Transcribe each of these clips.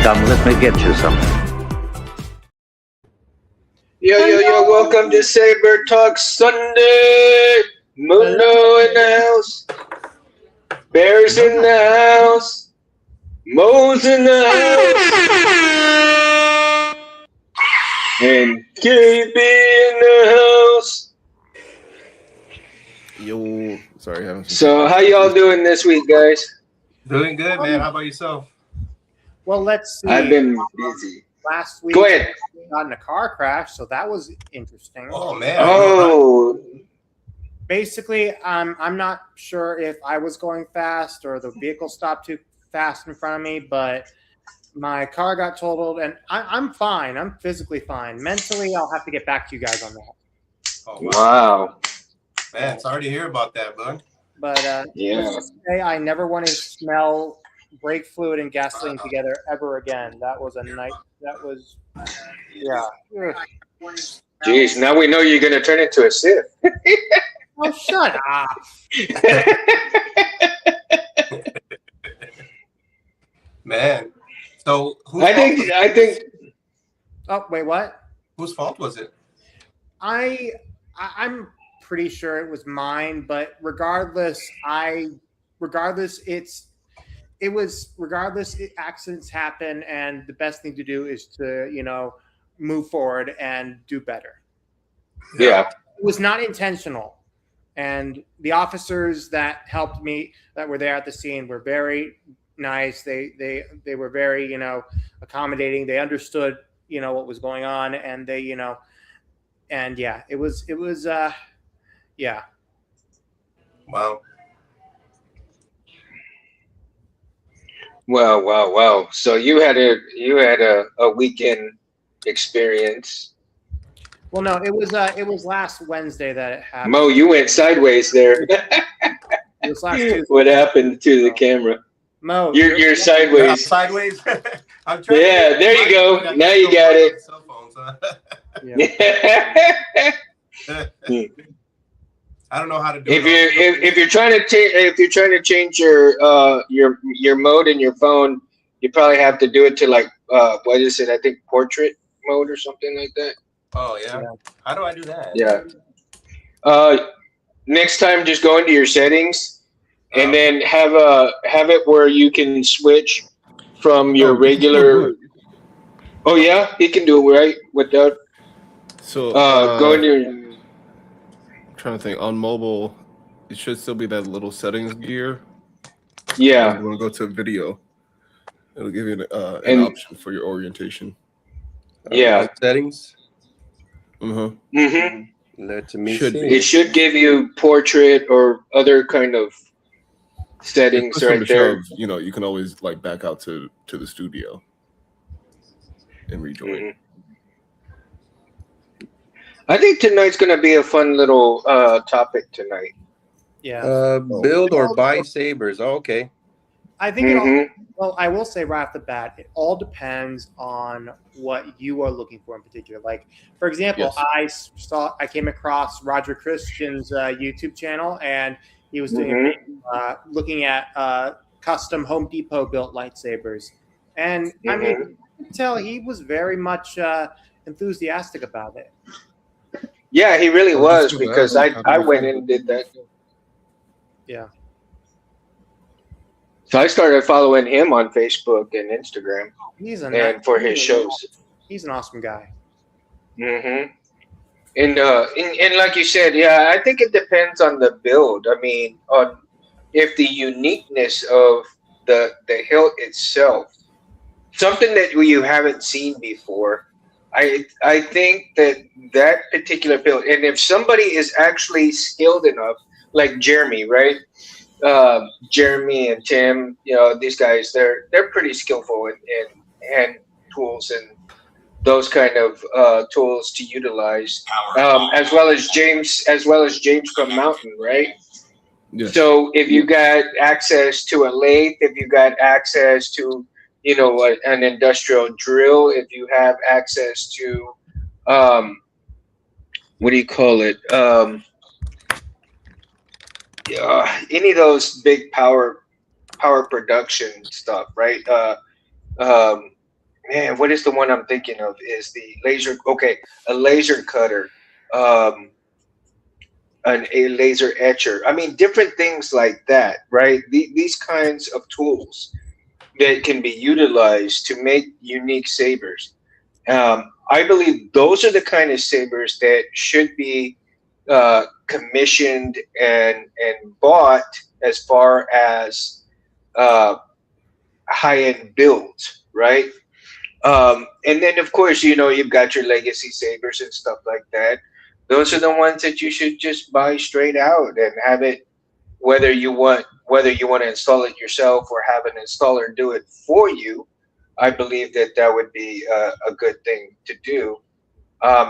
Come, let me get you some. Yo, welcome to Saber Talk Sunday. Mundo in the house. Bears in the house. Mo's in the house. And KB in the house. Yo, sorry. So, how y'all doing this week, guys? Doing good, man. How about yourself? Well, let's see. I've been busy. Last week, Go ahead. I got in a car crash, so that was interesting. Oh, man. Oh, Basically, I'm not sure if I was going fast or the vehicle stopped too fast in front of me, but my car got totaled, and I'm fine. I'm physically fine. Mentally, I'll have to get back to you guys on that. Oh, wow. Man, sorry to hear about that, bud. But Yeah. let's just say I never want to smell brake fluid and gasoline together ever again. That was a night. That was, yeah. Ugh. Jeez, now we know you're going to turn into a Sith. Oh, shut up. Man. So, I think. Oh, wait, what? Whose fault was it? I'm pretty sure it was mine, but regardless, accidents happen, and the best thing to do is to, move forward and do better. Yeah. It was not intentional. And the officers that helped me, that were there at the scene, were very nice. They were very, accommodating. They understood, what was going on, and they, and yeah, it was, yeah. Wow. Wow. So you had a weekend experience. Well, no, it was last Wednesday that it happened. Mo, you went sideways there. It was last Tuesday. What happened to the camera? Mo, You're sideways. Sideways. I'm trying Yeah, there you go. Now you got it. Cell phones, huh? I don't know how to do it. If you're trying to change your mode in your phone, you probably have to do it to like what is it? I think portrait mode or something like that. Oh yeah. How do I do that? Yeah. Next time, just go into your settings, and then have it where you can switch from your regular. Oh yeah, he can do it right without. So go into. I'm trying to think. On mobile, it should still be that little settings gear. Yeah. You want to go to video. It'll give you an option for your orientation. Yeah. Settings. Mm-hmm. Let me Should see. be. It should give you portrait or other kind of settings Push on right the there. shove, you can always like back out to the studio and rejoin. Mm-hmm. I think tonight's going to be a fun little topic tonight. Yeah. Build or buy sabers. Oh, okay. I think it all. Well, I will say right off the bat, it all depends on what you are looking for in particular. Like, for example, Yes. I came across Roger Christian's YouTube channel, and he was doing looking at custom Home Depot built lightsabers, and I mean, you can tell he was very much enthusiastic about it. Yeah, he really was, because I went in and did that. Yeah. So I started following him on Facebook and Instagram, And for his shows. He's an awesome guy. Mm-hmm. And like you said, yeah, I think it depends on the build. I mean, on if the uniqueness of the hilt itself, something that you haven't seen before. I think that particular build, and if somebody is actually skilled enough, like Jeremy, right? Jeremy and Tim, these guys, they're pretty skillful in hand tools and those kind of tools to utilize, as well as James from Mountain, right? Yes. So if you got access to a lathe, if you got access to an industrial drill, if you have access to what do you call it? Any of those big power production stuff, right? man, what is the one I'm thinking of? Is the laser? Okay, a laser cutter, um, a laser etcher. I mean, different things like that, right? These kinds of tools that can be utilized to make unique sabers. I believe those are the kind of sabers that should be commissioned and bought as far as uh, high end builds, right? And then of course, you've got your legacy sabers and stuff like that. Those are the ones that you should just buy straight out and have it, whether you want to install it yourself or have an installer do it for you. I believe that that would be a good thing to do,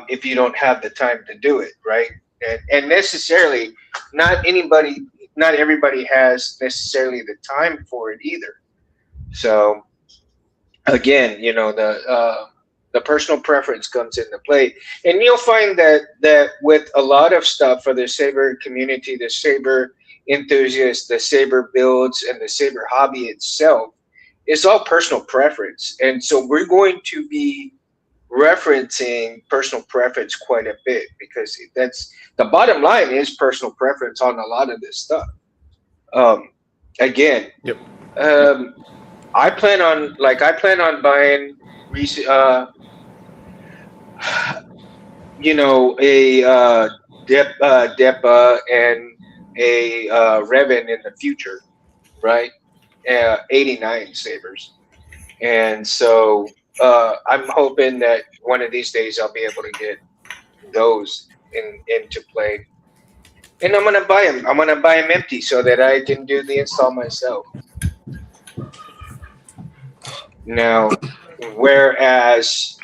if you don't have the time to do it, right? And necessarily, not anybody, not everybody has necessarily the time for it either. So again, the personal preference comes into play, and you'll find that with a lot of stuff for the saber community, the saber enthusiasts, the saber builds, and the saber hobby itself, it's all personal preference, and so we're going to be referencing personal preference quite a bit, because that's the bottom line, is personal preference on a lot of this stuff. Um, Again, Yep. um, I plan on buying a Depa and a Revan in the future, right? 89 sabers, and so I'm hoping that one of these days I'll be able to get those into play, and I'm gonna buy them. I'm gonna buy them empty so that I can do the install myself. Now, whereas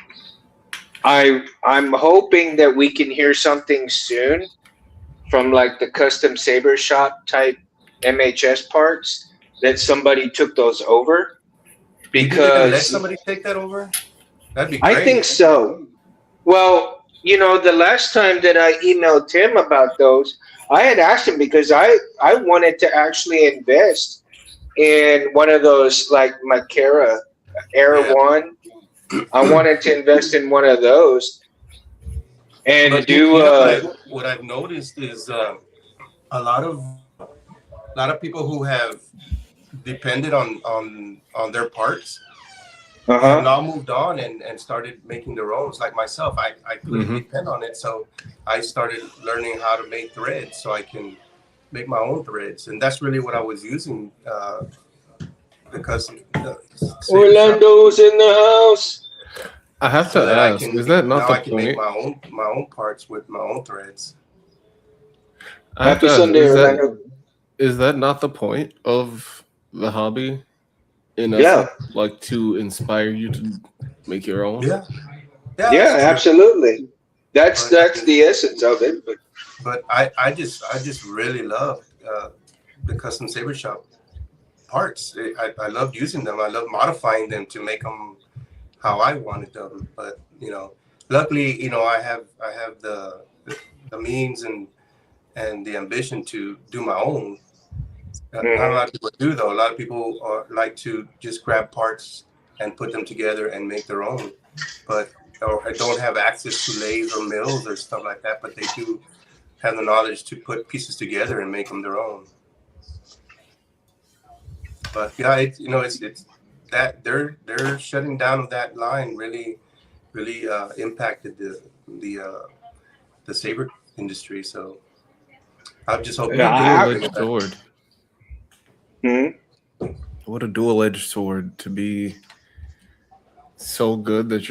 I'm hoping that we can hear something soon from like the custom saber shop type MHS parts, that somebody took those over, You think they can let because somebody take that over? That'd be I great. think so. Well, the last time that I emailed Tim about those, I had asked him because I wanted to actually invest in one of those, like Makara Air Yeah. One. I wanted to invest in one of those and But do what I've noticed is a lot of people who have depended on their parts have uh-huh. now moved on and started making their own. Like myself, I couldn't Mhm. depend on it, so I started learning how to make threads so I can make my own threads, and that's really what I was using because the saber shop, Orlando's in the house. I have to so that I ask, can is that not now the I can make point? my own parts with my own threads. I have Happy to ask, Sunday, Orlando. is that not the point of the hobby, in Yeah, essence, like to inspire you to make your own? Yeah, yeah, yeah, that's true. absolutely. That's But I that's mean, the essence of it. But but I just really love the custom saber shop parts. I loved using them. I love modifying them to make them how I wanted them. But luckily, I have the means and the ambition to do my own. Not a mhm. lot of people do, though. A lot of people like to just grab parts and put them together and make their own. But or don't have access to lathes or mills or stuff like that. But they do have the knowledge to put pieces together and make them their own. But yeah, it's that they're shutting down of that line really impacted the saber industry. So I just hope What a that they Yeah, bring dual-edged it back. sword. mhm. What a dual-edged sword to be so good that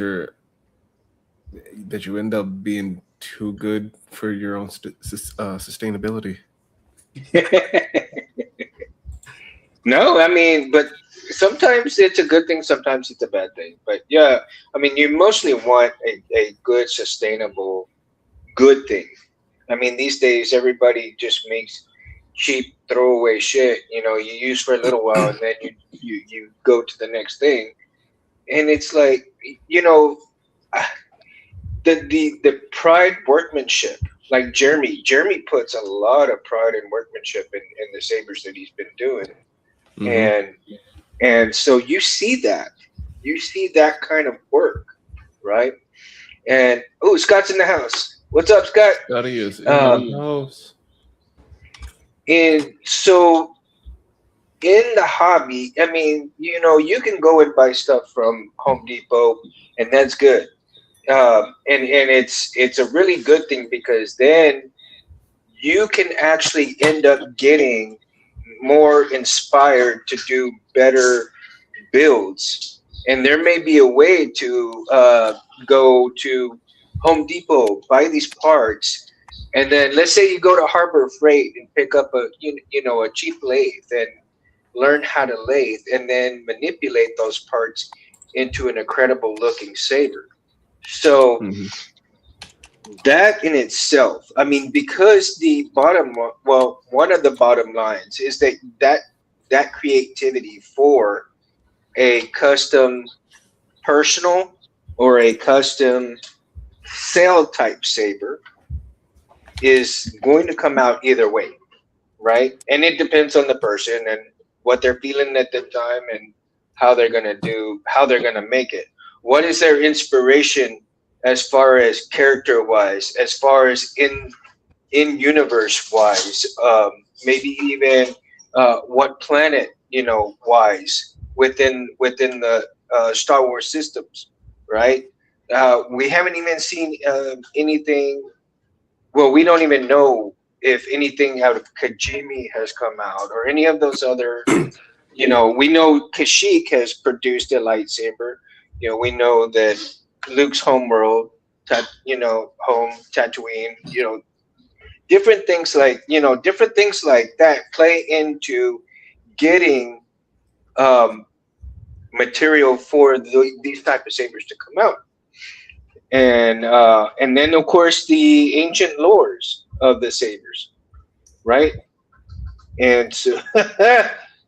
you end up being too good for your own sustainability. No, I mean, but sometimes it's a good thing, sometimes it's a bad thing. But yeah, I mean, you mostly want a good, sustainable, good thing. I mean, these days everybody just makes cheap throwaway shit. You use for a little while and then you go to the next thing, and it's like, you know, the pride workmanship. Like Jeremy puts a lot of pride and workmanship in the sabers that he's been doing, Mm-hmm. and so you see that. you see that kind of work, right? And oh, Scott's in the house. What's up, Scott? Scotty is in Um, the house. and so in the hobby, I mean, you can go and buy stuff from Home Depot, and that's good. And it's a really good thing because then you can actually end up getting more inspired to do better builds. And there may be a way to go to Home Depot, buy these parts, and then let's say you go to Harbor Freight and pick up a cheap lathe and learn how to lathe, and then manipulate those parts into an incredible looking saber. So Mhm. that in itself, I mean, because one of the bottom lines is that creativity for a custom personal or a custom sale type saber is going to come out either way, right? And it depends on the person and what they're feeling at the time and how they're gonna make it. What is their inspiration as far as character wise, as far as in universe wise, maybe even what planet wise within the Star Wars systems, right? We haven't even seen anything. Well, we don't even know if anything out of Kajimi has come out or any of those other. We know Kashyyyk has produced a lightsaber. We know that Luke's homeworld, home Tatooine. Different things like that play into getting um, material for these type of sabers to come out, and then of course the ancient lores of the sabers, right? And so,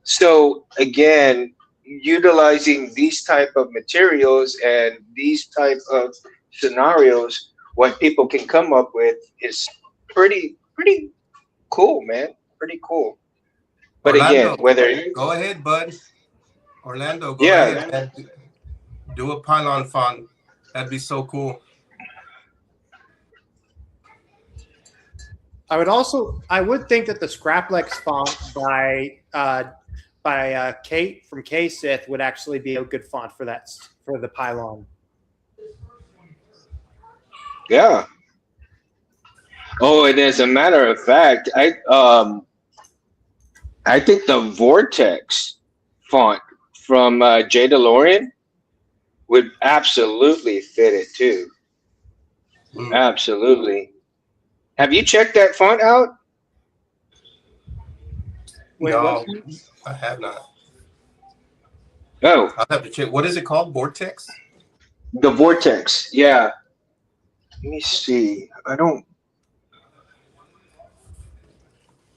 so again, utilizing these type of materials and these type of scenarios, what people can come up with is pretty cool, man. Pretty cool. But Orlando, again, whether go ahead, bud. Orlando, go yeah, ahead and do a pylon font. That'd be so cool. I would think that the Scraplex font by Kate from K Sith would actually be a good font for the pylon. yeah. Oh, and as a matter of fact, I think the Vortex font from J. DeLorean would absolutely fit it too. Mm. Absolutely. Have you checked that font out? Wait, No, what? I have not. Oh, I'll have to check. What is it called? Vortex? the Vortex. Yeah. Let me see. Let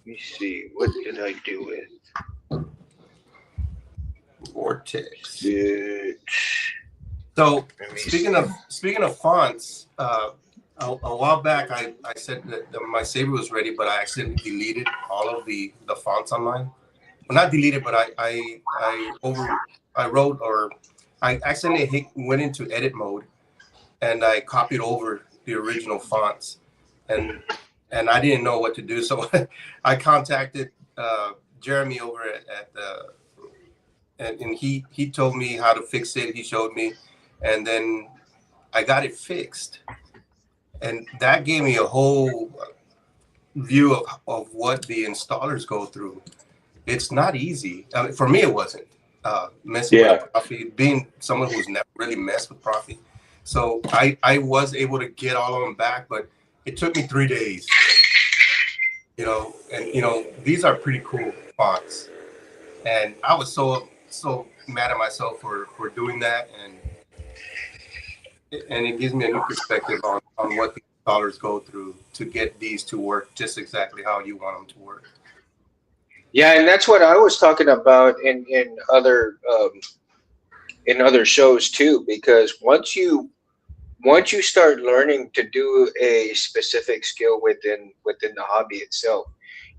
me see. What did I do with Vortex. it? So Let me speaking of fonts, a while back I said that my saber was ready, but I accidentally deleted all of the fonts on mine. Well, not deleted, but I wrote, or I accidentally went into edit mode and I copied over the original fonts, and I didn't know what to do, so I contacted Jeremy over at the, and he told me how to fix it. He showed me, and then I got it fixed, and that gave me a whole view of what the installers go through. It's not easy. I mean, for me, it wasn't. Messing with a Profi, being someone who's never really messed with Profi. So I was able to get all of them back, but it took me 3 days. And these are pretty cool fonts. And I was so mad at myself for doing that, and it gives me a new perspective on what the installers go through to get these to work just exactly how you want them to work. Yeah, and that's what I was talking about in other shows too. Because once you start learning to do a specific skill within the hobby itself,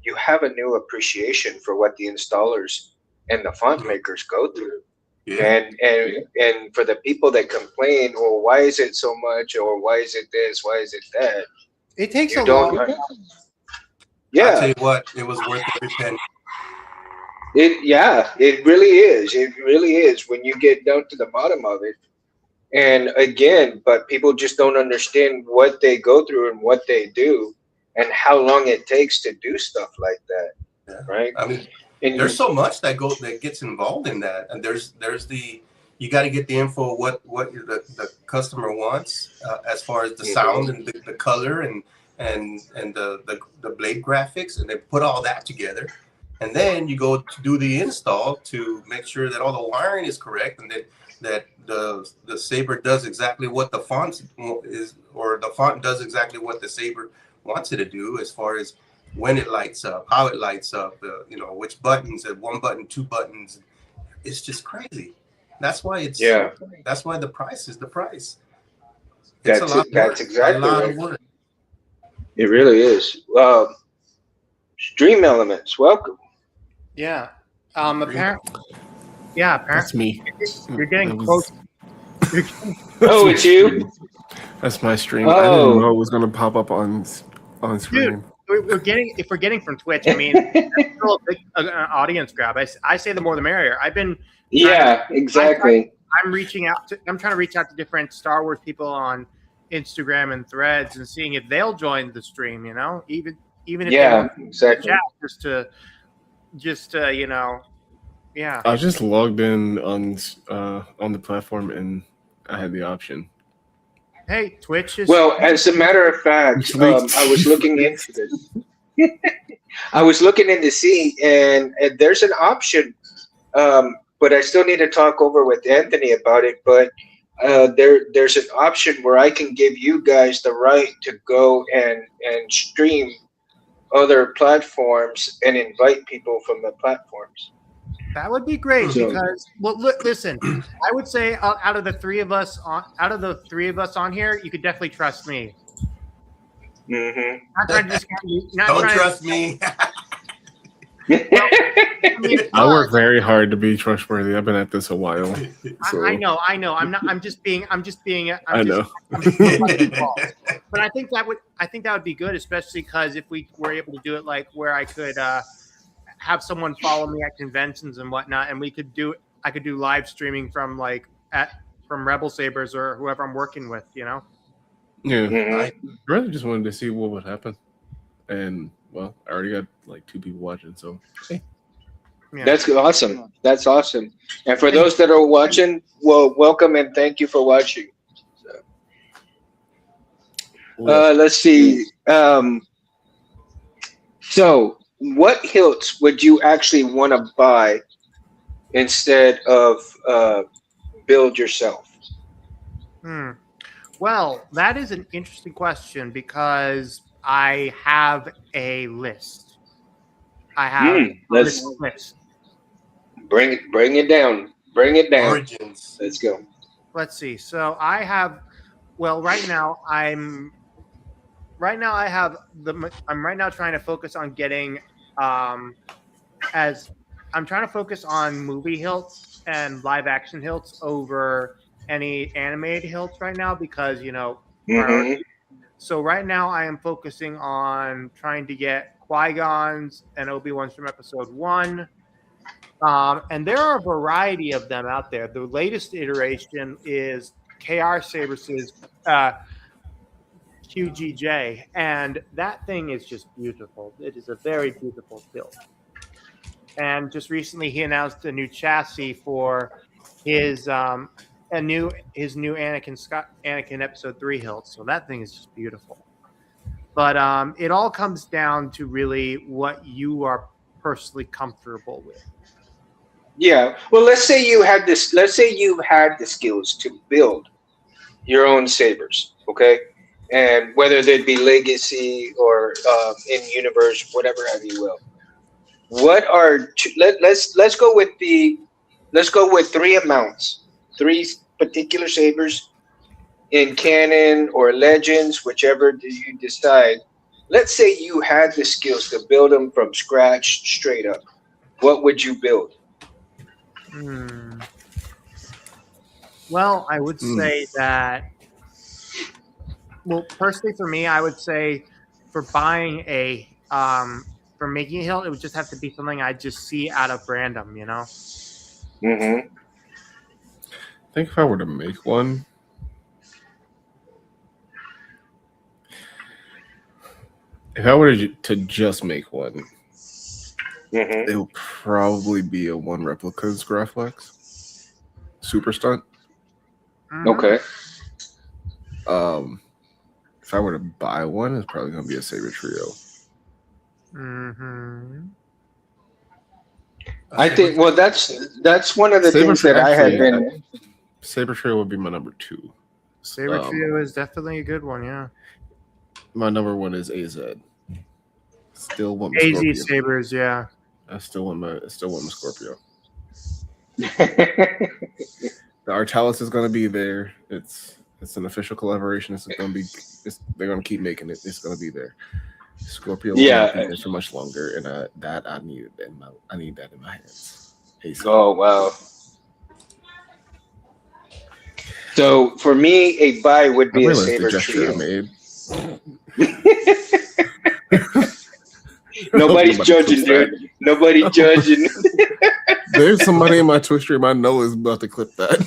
you have a new appreciation for what the installers and the font makers go through. Yeah. And for the people that complain, well, why is it so much, or why is it this, why is it that? It takes You a don't. long. I'll tell Yeah, you what, it was worth every penny. it really is. It really is when you get down to the bottom of it. And again, but people just don't understand what they go through and what they do, and how long it takes to do stuff like that, Yeah. right? I mean, there's And so much that gets involved in that, and there's the you got to get the info what the customer wants as far as the sound and the color and the blade graphics, and they put all that together, and then you go to do the install to make sure that all the wiring is correct, and that the Saber does exactly what the font is, or the font does exactly what the Saber wants it to do as far as when it lights up, how it lights up, which buttons, one button, two buttons. It's just crazy. That's why yeah, that's why the price is the price. It's a lot of that's work. A exactly lot right. of work. It really is. Stream Elements, welcome. Yeah. Apparently. Yeah. That's Apparently, me. you're getting That was- close. You're getting, Oh, it's you. That's my stream. I didn't Oh. know it was gonna pop up on screen. we're getting. If we're getting from Twitch, I mean, that's still a big audience grab. I say the more the merrier. I've been. Yeah, exactly. I'm reaching out to. I'm trying to reach out to different Star Wars people on Instagram and Threads and seeing if they'll join the stream. You know, even if they Yeah, won't exactly. chat, just to yeah. I just logged in on the platform and I had the option. Hey, Twitch is. Well, as a matter of fact, I was looking into this. I was looking in to see, and there's an option, but I still need to talk over with Anthony about it. But there's an option where I can give you guys the right to go and stream other platforms and invite people from the platforms. That would be great So- because listen, I would say out of the three of us on here, you could definitely trust me. Mm-hmm. Not trying to discount you. Don't trust me. I mean, I work very hard to be trustworthy. I've been at this a while. So I know. I'm just being. I know. But I think that would be good, especially because if we were able to do it like where I could have someone follow me at conventions and whatnot, and I could do live streaming from from Rebel Sabers or whoever I'm working with, Yeah. Mhm. I really just wanted to see what would happen. And well, I already got like 2 people watching, so hey. Yeah. That's awesome. That's awesome. And for those that are watching, well, welcome and thank you for watching. Let's see. So, what hilts would you actually want to buy instead of build yourself? Well, that is an interesting question because I have a list. I have a Let's list. bring it down. Bring it down. Origins. Let's go. Let's see. So I have. Well, right now I'm right now trying to focus on getting as I'm trying to focus on movie hilts and live action hilts over any animated hilts right now because Mhm. so right now I am focusing on trying to get Qui-Gon's and Obi-Wan's from episode 1. And there are a variety of them out there. The latest iteration is KR Sabers' QGJ, and that thing is just beautiful. It is a very beautiful build. And just recently, he announced a new chassis for his new Anakin Episode 3 hilt. So that thing is just beautiful. But it all comes down to really what you are personally comfortable with. Yeah. Well, let's say you had this. Let's say you had the skills to build your own sabers. Okay. And whether they'd be legacy or in universe, whatever have you will. What are let's go with 3 amounts, 3 particular sabers in canon or legends, whichever you decide. Let's say you had the skills to build them from scratch, straight up. What would you build? Well, I would say that. Well, personally, for me, I would say for buying a for making a hilt, it would just have to be something I just see out of random, you know. Mm-hmm. I think if I were to make one, if I were to just make one, Mm-hmm. it would probably be a one replica Graflex Super Stunt. Mhm. Okay. If I were to buy one, it's probably gonna be a Saber Trio. Mm-hmm. I think. Well, that's one of the Saber things Trio, that I had actually, been. Saber Trio would be my number 2. Saber Trio is definitely a good one, yeah. My number 1 is AZ. Still want my AZ Scorpion. Sabers, yeah. I still want my Scorpio. The Artalis is gonna be there. It's an official collaboration. They're gonna keep making it. It's gonna be there. Scorpio will not be there for much longer, and I need that in my hands. Oh wow! So for me, a buy would I be a realized Saber the gesture I Trio. made. Nobody's judging, clip dude. Nobody judging. There's somebody in my Twitch stream I know is about to clip that.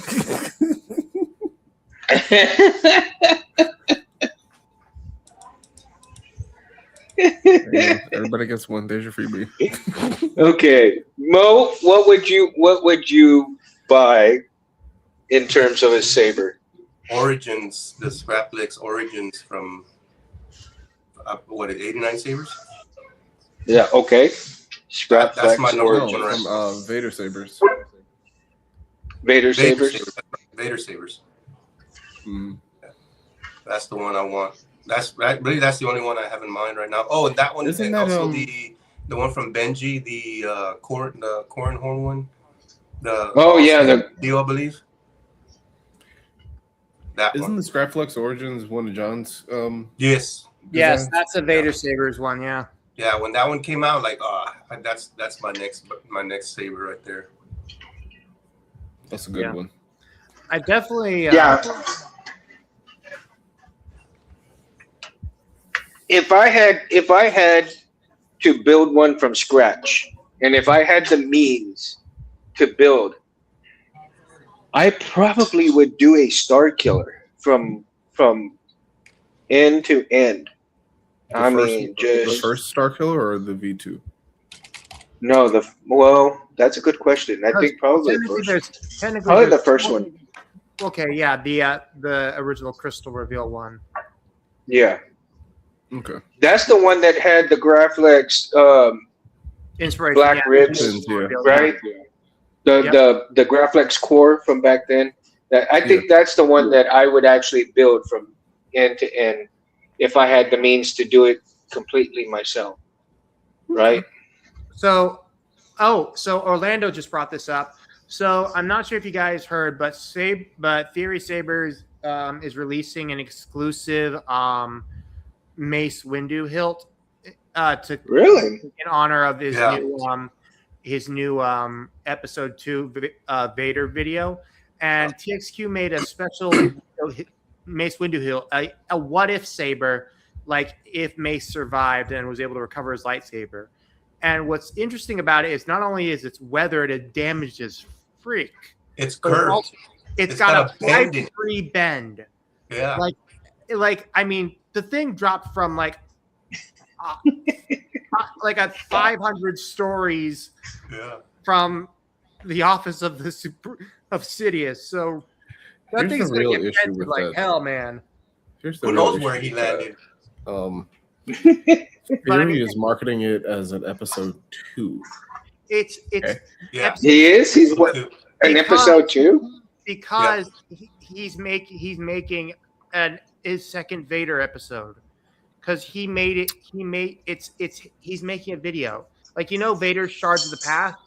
Everybody gets one. There's your freebie. Okay, Mo, what would you buy in terms of a saber? Origins, the Scraplex Origins from 89 Sabers? Yeah. Okay. Scrap That's my Flex number Origin. one. From Vader Sabers. Vader Sabers. Vader Sabers. Mm. That's the one I want. That's the only one I have in mind right now. Oh, and that one, Isn't and that, also the one from Benji, the corn horn one. The deal, I believe. That Isn't one. the Scrapflex Origins one of John's? Yes. Yes, designs? that's a Vader Sabers one, yeah. Yeah, when that one came out, like, that's my next saber right there. That's a good one. I definitely Yeah. If I had to build one from scratch, and if I had the means to build, I probably would do a Star Killer from end to end. The first Star Killer or the V2? No, that's a good question. I think probably the first one. Okay, yeah, the original Crystal Reveal one. Yeah. Okay. That's the one that had the Graflex Inspiration, black ribs, right? The Graflex core from back then. I think that's the one that I would actually build from end to end if I had the means to do it completely myself. Right? So Orlando just brought this up. So I'm not sure if you guys heard, but Theory Sabers is releasing an exclusive Mace Windu hilt in honor of his new episode 2 Vader video, and TXQ made a special Mace Windu hilt, a what if saber, like if Mace survived and was able to recover his lightsaber. And what's interesting about it is not only is it's weathered and damaged as freak, it's curved. It's got a 5-degree bend. Yeah. Like I mean, the thing dropped from like at 500 stories from the office of the Sidious. So that thing's gonna get bent like hell, man. Who knows where he landed? Theory is marketing it as an episode 2. It's he is. He's what an episode 2 because he's making his second Vader episode because he's making a video, like, you know, Vader's Shards of the Past.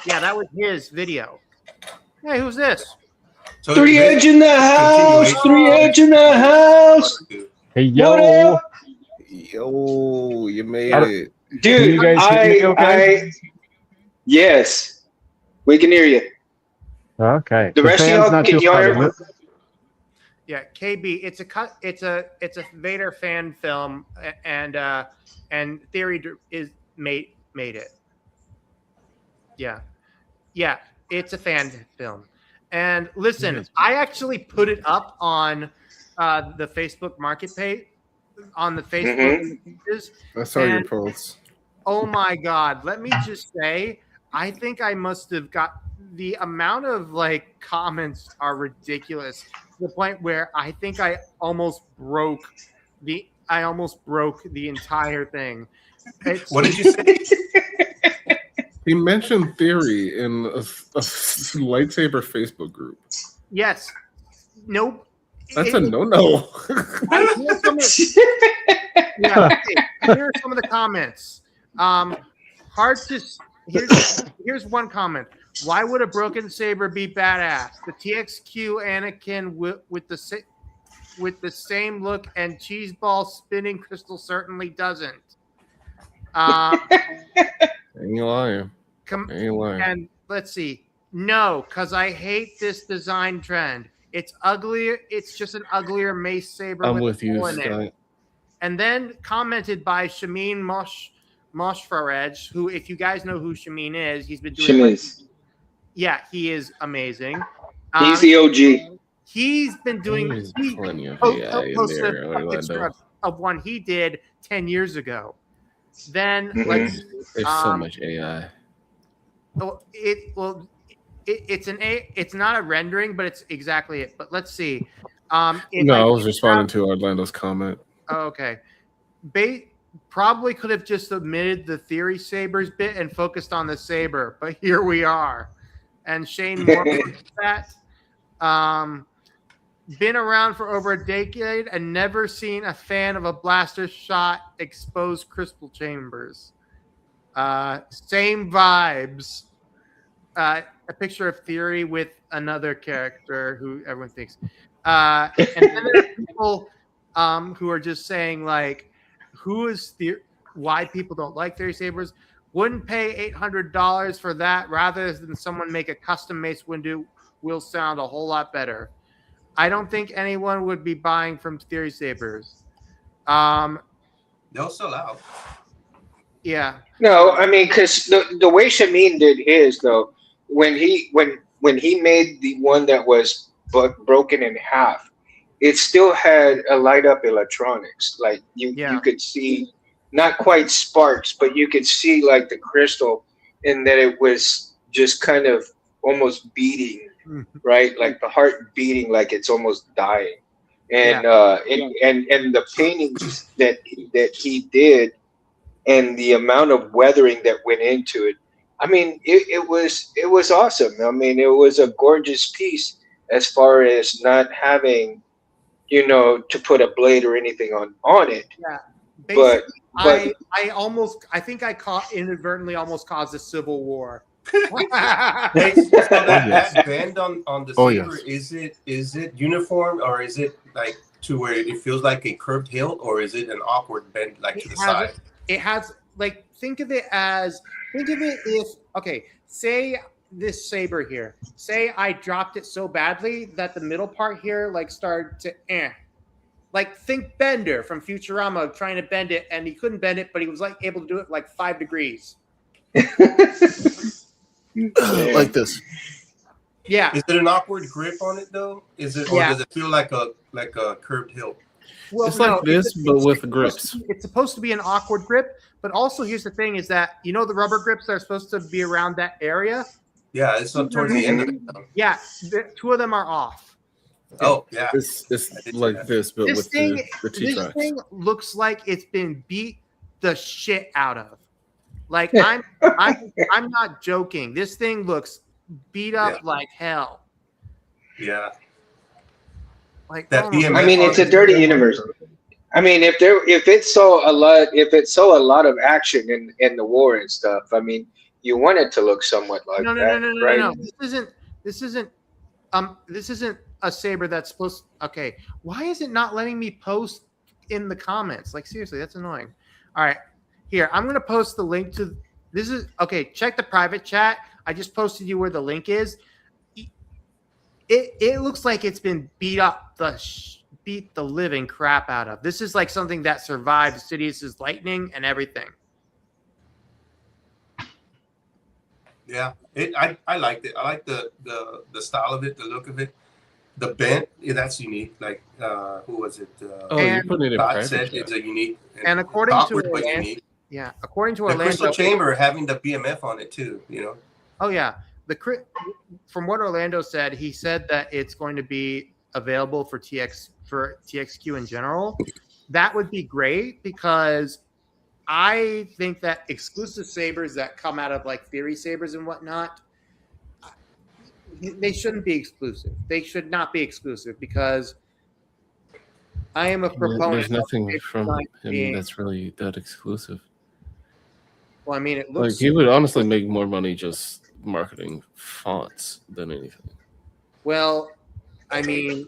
Yeah, that was his video. Hey, who's this? So 3 Edge in the house. 3 Edge in the house. Hey, yo. Yo, you made it. Dude, you guys hear me okay? Yes, we can hear you. Okay. The rest of fan's y'all, not can too y'all hot, hear? is it? Yeah, KB. It's a Vader fan film, and Theory is made it. Yeah, yeah, it's a fan film. And listen, Yes. I actually put it up on the Facebook Market page, on the Facebook Mm-hmm. pages, I saw your and posts. oh my God, let me just say, I think I must have got the amount of like comments are ridiculous to the point where I think I almost broke the entire thing. It's What did you say? He mentioned Theory in a lightsaber Facebook group. yes, nope. That's a no-no. Here's some of yeah, okay, here are some of the comments. Hard to here's one comment. Why would a broken saber be badass? The TXQ Anakin with the same look and cheese ball spinning crystal certainly doesn't. Ain't lying. Com- Ain't lying. and let's see. No, because I hate this design trend. It's uglier. It's just an uglier mace saber I'm with with a you, hole in it. Scott. And then commented by Shamin Moshfarej, who, if you guys know who Shamin is, he's been doing. Shamiz. Yeah, he is amazing. He's the OG. He's been doing. There's He plenty of po- AI in posted there, a picture Orlando. of one he did 10 years ago. Then Mhm. let's. There's so much AI. It's not a rendering, but it's exactly it. But let's see. No, I was responding to Orlando's comment. Oh, okay. Probably could have just omitted the Theory Sabers bit and focused on the saber, but here we are. And Shane Moore put that. Been around for over a decade and never seen a fan of a blaster shot expose crystal chambers. Same vibes. A picture of Theory with another character who everyone thinks. And then there are people who are just saying like, why people don't like Theory Sabers. Wouldn't pay $800 for that rather than someone make a custom Mace Windu will sound a whole lot better. I don't think anyone would be buying from Theory Sabers. They'll sell out. Yeah. No, I mean, because the way Shamin did his though, when he made the one that was broken in half, it still had a light up electronics. Like you could see, not quite sparks, but you could see like the crystal, and that it was just kind of almost beating, right? Like the heart beating, like it's almost dying. And and the paintings that he did, and the amount of weathering that went into it. I mean, it was awesome. I mean, it was a gorgeous piece as far as not having, to put a blade or anything on it. Yeah. But I think I inadvertently almost caused a civil war. Hey, so that bend on the saber, yes. is it uniform, or is it like to where it feels like a curved hilt, or is it an awkward bend like to the side? It has like think of it if say this saber here. Say I dropped it so badly that the middle part here like started to like think Bender from Futurama trying to bend it, and he couldn't bend it, but he was like able to do it like 5 degrees. Like this. Yeah. Is it an awkward grip on it though? Is it, or does it feel like a curved hilt? Well, it's like this, but with grips. It's supposed to be an awkward grip, but also here's the thing: is that the rubber grips that are supposed to be around that area? Yeah, it's up towards the end of it. Yeah, 2 of them are off. Oh yeah, it's like this, but with the T-tracks. This thing looks like it's been beat the shit out of. Like I'm not joking. This thing looks beat up like hell. Yeah. Like that I mean, it's a dirty universe. I mean, if it saw a lot of action in the war and stuff, I mean, you want it to look somewhat like that, right? No. This isn't a saber that's supposed. Okay, why is it not letting me post in the comments? Like seriously, that's annoying. All right, here I'm gonna post the link to this. Is okay. Check the private chat. I just posted you where the link is. it looks like it's been beat the living crap out of. This is like something that survived Sidious's lightning and everything. Yeah, I liked it. I like the style of it, the look of it, the bent. Yeah, that's unique. Like who was it? Oh, And you're putting it in Scott private said chat. it's a unique And according to awkward but Orlando, unique. yeah, according to The Orlando, crystal chamber having the BMF on it too. You know. oh yeah, from what Orlando said, he said that it's going to be available for TXQ in general. That would be great because I think that exclusive sabers that come out of like Theory sabers and whatnot, they shouldn't be exclusive. They should not be exclusive because I am a proponent. There's nothing of from him being, that's really that exclusive. well, I mean, it Like looks he would honestly make more money just marketing fonts than anything. well. I mean,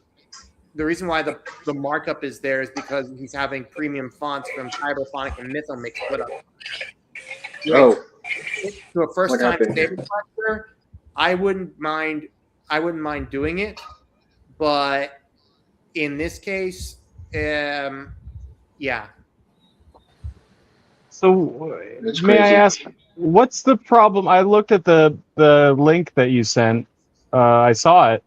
the reason why the markup is there is because he's having premium fonts from Cyberphonic and Mythomix put up. Oh, To a first What time happened? saber collector, I wouldn't mind doing it, but in this case, yeah. So That's may I crazy. ask, what's the problem? I looked at the link that you sent. I saw it.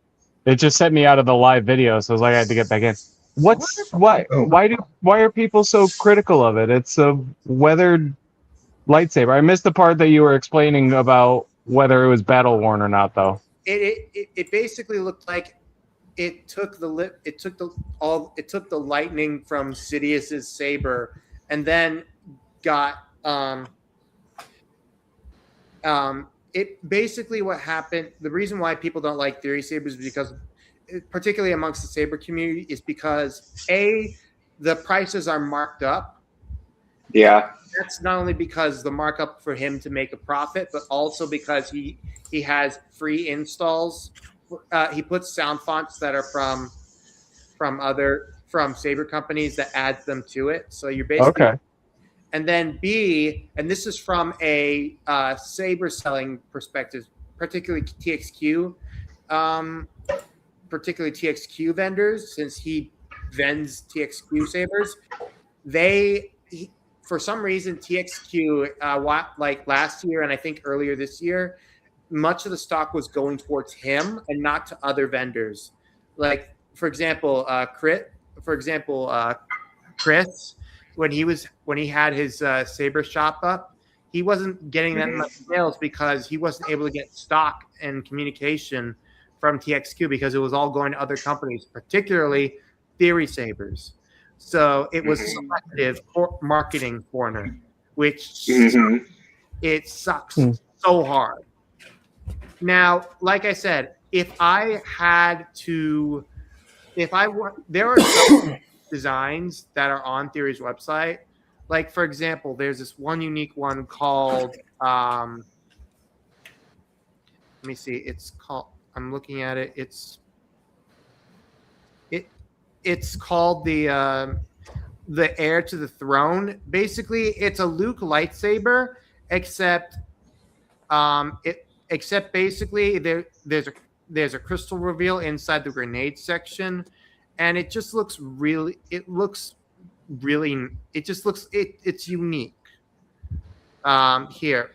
It just sent me out of the live video, so I was like, I had to get back in. Why are people so critical of it? It's a weathered lightsaber. I missed the part that you were explaining about whether it was battle worn or not, though. It basically looked like it took the lightning from Sidious's saber and then got it basically what happened. The reason why people don't like Theory sabers is because, particularly amongst the saber community, is because the prices are marked up. Yeah. That's not only because the markup for him to make a profit, but also because he has free installs. He puts sound fonts that are from saber companies that adds them to it. So you're basically Okay. And then B, and this is from a saber selling perspective, particularly TXQ vendors, since he vends TXQ sabers. For some reason, TXQ, like last year and I think earlier this year, much of the stock was going towards him and not to other vendors. Like, for example, Chris, when he had his saber shop up, he wasn't getting that much sales because he wasn't able to get stock and communication from TXQ because it was all going to other companies, particularly Theory sabers. So it was selective marketing corner, which it sucks so hard. Now, like I said, there are some designs that are on Theory's website. Like, for example, there's this one unique one called let me see, it's called, I'm looking at it, it's called the Heir to the Throne. Basically, it's a Luke lightsaber, except basically there's a crystal reveal inside the grenade section, and it just looks it's unique. Here,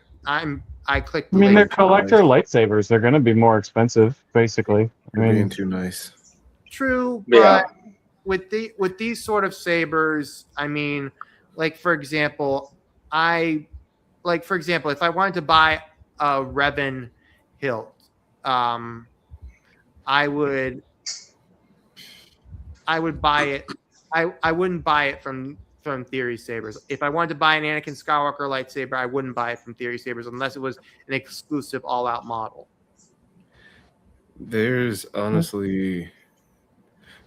I clicked the I mean, they're link. collector lightsabers. They're going to be more expensive, basically. I You're being mean, too nice. True, Yeah. but with these sort of sabers, I mean, like for example, if I wanted to buy a Revan hilt, I would buy it. I wouldn't buy it from Theory sabers. If I wanted to buy an Anakin Skywalker lightsaber, I wouldn't buy it from Theory sabers unless it was an exclusive all-out model. There's honestly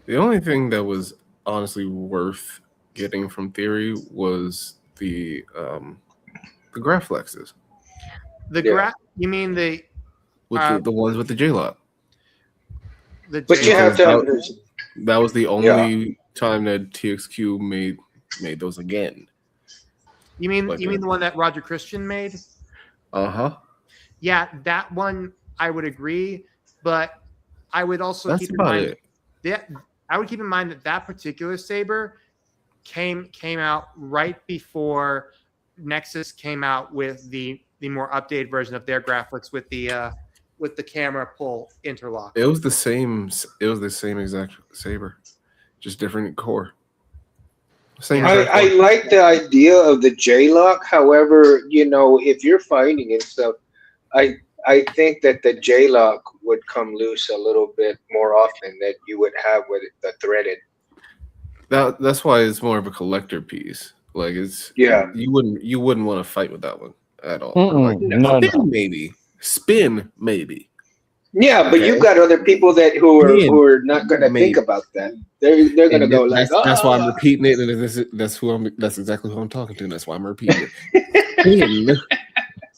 the only thing that was honestly worth getting from Theory was the Graflexes. You mean the With the ones with the J-Lock. But you have to understand. That was the only time that TXQ made those again. You mean Like the one that Roger Christian made? Uh-huh. Yeah, that one I would agree, but I would also That's keep in about mind it. that I would keep in mind that particular saber came out right before Nexus came out with the more updated version of their graphics with the camera pull interlock. It was the same. It was the same exact saber, just different core. Same. Yeah. exact I core. like the idea of the J-lock. However, if you're fighting and stuff, I think that the J-lock would come loose a little bit more often than you would have with the threaded. That's why it's more of a collector piece. Like it's Yeah. you wouldn't want to fight with that one at all. Mm-mm. Like, No, spin no. maybe, spin maybe. Yeah, but Okay. you've got other people who are not going to think Maybe. about that. They're going to And go like, that's why I'm "Oh." repeating it, and that's exactly who I'm talking to. And that's why I'm repeating it. Spin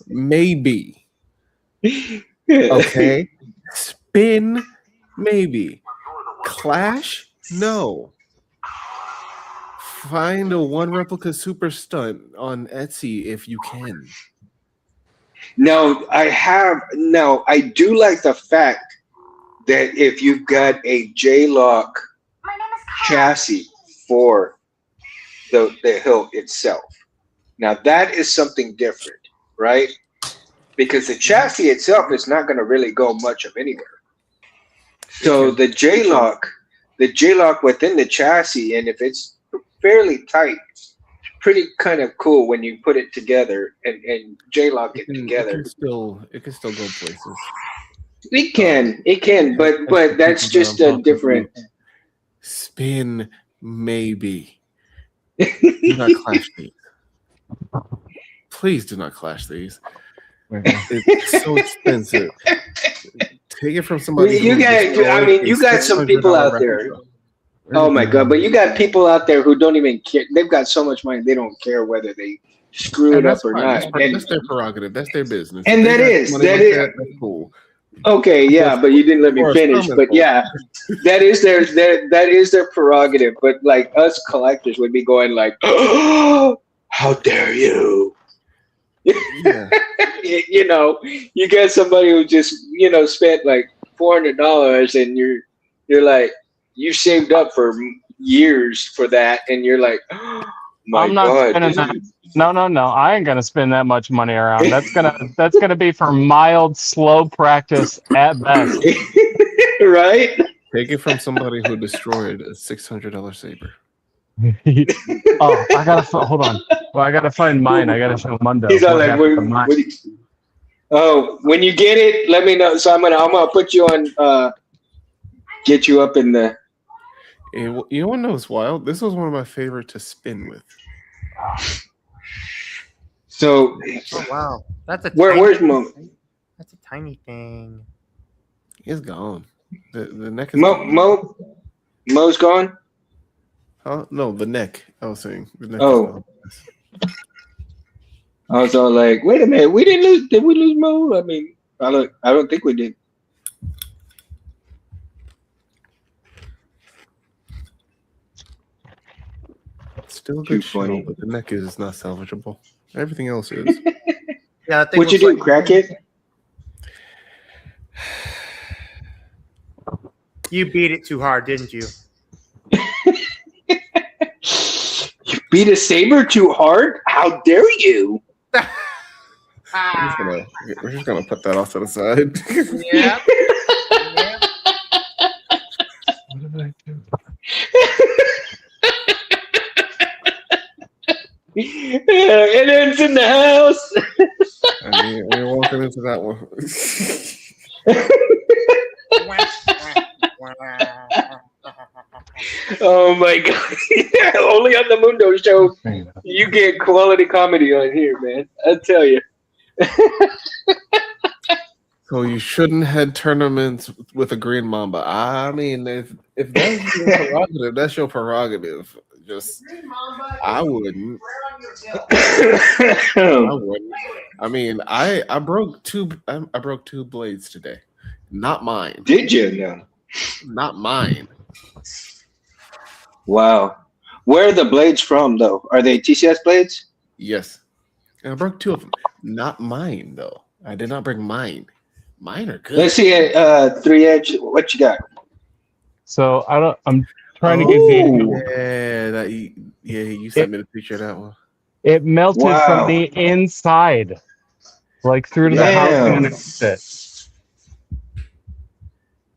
maybe. Okay. Spin maybe. Clash no. Find a one replica super stunt on Etsy if you can. No, I do like the fact that if you've got a J-lock chassis for the hilt itself. Now that is something different, right? Because the chassis itself is not going to really go much of anywhere. So the J-lock within the chassis, and if it's fairly tight, it's pretty kind of cool when you put it together and J-lock it together. It can still go places. It can, but that's just a different. Spin maybe. Do not clash these. Please do not clash these. It's so expensive. Take it from somebody. You got some people out there. Oh my god! But you got people out there who don't even care. They've got so much money they don't care whether they screw it up or not. That's their prerogative. That's their business. And that is that's cool. Okay, yeah, but you didn't let me finish. But yeah, that is their prerogative. But like us collectors would be going like, "Oh, how dare you!" Yeah. You get somebody who just spent like $400, and you're like, you saved up for years for that, and you're like, oh, my I'm not God. spending that. No. I ain't gonna spend that much money around. That's gonna be for mild, slow practice at best. Right? Take it from somebody who destroyed a $600 saber. Oh, hold on. Well, I gotta find mine. I gotta show Mundo. He's all like, when you get it, let me know. So I'm gonna put you on. Get you up in the. And you know what was wild? This was one of my favorite to spin with. So. Oh wow, that's a. Where's Mo? That's a tiny thing. It's gone. The neck is gone. Mo's gone. Huh? No, the neck. I was saying the neck. Oh. I was all like, wait a minute, we didn't lose. Did we lose Mo? I mean, I don't think we did. Still a good show, but the neck is not salvageable. Everything else is. Yeah. What'd you do, crack it? You beat it too hard, didn't you? You beat a saber too hard? How dare you? We're just gonna put that off to the side. Yeah. What did I do? And it's in the house. I mean, we're walking into that one. Oh my god. Only on the Mundo show you get quality comedy on here, man. I tell you. So you shouldn't head tournaments with a green mamba. I mean, if that's your prerogative, that's your prerogative. Just I wouldn't. I wouldn't. I mean, I broke two blades today. Not mine. Did you? No. Not mine. Wow. Where are the blades from, though? Are they TCS blades? Yes. And I broke two of them. Not mine, though. I did not bring mine. Mine are good. Let's see it. 3 Edge. What you got? So I'm trying to get the. Yeah, you sent me the picture of that one. It melted from Wow. the inside, like through to the housing Damn. underneath it.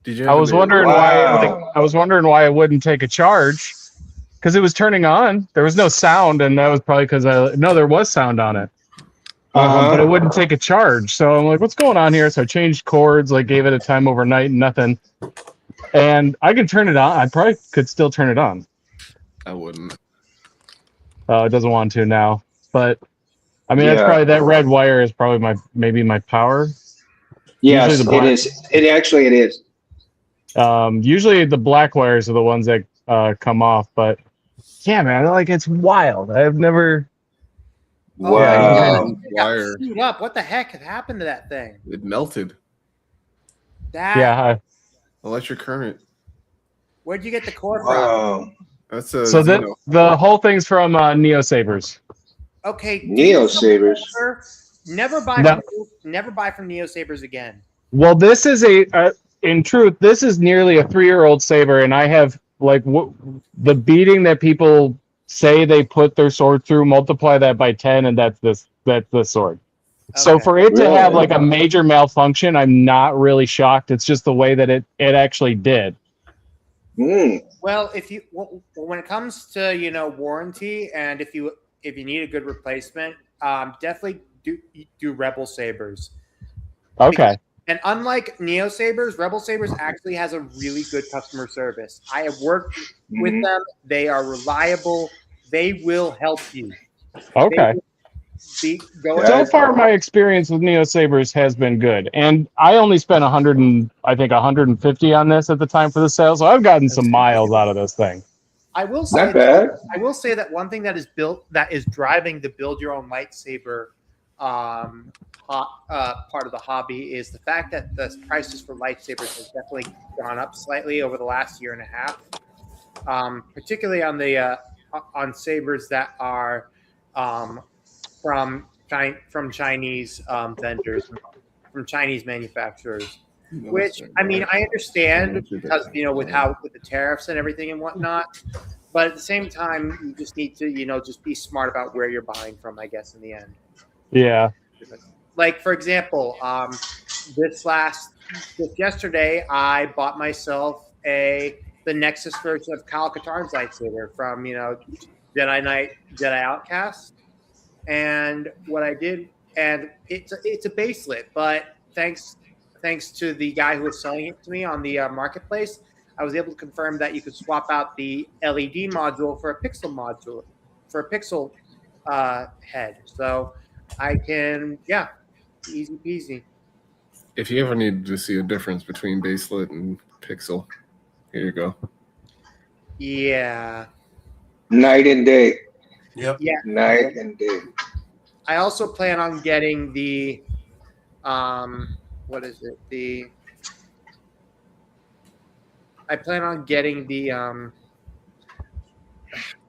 Did you? I was wondering Wow. I was wondering why it wouldn't take a charge, because it was turning on. There was no sound, and that was probably because there was sound on it. But it wouldn't take a charge. So I'm like, what's going on here? So I changed cords, like gave it a time overnight, and nothing. And I could turn it on. I probably could still turn it on. I wouldn't. It doesn't want to now. But I mean, Yeah. that's probably, that red wire is probably maybe my power. Yes, Usually the black- it is. It is. Usually the black wires are the ones that come off. But yeah, man, like it's wild. I've never. Wow. It got chewed up. What the heck had happened to that thing? It melted. Yeah. Electric current. Where'd you get the cord from? Wow. That's So the whole thing's from Neo Sabers. Okay. Neo Sabers. Never buy from Neo Sabers again. Well, this is in truth, this is nearly a 3-year-old saber, and I have like the beating that people say they put their sword through, multiply that by 10, and that's the sword. Okay. So for it to have like a major malfunction, I'm not really shocked. It's just the way that it actually did. Well, when it comes to warranty, and if you need a good replacement, definitely do Rebel Sabers. Okay. And unlike Neo Sabers, Rebel Sabers actually has a really good customer service. I have worked with them. They are reliable. They will help you. Okay. So far, my experience with Neo Sabers has been good, and I only spent 150 on this at the time for the sale, so I've gotten some miles out of this thing. I will say Not bad. I will say that one thing that is driving the build your own lightsaber part of the hobby is the fact that the prices for lightsabers has definitely gone up slightly over the last year and a half, particularly on the on sabers that are from Chinese vendors, from Chinese manufacturers. Which, I mean, I understand because with the tariffs and everything and whatnot, but at the same time, you just need to just be smart about where you're buying from, I guess, in the end. Yeah. Like, for example, yesterday I bought myself the Nexus version of Kyle Katarn's lightsaber from Jedi Knight, Jedi Outcast, and what I did, and it's a baselit, but thanks to the guy who was selling it to me on the marketplace, I was able to confirm that you could swap out the LED module for a pixel module, for a pixel head. So I can, easy peasy. If you ever need to see a difference between baselit and pixel, here you go. Yeah. Night and day. Yep. Yeah. Night and day. I also plan on getting the what is it? I plan on getting the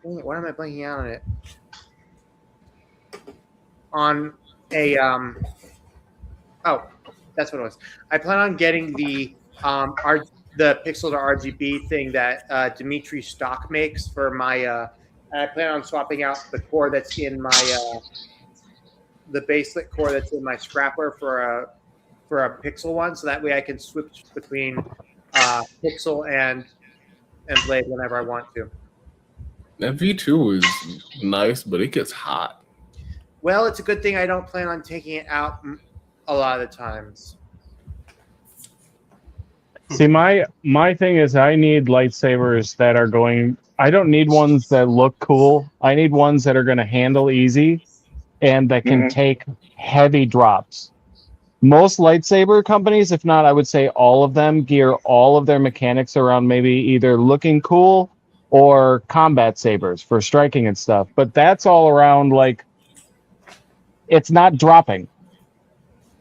why am I blanking out on it? On a oh, that's what it was. I plan on getting the pixel to RGB thing that Dimitri Stock makes for my I plan on swapping out the core that's in my the baselit core that's in my scrapper for a pixel one, so that way I can switch between pixel and blade whenever I want to. That V2 is nice, but it gets hot. Well, it's a good thing I don't plan on taking it out a lot of the times. See, my thing is I need lightsabers that are going. I don't need ones that look cool. I need ones that are going to handle easy and that can take heavy drops. Most lightsaber companies, if not, I would say all of them, gear all of their mechanics around maybe either looking cool or combat sabers for striking and stuff. But that's all around, like, it's not dropping.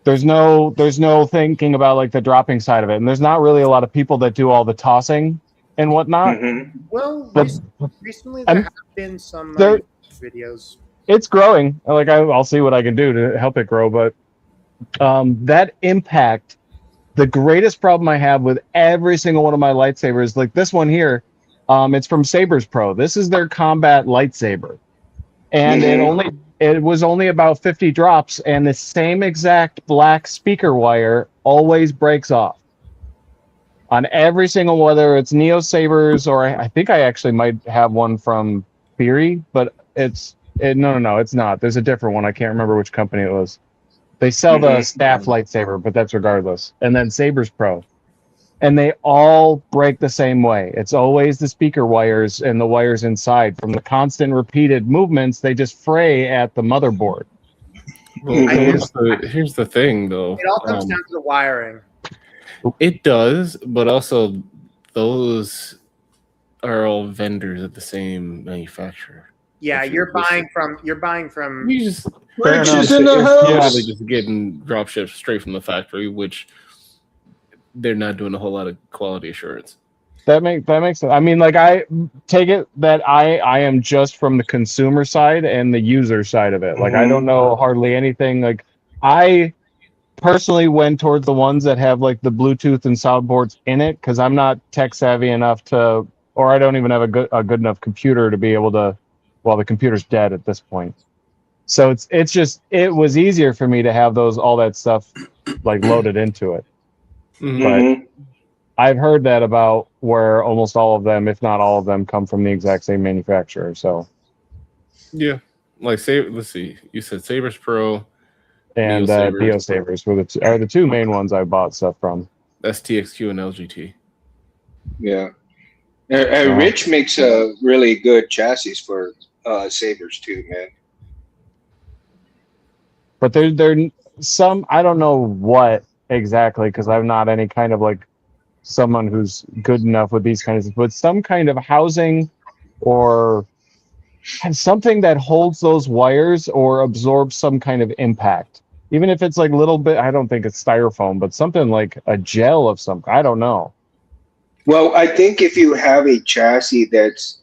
There's no thinking about like the dropping side of it, and there's not really a lot of people that do all the tossing and whatnot. Well, recently there have been some videos. It's growing. Like I'll see what I can do to help it grow, but that impact the greatest problem I have with every single one of my lightsabers, like this one here, it's from Sabers Pro. This is their combat lightsaber, and it was only about 50 drops, and the same exact black speaker wire always breaks off on every single, whether it's Neo Sabers or I think I actually might have one from Theory, but no, it's not. There's a different one. I can't remember which company it was. They sell the staff lightsaber, but that's regardless. And then Sabers Pro. And they all break the same way. It's always the speaker wires and the wires inside. From the constant repeated movements, they just fray at the motherboard. Well, here's the thing, though. It all comes down to the wiring. It does, but also those are all vendors at the same manufacturer. Yeah, you're buying from. You just Riches in the house. probably just getting drop shipped straight from the factory, which they're not doing a whole lot of quality assurance. That makes sense. I mean, like, I take it that I am just from the consumer side and the user side of it. Like, I don't know hardly anything. Like, I personally went towards the ones that have like the Bluetooth and soundboards in it because I'm not tech savvy enough to, or I don't even have a good enough computer to be able to. Well, the computer's dead at this point, so it was easier for me to have all that stuff like loaded into it. But I've heard that about where almost all of them, if not all of them, come from the exact same manufacturer. So yeah, like let's see, you said Sabers Pro and Neo Sabers are the two main ones I bought stuff from. STXQ and LGT. Yeah. Rich makes a really good chassis for Sabers too, man. But they're some, I don't know what exactly, because I'm not any kind of like someone who's good enough with these kinds of, but some kind of housing or something that holds those wires or absorbs some kind of impact. Even if it's like a little bit, I don't think it's styrofoam, but something like a gel of some, I don't know. Well, I think if you have a chassis that's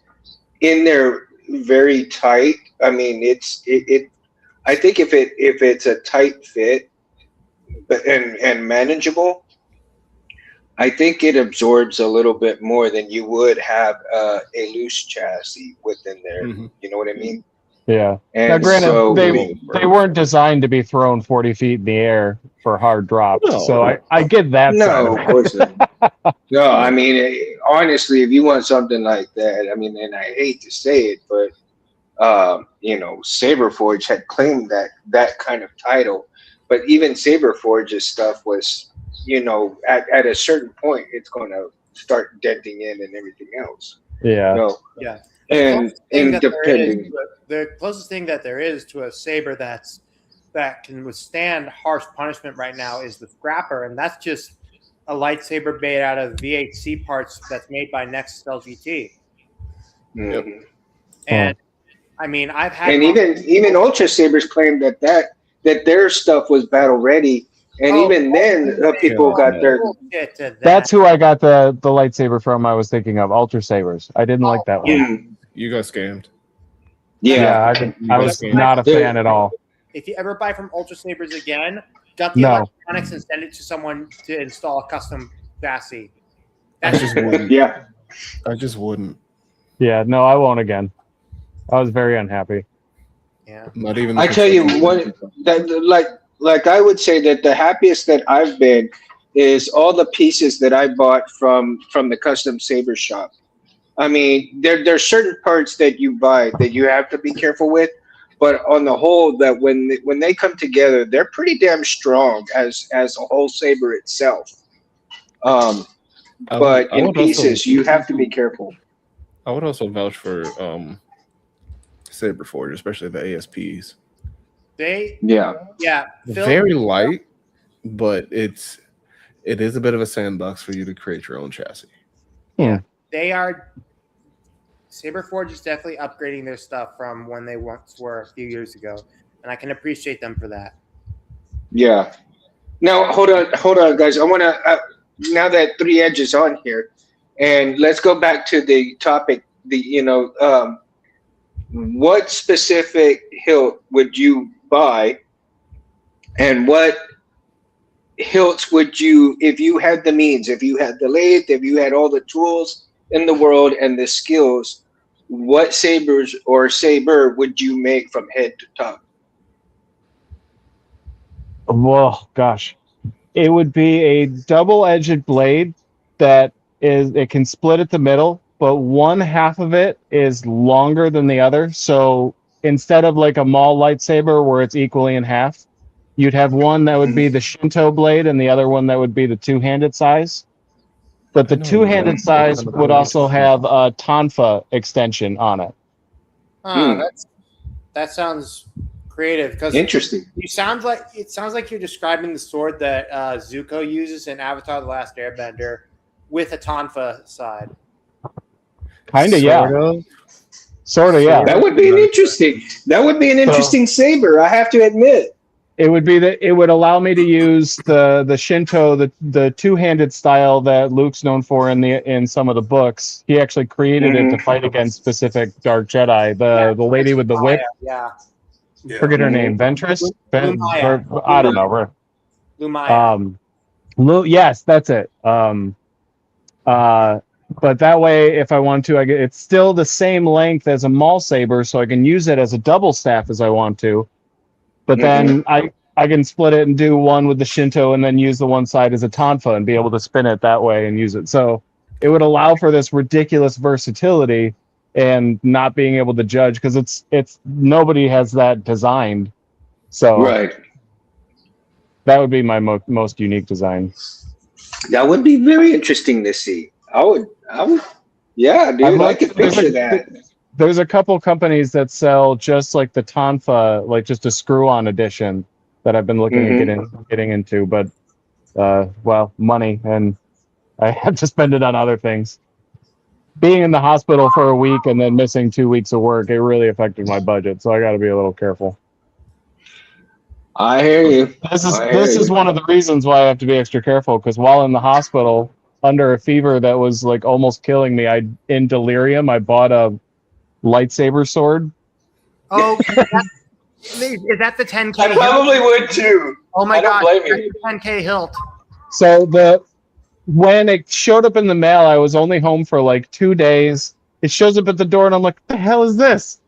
in there very tight, I mean, I think if it's a tight fit, but and manageable, I think it absorbs a little bit more than you would have a loose chassis within there. You know what I mean? Yeah. And now, granted, so they weren't designed to be thrown 40 feet in the air for hard drops. No. So I get that. No, of course not. No, I mean, honestly, if you want something like that, I mean, and I hate to say it, but Saberforge had claimed that kind of title, but even Saberforge's stuff was, at a certain point, it's going to start denting in and everything else. Yeah. Yeah. And depending, the closest thing that there is to a saber that can withstand harsh punishment right now is the Scrapper, and that's just a lightsaber made out of VHC parts that's made by Nexus LGT. And I mean, I've had, and even Ultra Sabers claimed that their stuff was battle ready, and even then people got their. That's who I got the lightsaber from. I was thinking of Ultra Sabers. I didn't like that one. You got scammed. Yeah, I was not a fan at all. If you ever buy from Ultra Sabers again, got the electronics and send it to someone to install a custom chassis. I just wouldn't. Yeah, I just wouldn't. Yeah, no, I won't again. I was very unhappy. Yeah, not even. I tell you what, that like I would say that the happiest that I've been is all the pieces that I bought from the custom saber shop. I mean, there's certain parts that you buy that you have to be careful with, but on the whole, that when they come together, they're pretty damn strong as a whole saber itself. But in pieces, you have to be careful. I would also vouch for Saberforge, especially the ASPs. Very light, but it is a bit of a sandbox for you to create your own chassis. Yeah, they are. Saberforge is definitely upgrading their stuff from when they once were a few years ago, and I can appreciate them for that. Yeah. Now hold on, guys. I want to now that 3 Edge is on here, and let's go back to the topic. What specific hilt would you buy, and what hilts would you, if you had the means, if you had the lathe, if you had all the tools in the world and the skills, what sabers or saber would you make from head to top? Well, gosh, it would be a double-edged blade that it can split at the middle, but one half of it is longer than the other. So instead of like a Maul lightsaber where it's equally in half, you'd have one that would be the Shinto blade and the other one that would be the two-handed size. But the I know two-handed exactly size kind of would blade also you're talking have a tonfa extension on it. That sounds creative because Interesting. it sounds like you're describing the sword that Zuko uses in Avatar: The Last Airbender with a tonfa side. Kind of, yeah. Sort of, yeah. That would be an interesting. That would be an interesting saber. I have to admit. It would be that it would allow me to use the Shinto, the two-handed style that Luke's known for in some of the books. He actually created it to fight against specific Dark Jedi. The lady with the whip. Yeah. Forget her name. Ventress. Lumaya. I don't know. Lumaya. Yes, that's it. But that way, if I want to, it's still the same length as a Maul saber, so I can use it as a double staff as I want to. But then I can split it and do one with the Shinto and then use the one side as a tonfa and be able to spin it that way and use it. So it would allow for this ridiculous versatility and not being able to judge because it's nobody has that designed. So that would be my most unique design. That would be very interesting to see. I would, yeah, dude, I could picture that. There's a couple companies that sell just like the tonfa, like just a screw-on edition that I've been looking at getting into, but well, money, and I have to spend it on other things. Being in the hospital for a week and then missing 2 weeks of work, it really affected my budget, so I got to be a little careful. I hear you. This is one of the reasons why I have to be extra careful, because while in the hospital under a fever that was like almost killing me, in delirium I bought a lightsaber sword. Oh, is that the 10K? I probably would too. Oh my god, blame you. 10K hilt. So when it showed up in the mail, I was only home for like 2 days. It shows up at the door and I'm like, what the hell is this?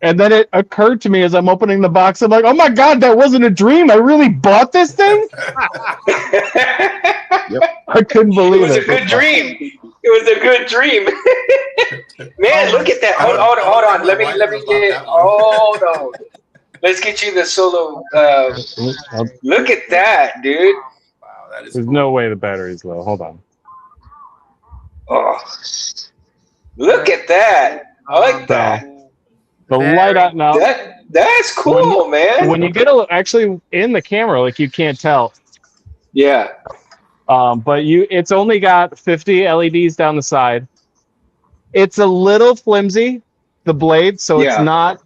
And then it occurred to me as I'm opening the box, I'm like, oh my god, that wasn't a dream. I really bought this thing? Yep. I couldn't believe it. It was a good dream. It was a good dream. Man, look at that. Hold on. Let me get. Hold on. Let's get you the solo. Look at that, dude. Wow, that is There's cool. no way the battery's low. Hold on. Oh, look at that. I like that. The light out now. That's cool, man. When you get actually in the camera, like you can't tell. Yeah. But it's only got 50 LEDs down the side. It's a little flimsy, the blade, so it's not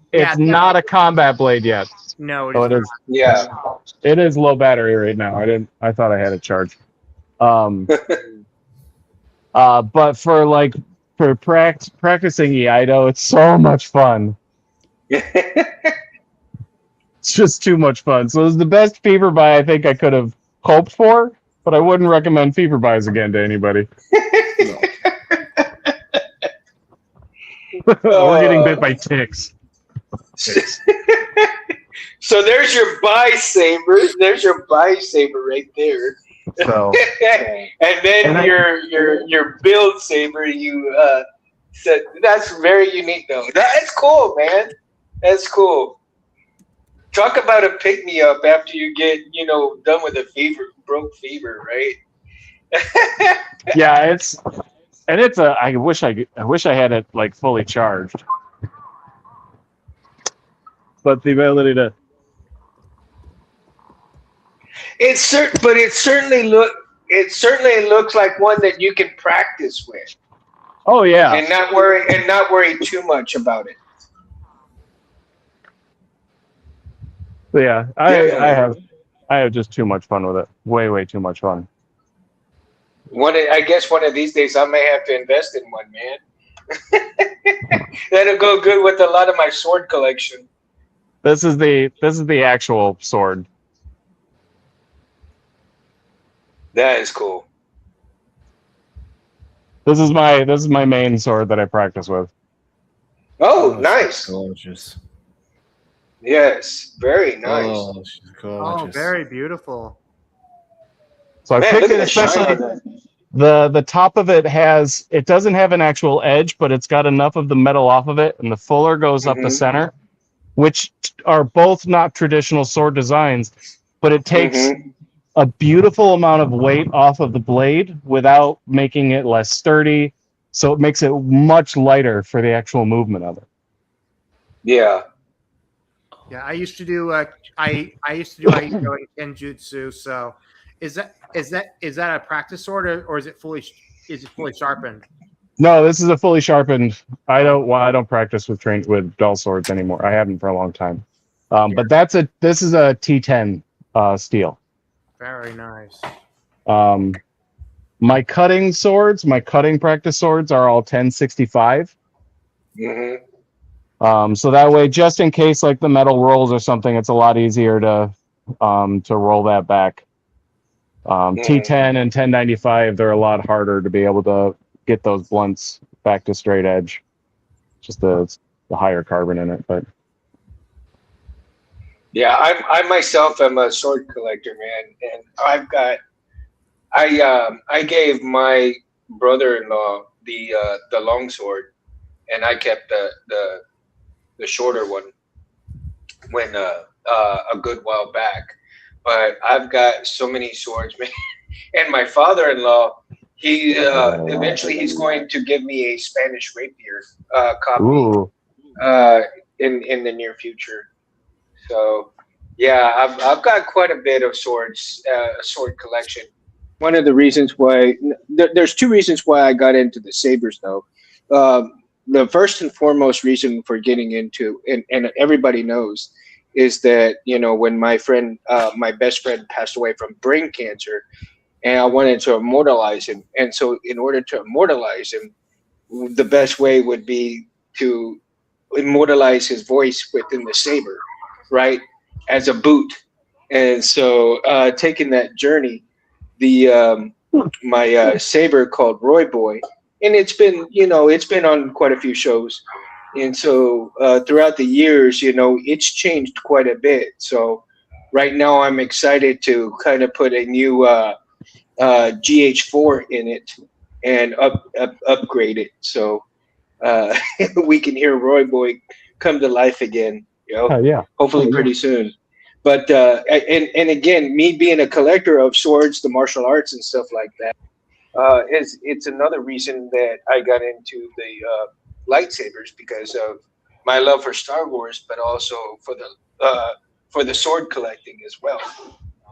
a combat blade yet. No, So it is. Yeah. It is low battery right now. I thought I had it charged. But for practicing Iaido, it's so much fun. It's just too much fun. So it was the best fever buy I think I could have hoped for, but I wouldn't recommend fever buys again to anybody. We're getting bit by ticks. So there's your saber. There's your saber right there. So and then your build saber. You said that's very unique though. That's cool, man. That's cool. Talk about a pick me up after you get done with a broke fever, right? Yeah, I wish I had it like fully charged. But the ability to it certainly looks like one that you can practice with. Oh yeah. And not worry too much about it. So yeah, I have just too much fun with it. Way too much fun. I guess one of these days I may have to invest in one, man. That'll go good with a lot of my sword collection. This is the actual sword. That is cool. This is my main sword that I practice with. Oh, she's nice. gorgeous. Yes, very nice. Oh, she's gorgeous. Oh, very beautiful. So I Man, picked look it at the shine on especially that. the top of it doesn't have an actual edge, but it's got enough of the metal off of it, and the fuller goes up the Mhm. center, which are both not traditional sword designs, but it takes Mhm. a beautiful amount of weight off of the blade without making it less sturdy. So it makes it much lighter for the actual movement of it. Yeah. Yeah, I used to do I used to do Aikido and Kenjutsu. So, is that a practice sword or is it fully sharpened? No, this is a fully sharpened. I don't practice with dull swords anymore. I haven't for a long time. But this is a T10 steel. Very nice. My cutting swords, my cutting practice swords are all 1065. Mhm. So that way, just in case like the metal rolls or something, it's a lot easier to roll that back. T10 and 1095, they're a lot harder to be able to get those blunts back to straight edge. Just the higher carbon in it, but Yeah, I myself am a sword collector, man, and I gave my brother-in-law the long sword, and I kept the shorter one when a good while back. But I've got so many swords, man. And my father-in-law, he eventually he's going to give me a Spanish rapier copy ooh, in the near future. So yeah, I've got quite a bit of swords, a sword collection. One of the reasons why there's two reasons why I got into the sabers though. The first and foremost reason for getting into and everybody knows is that when my best friend passed away from brain cancer, and I wanted to immortalize him, and so in order to immortalize him, the best way would be to immortalize his voice within the saber, right, as a boot. And so taking that journey, the my saber called Roy Boy, and it's been on quite a few shows, and so throughout the years, it's changed quite a bit. So right now, I'm excited to kind of put a new GH4 in it and upgrade it, so we can hear Roy Boy come to life again. yeah. Hopefully pretty soon. But and again, me being a collector of swords, the martial arts and stuff like that, it's another reason that I got into the lightsabers because of my love for Star Wars, but also for the sword collecting as well.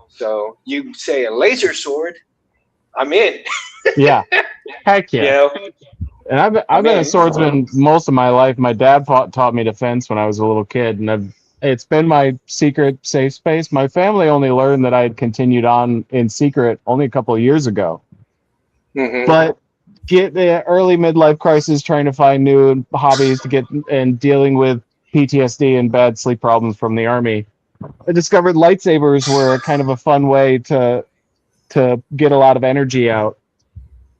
So you say a laser sword, I'm in. Yeah, heck yeah. You know? And I've been a swordsman most of my life. My dad taught me defense when I was a little kid, and it's been my secret safe space. My family only learned that I had continued on in secret only a couple of years ago. Mhm. But get the early midlife crisis, trying to find new hobbies to get and dealing with PTSD and bad sleep problems from the army, I discovered lightsabers were kind of a fun way to get a lot of energy out.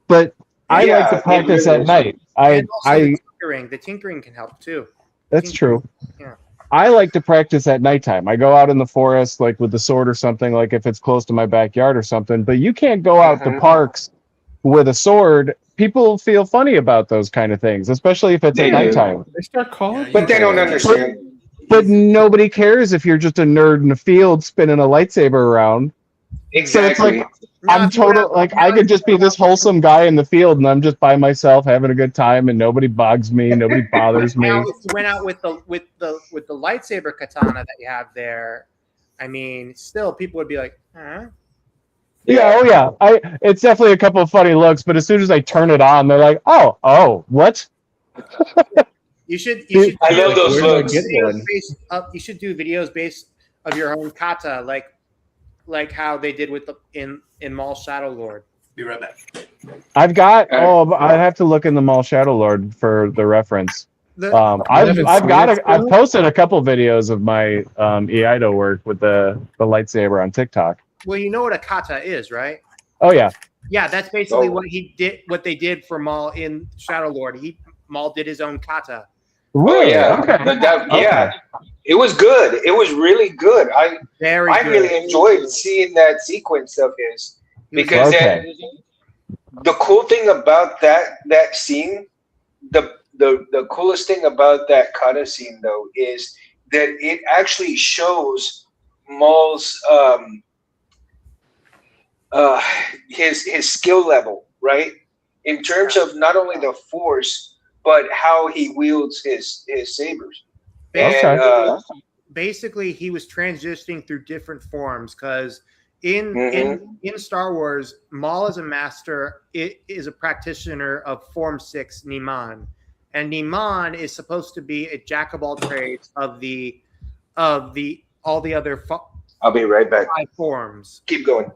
But I like to Yeah, it practice really at is. night. And also I the tinkering can help too. That's true. Yeah. I like to practice at nighttime. I go out in the forest, like with the sword or something, like if it's close to my backyard or something. But you can't go out to parks with a sword. People feel funny about those kind of things, especially if it's They at do. nighttime. They start calling. But they don't understand. But nobody cares if you're just a nerd in a field spinning a lightsaber around. So it's Exactly. like I'm total like I could just be this wholesome guy in the field, and I'm just by myself having a good time, and nobody bugs me, nobody bothers me. Now, if you went out with the lightsaber katana that you have there, I mean, still people would be like, huh? Yeah, oh yeah. It's definitely a couple of funny looks, but as soon as I turn it on, they're like, oh, what? You should. I love those looks. You should do videos based of your own kata, like how they did with in Maul Shadow Lord. Be right back. I've have to look in the Mall Shadow Lord for the reference. I've posted a couple videos of my Eido work with the lightsaber on TikTok. Well, you know what a kata is, right? Oh yeah. Yeah, that's basically Oh. what he did. What they did for Maul in Shadow Lord. Maul did his own kata. Really? yeah, Okay. but that, Okay. yeah, it was good. It was really good. Very I good. really enjoyed seeing that sequence of his He was because Okay. the cool thing about that scene, the coolest thing about that kata scene though is that it actually shows Maul's uh his skill level, right? In terms of not only the force, but how he wields his sabers. And Okay. basically he was transitioning through different forms because in mhm. in Star Wars, Maul is a master. It is a practitioner of Form 6 Niman, and Niman is supposed to be a jack of all trades of the all the other I'll be right back. 5 forms. Keep going.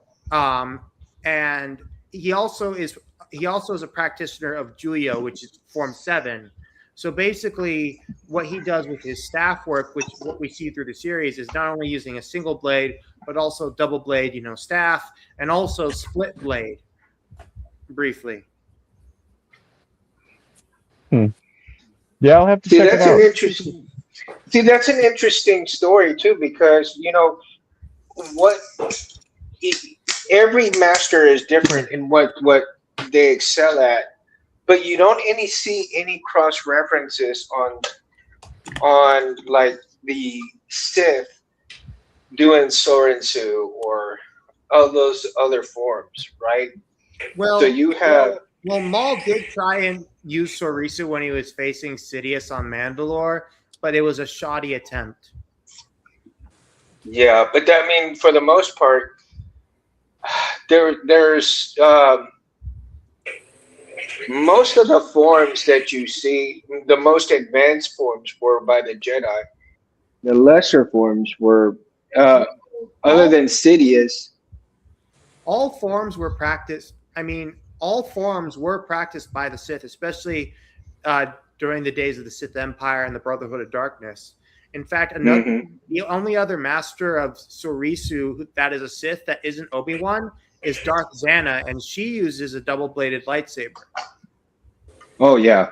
And he also is a practitioner of Julio, which is Form 7. So basically, what he does with his staff work, which what we see through the series, is not only using a single blade, but also double blade, staff, and also split blade. Briefly, Yeah, I'll have to See, check it that's an out. interesting. See, that's an interesting story too, because what e- every master is different in what they excel at, but you don't any see any cross references on like the Sith doing Sorensu or all those other forms, right? So well, you have Maul did try and use Sorisu when he was facing Sidious on Mandalore, but it was a shoddy attempt. yeah, but that, I mean, for the most part, there's most of the forms that you see, the most advanced forms were by the Jedi. The lesser forms were, other All than Sidious. all forms were practiced. I mean, all forms were practiced by the Sith, especially uh, during the days of the Sith Empire and the Brotherhood of Darkness. In fact, Hmm. the only other master of Sorisu that is a Sith that isn't Obi-Wan is Darth Zana, and she uses a double-bladed lightsaber. Oh yeah,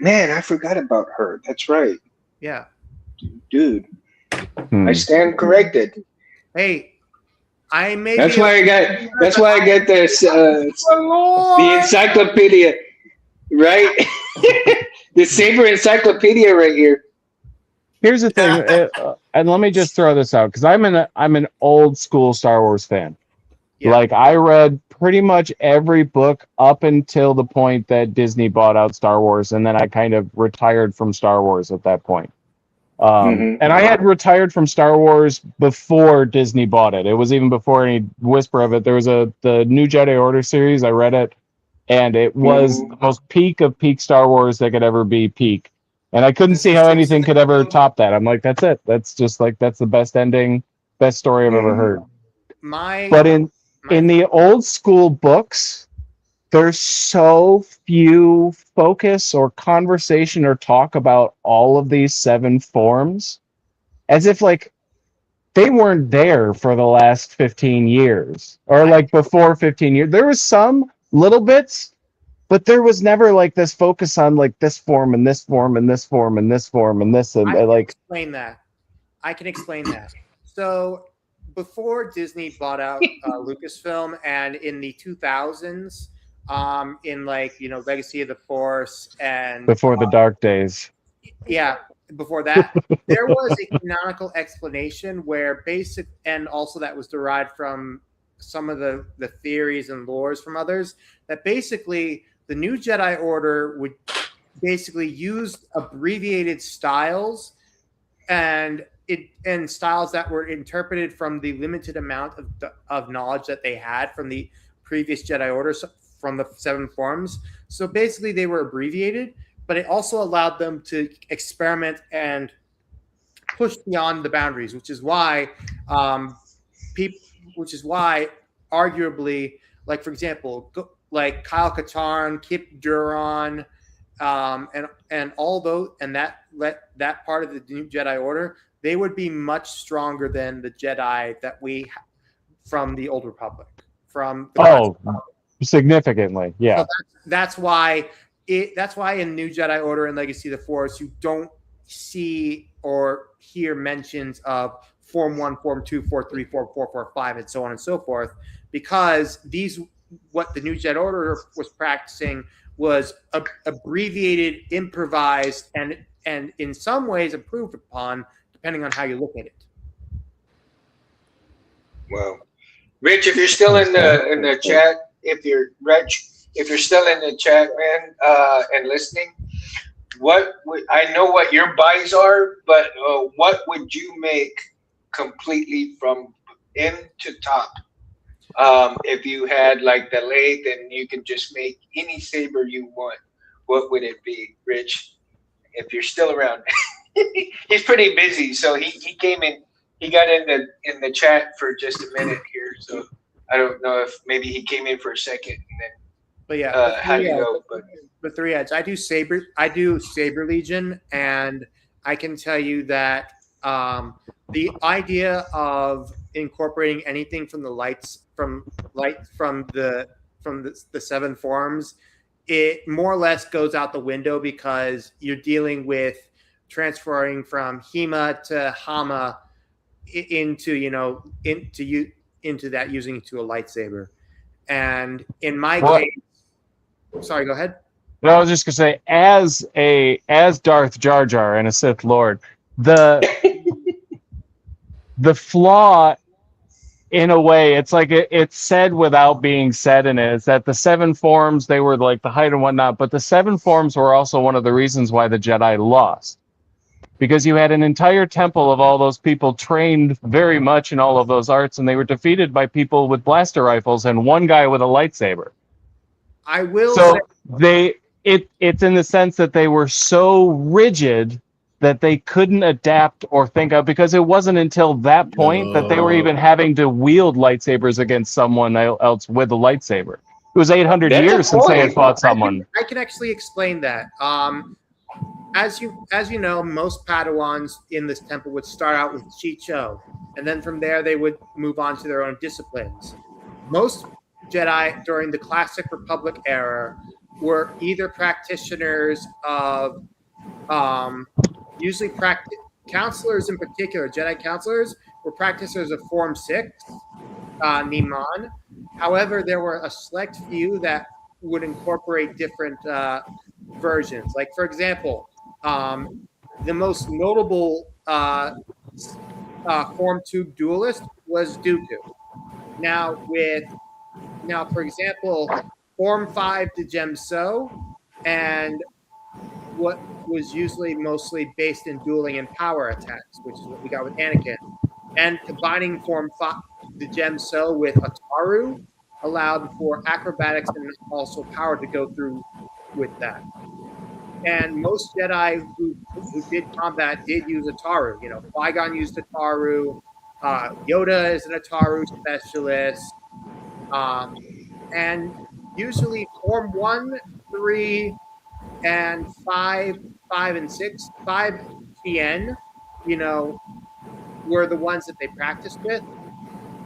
man, I forgot about her. That's right, Yeah. dude. I Hmm. stand corrected. Hey, I may That's be a why I got. That's why I got this my the lord. encyclopedia, right? The Saber Encyclopedia right here. Here's the thing, and let me just throw this out because I'm an old school Star Wars fan. Yeah. Like I read pretty much every book up until the point that Disney bought out Star Wars, and then I kind of retired from Star Wars at that point. Hmm. And I had retired from Star Wars before Disney bought it. It was even before any whisper of it. There was the New Jedi Order series. I read it, and it was Hmm. the most peak of peak Star Wars that could ever be peak. And I couldn't Is see the how sixth anything could ever edition? top that. I'm like, that's it. That's just like that's the best ending, best story I've ever Hmm. heard. My But in my the old school books, there's so few focus or conversation or talk about all of these 7 forms, as if like they weren't there for the last 15 years or I like before 15 years. There was some little bits, but there was never like this focus on like this form and this form and this form and this form and this and I can like explain that. I can explain that. So before Disney bought out Lucasfilm, and in the 2000s, in Legacy of the Force, and before the dark days. yeah, before that, there was a canonical explanation where and also that was derived from some of the theories and lores from others, that basically the new Jedi Order would basically use abbreviated styles and styles that were interpreted from the limited amount of knowledge that they had from the previous Jedi Order, from the 7 forms. So basically, they were abbreviated, but it also allowed them to experiment and push beyond the boundaries, which is why people, which is why arguably, like for example, like Kyle Katarn, Kip Duron, and all those, and that part of the new Jedi Order, they would be much stronger than the Jedi that we from the Old Republic. from the concept. Significantly, yeah. So that's why in New Jedi Order and Legacy of the Force you don't see or hear mentions of Form 1, Form 2, Form 3, Form 4, Form 5, and so on and so forth, because what the New Jedi Order was practicing was abbreviated, improvised, and in some ways improved upon, depending on how you look at it. Well, Rich, if you're still in the chat, if you're still in the chat, man, and listening, I know what your buys are, but what would you make completely from end to top? If you had like the lathe and you can just make any saber you want, what would it be, Rich? If you're still around, he's pretty busy, so he came in. He got in the chat for just a minute here, so I don't know if maybe he came in for a second and then. But yeah, how do you go? But 3 Edge, I do Saber Legion, and I can tell you that the idea of incorporating anything from the the 7 forms, it more or less goes out the window, because you're dealing with transferring from Hema to Hama into that, using it to a lightsaber. And in my case, sorry, go ahead. No, I was just gonna say, as Darth Jar Jar and a Sith Lord, the flaw, in a way, it's like it's said without being said in it, is that the 7 forms, they were like the height and whatnot, but the 7 forms were also one of the reasons why the Jedi lost. Because you had an entire temple of all those people trained very much in all of those arts, and they were defeated by people with blaster rifles and one guy with a lightsaber. I will say it's in the sense that they were so rigid that they couldn't adapt or think of, because it wasn't until that point that they were even having to wield lightsabers against someone else with a lightsaber. It was 800 years since they had fought someone. I can actually explain that. As you know, most Padawans in this temple would start out with Chicho, and then from there they would move on to their own disciplines. Most Jedi during the Classic Republic era were either practitioners of, usually counselors in particular, Jedi counselors were practitioners of Form 6, Niman. However, there were a select few that would incorporate different versions. Like, for example, the most notable Form 2 duelist was Dooku. Now, for example, Form 5 Dijem So, and what was usually mostly based in dueling and power attacks, which is what we got with Anakin, and combining Form 5 Dijem So with Ataru allowed for acrobatics and also power to go through with that. And most Jedi who did combat did use Ataru. You know, Qui-Gon used Ataru. Yoda is an Ataru specialist. And usually Form 1, 3, and 5 and 6, 5 Tien, were the ones that they practiced with.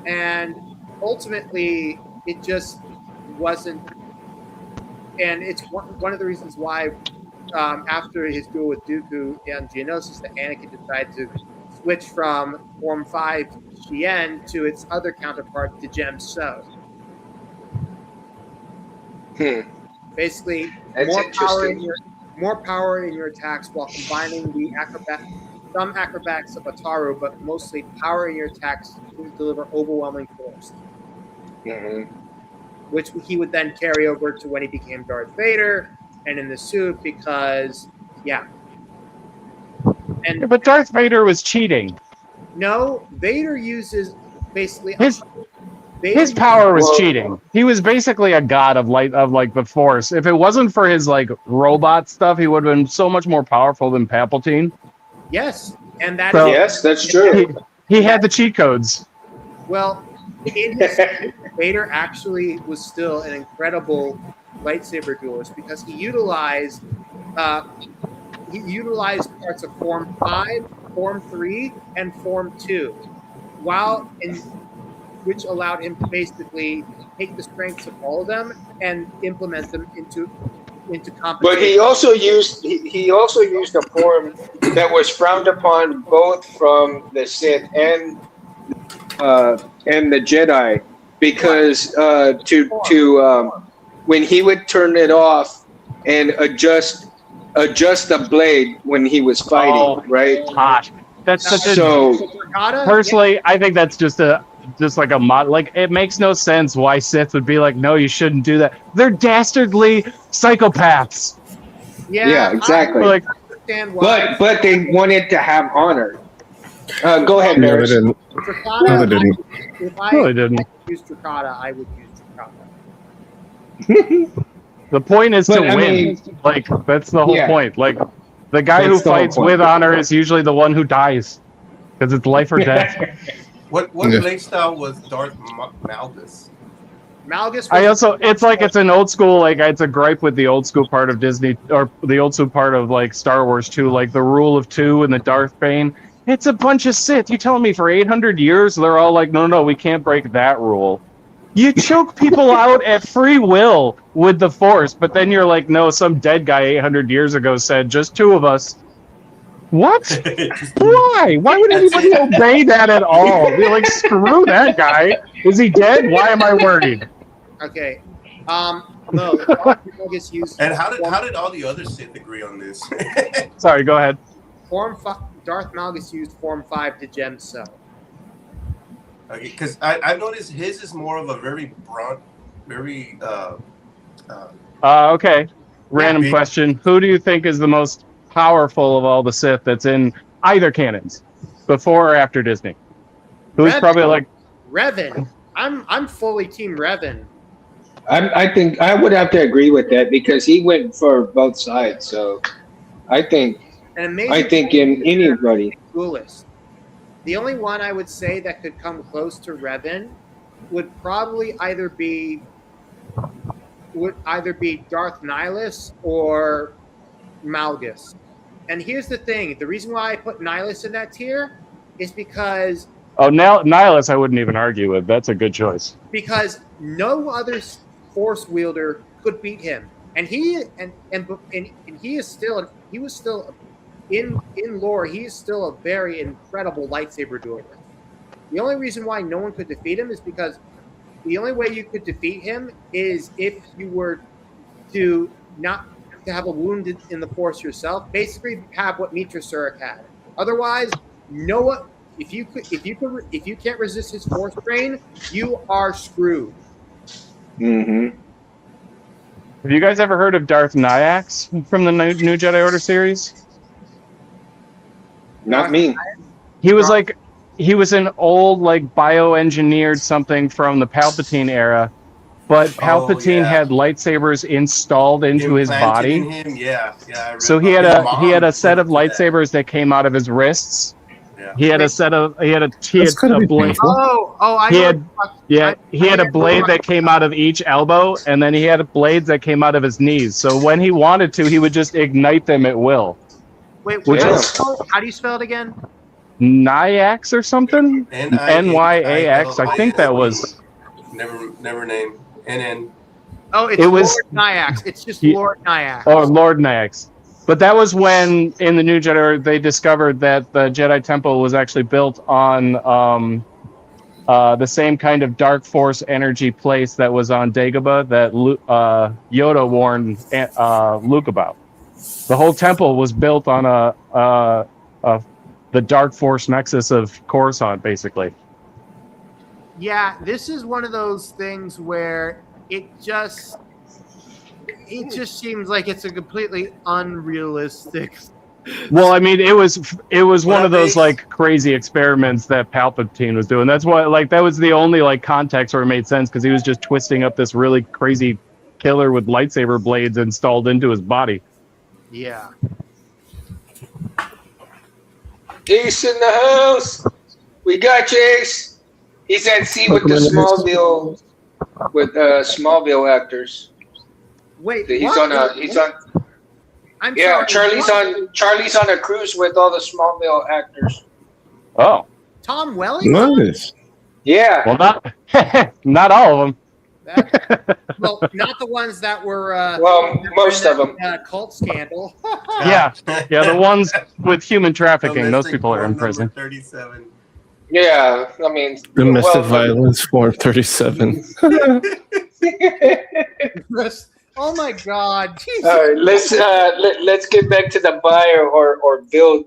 And ultimately, it just wasn't. And it's one of the reasons why, after his duel with Dooku and Geonosis, that Anakin decided to switch from Form 5 Tien to its other counterpart, Dijem So. Basically, more power in your attacks while combining some acrobatics of Ataru, but mostly power in your attacks to deliver overwhelming force. Mm-hmm. Which he would then carry over to when he became Darth Vader and in the suit, because but Darth Vader was cheating. No, Vader uses basically his power was cheating. He was basically a god of the Force. If it wasn't for his robot stuff, he would have been so much more powerful than Palpatine. Yes, and yes, that's true. He had the cheat codes. Well, in his Vader actually was still an incredible lightsaber duelist, because he utilized parts of Form 5, Form 3, and Form 2, while which allowed him to basically take the strengths of all of them and implement them into compensation. But he also used a form that was frowned upon both from the Sith and the Jedi, because when he would turn it off and adjust the blade when he was fighting, right? Gosh, that's such a. So Personally, I think that's just like a mod. Like, it makes no sense why Sith would be like, no, you shouldn't do that. They're dastardly psychopaths. yeah, exactly. Like, I understand why. But they wanted to have honor. Go ahead, No, they Maris. didn't. Tricata, No, they didn't. If I No, they didn't. could use Tricata, I would use Tricata. the point is to But, I win. mean- Like, that's the whole Yeah. point. Like, the guy who That's the whole fights point. with honor is usually the one who dies, because it's life or death. What Yeah. play style was Darth Malgus? Malgus. It's an old school, like, it's a gripe with the old school part of Disney, or the old school part of, like, Star Wars too, like the rule of two and the Darth Bane. It's a bunch of Sith. You telling me for 800 years they're all like, no, we can't break that rule. You choke people out at free will with the Force, but then you're like, no, some dead guy 800 years ago said just two of us. What? Why? Why would anybody obey that at all? Be like, screw that guy. Is he dead? Why am I worried? Okay. No. Malgus used And how did all the other Sith agree on this? Sorry, go ahead. Darth Malgus used Form 5 to gem cell. Okay, because I've noticed his is more of a very brunt, very Okay. Random Yeah. question. Who do you think is the most powerful of all the Sith that's in either canons, before or after Disney? Who's Revan. probably like, Revan. I'm fully Team Revan. I think I would have to agree with that because he went for both sides. So I think An amazing. in anybody. duelist. The only one I would say that could come close to Revan would probably either be Darth Nihilus or Malgus. And here's the thing: the reason why I put Nihilus in that tier is because Nihilus I wouldn't even argue with. That's a good choice. no other Force wielder could beat him, and he was still in lore. He is still a very incredible lightsaber duelist. The only reason why no one could defeat him is because the only way you could defeat him is if you were to not to have a wound in the Force yourself. Basically, have what Mitra Surik had. Otherwise, if you can't resist his Force drain, you are screwed. Mm-hmm. Have you guys ever heard of Darth Nyax from the New Jedi Order series? Not me. He was an old, like, bioengineered something from the Palpatine era, but Palpatine had lightsabers installed into his Implanted body. in him. Yeah, I read So he about had his a mom set of went through that. lightsabers that came out of his wrists. Yeah. He had a That's gotta be blade. painful. He had a blade that came out of each elbow, and then he had blades that came out of his knees. So when he wanted to, he would just ignite them at will. Wait, Which how do you spell it again? Nyax or something? Nyax. I think that was. Never name. NN. Oh, it's It was- Lord Nyax. It's just Ye- Lord Nyax. Oh, Lord Nyax. But that was when, in the New Jedi Order, they discovered that the Jedi Temple was actually built on the same kind of Dark Force energy place that was on Dagobah that Yoda warned Luke about. The whole temple was built on the Dark Force nexus of Coruscant, basically. Yeah, this is one of those things where it just seems like it's a completely unrealistic. Well, I mean, it was one of those they- like crazy experiments that Palpatine was doing. That's why, like, that was the only like context where it made sense, because he was just twisting up this really crazy killer with lightsaber blades installed into his body. Yeah. Ace in the house. We got you, Ace. He's at sea with the Smallville actors. Wait, He's what? on. I'm Yeah, sorry, what? Charlie's on a cruise with all the Smallville actors. Oh, Tom Welling? Nice. Yeah. Well, not not all of them. Well, not the ones that were. Well, most of them. Cult scandal. Yeah, the ones with human trafficking. Those Domestic people are in form number prison. 37. Yeah, I mean, Domestic violence form 37. Oh my God! Jesus. All right, let's get back to the buy or build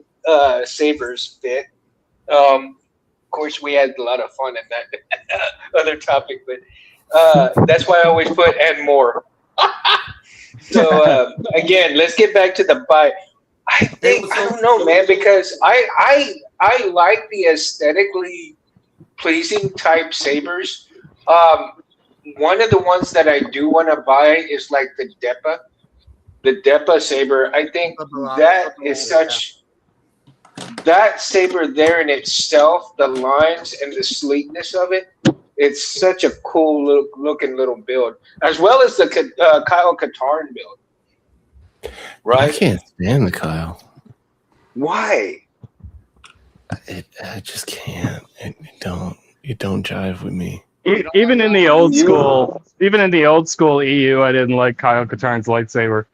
sabers bit. Of course, we had a lot of fun in that other topic, but that's why I always put and more. So again, let's get back to the buy. I don't know, man, because I like the aesthetically pleasing type sabers. One of the ones that I do want to buy is like the Depa saber. I think that is such that saber there in itself, the lines and the sleekness of it. It's such a cool looking little build, as well as the Kyle Katarn build. Right? I can't stand the Kyle. Why? I just can't. It don't jive with me. Even in the old school EU, I didn't like Kyle Katarn's lightsaber.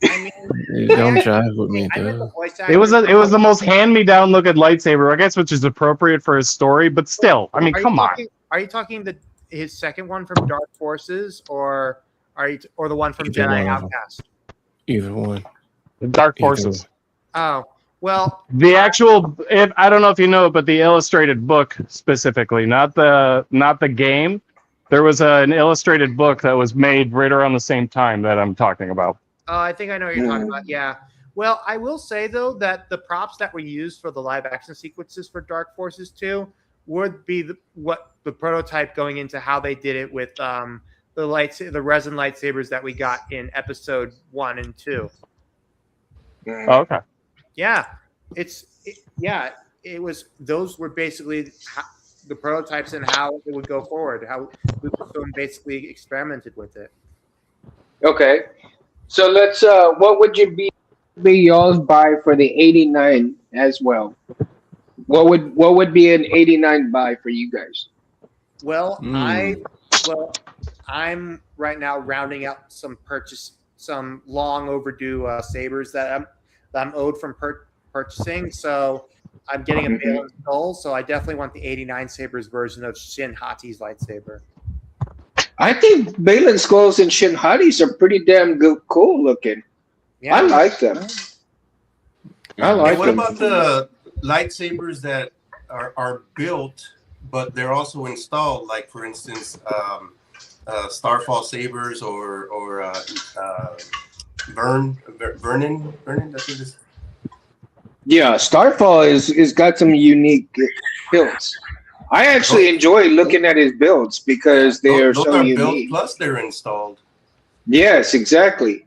I mean, It don't jive with me, I met the dude. voice It was actor. the most hand-me-down looking lightsaber, I guess, which is appropriate for his story. But still, I mean, come on. Are you talking his second one from Dark Forces, or the one from Either Jedi one of them. Outcast? Either one. Dark Forces. Oh well, The actual, I don't know if you know, but the illustrated book specifically, not the game. There was an illustrated book that was made right around the same time that I'm talking about. I think I know what you're talking about. Yeah. Well, I will say though that the props that were used for the live action sequences for Dark Forces 2 would be the prototype going into how they did it with the resin lightsabers that we got in episode 1 and 2. Oh, okay. Yeah, it was. Those were basically the prototypes and how it would go forward. How Lucasfilm basically experimented with it. Okay, so let's. What would you be y'all's buy for the 89 as well? What would be an 89 buy for you guys? Well, I'm right now rounding out some long overdue sabers that I'm owed from purchasing. So I'm getting a Balin Skull. So I definitely want the 89 sabers version of Shin Hati's lightsaber. I think Balin Skulls and Shin Hatis are pretty damn good, cool looking. Yeah. I like them. I like What them. about the lightsabers that are built, but they're also installed? Like, for instance, Starfall sabers or Vernon. That's what it is. Yeah, Starfall is got some unique builds. I actually enjoy looking at his builds because they are Those so are unique. built plus they're installed. Yes, exactly.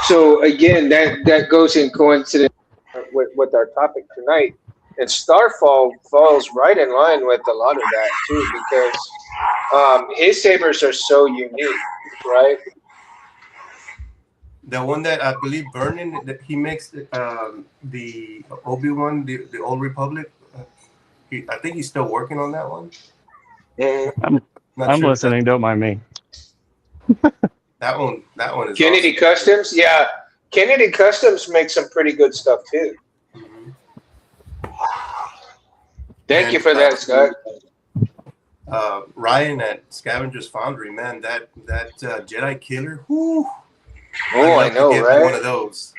So again, that goes in coincidence with our topic tonight. And Starfall falls right in line with a lot of that too, because his sabers are so unique, right? The one that I believe Vernon that he makes the Obi-Wan, the Old Republic. I think he's still working on that one. Mhm. I'm listening. Don't mind me. That one is Kennedy awesome. Customs, yeah. Kennedy Customs makes some pretty good stuff too. Mhm. Thank you for that, Scott. Ryan at Scavenger's Foundry, man, that Jedi Killer. Whoo, Oh, I'd I like to know, get right? one of those.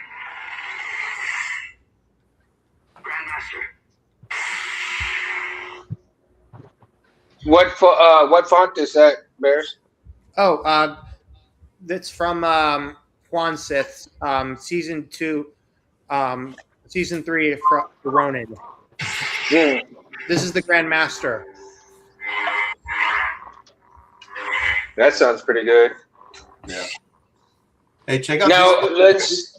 What font is that, Bears? Oh, that's from Juan Sith, season 2, season 3 for Ronin. Mm. This is the Grand Master. That sounds pretty good. Yeah. Hey, check out Now this.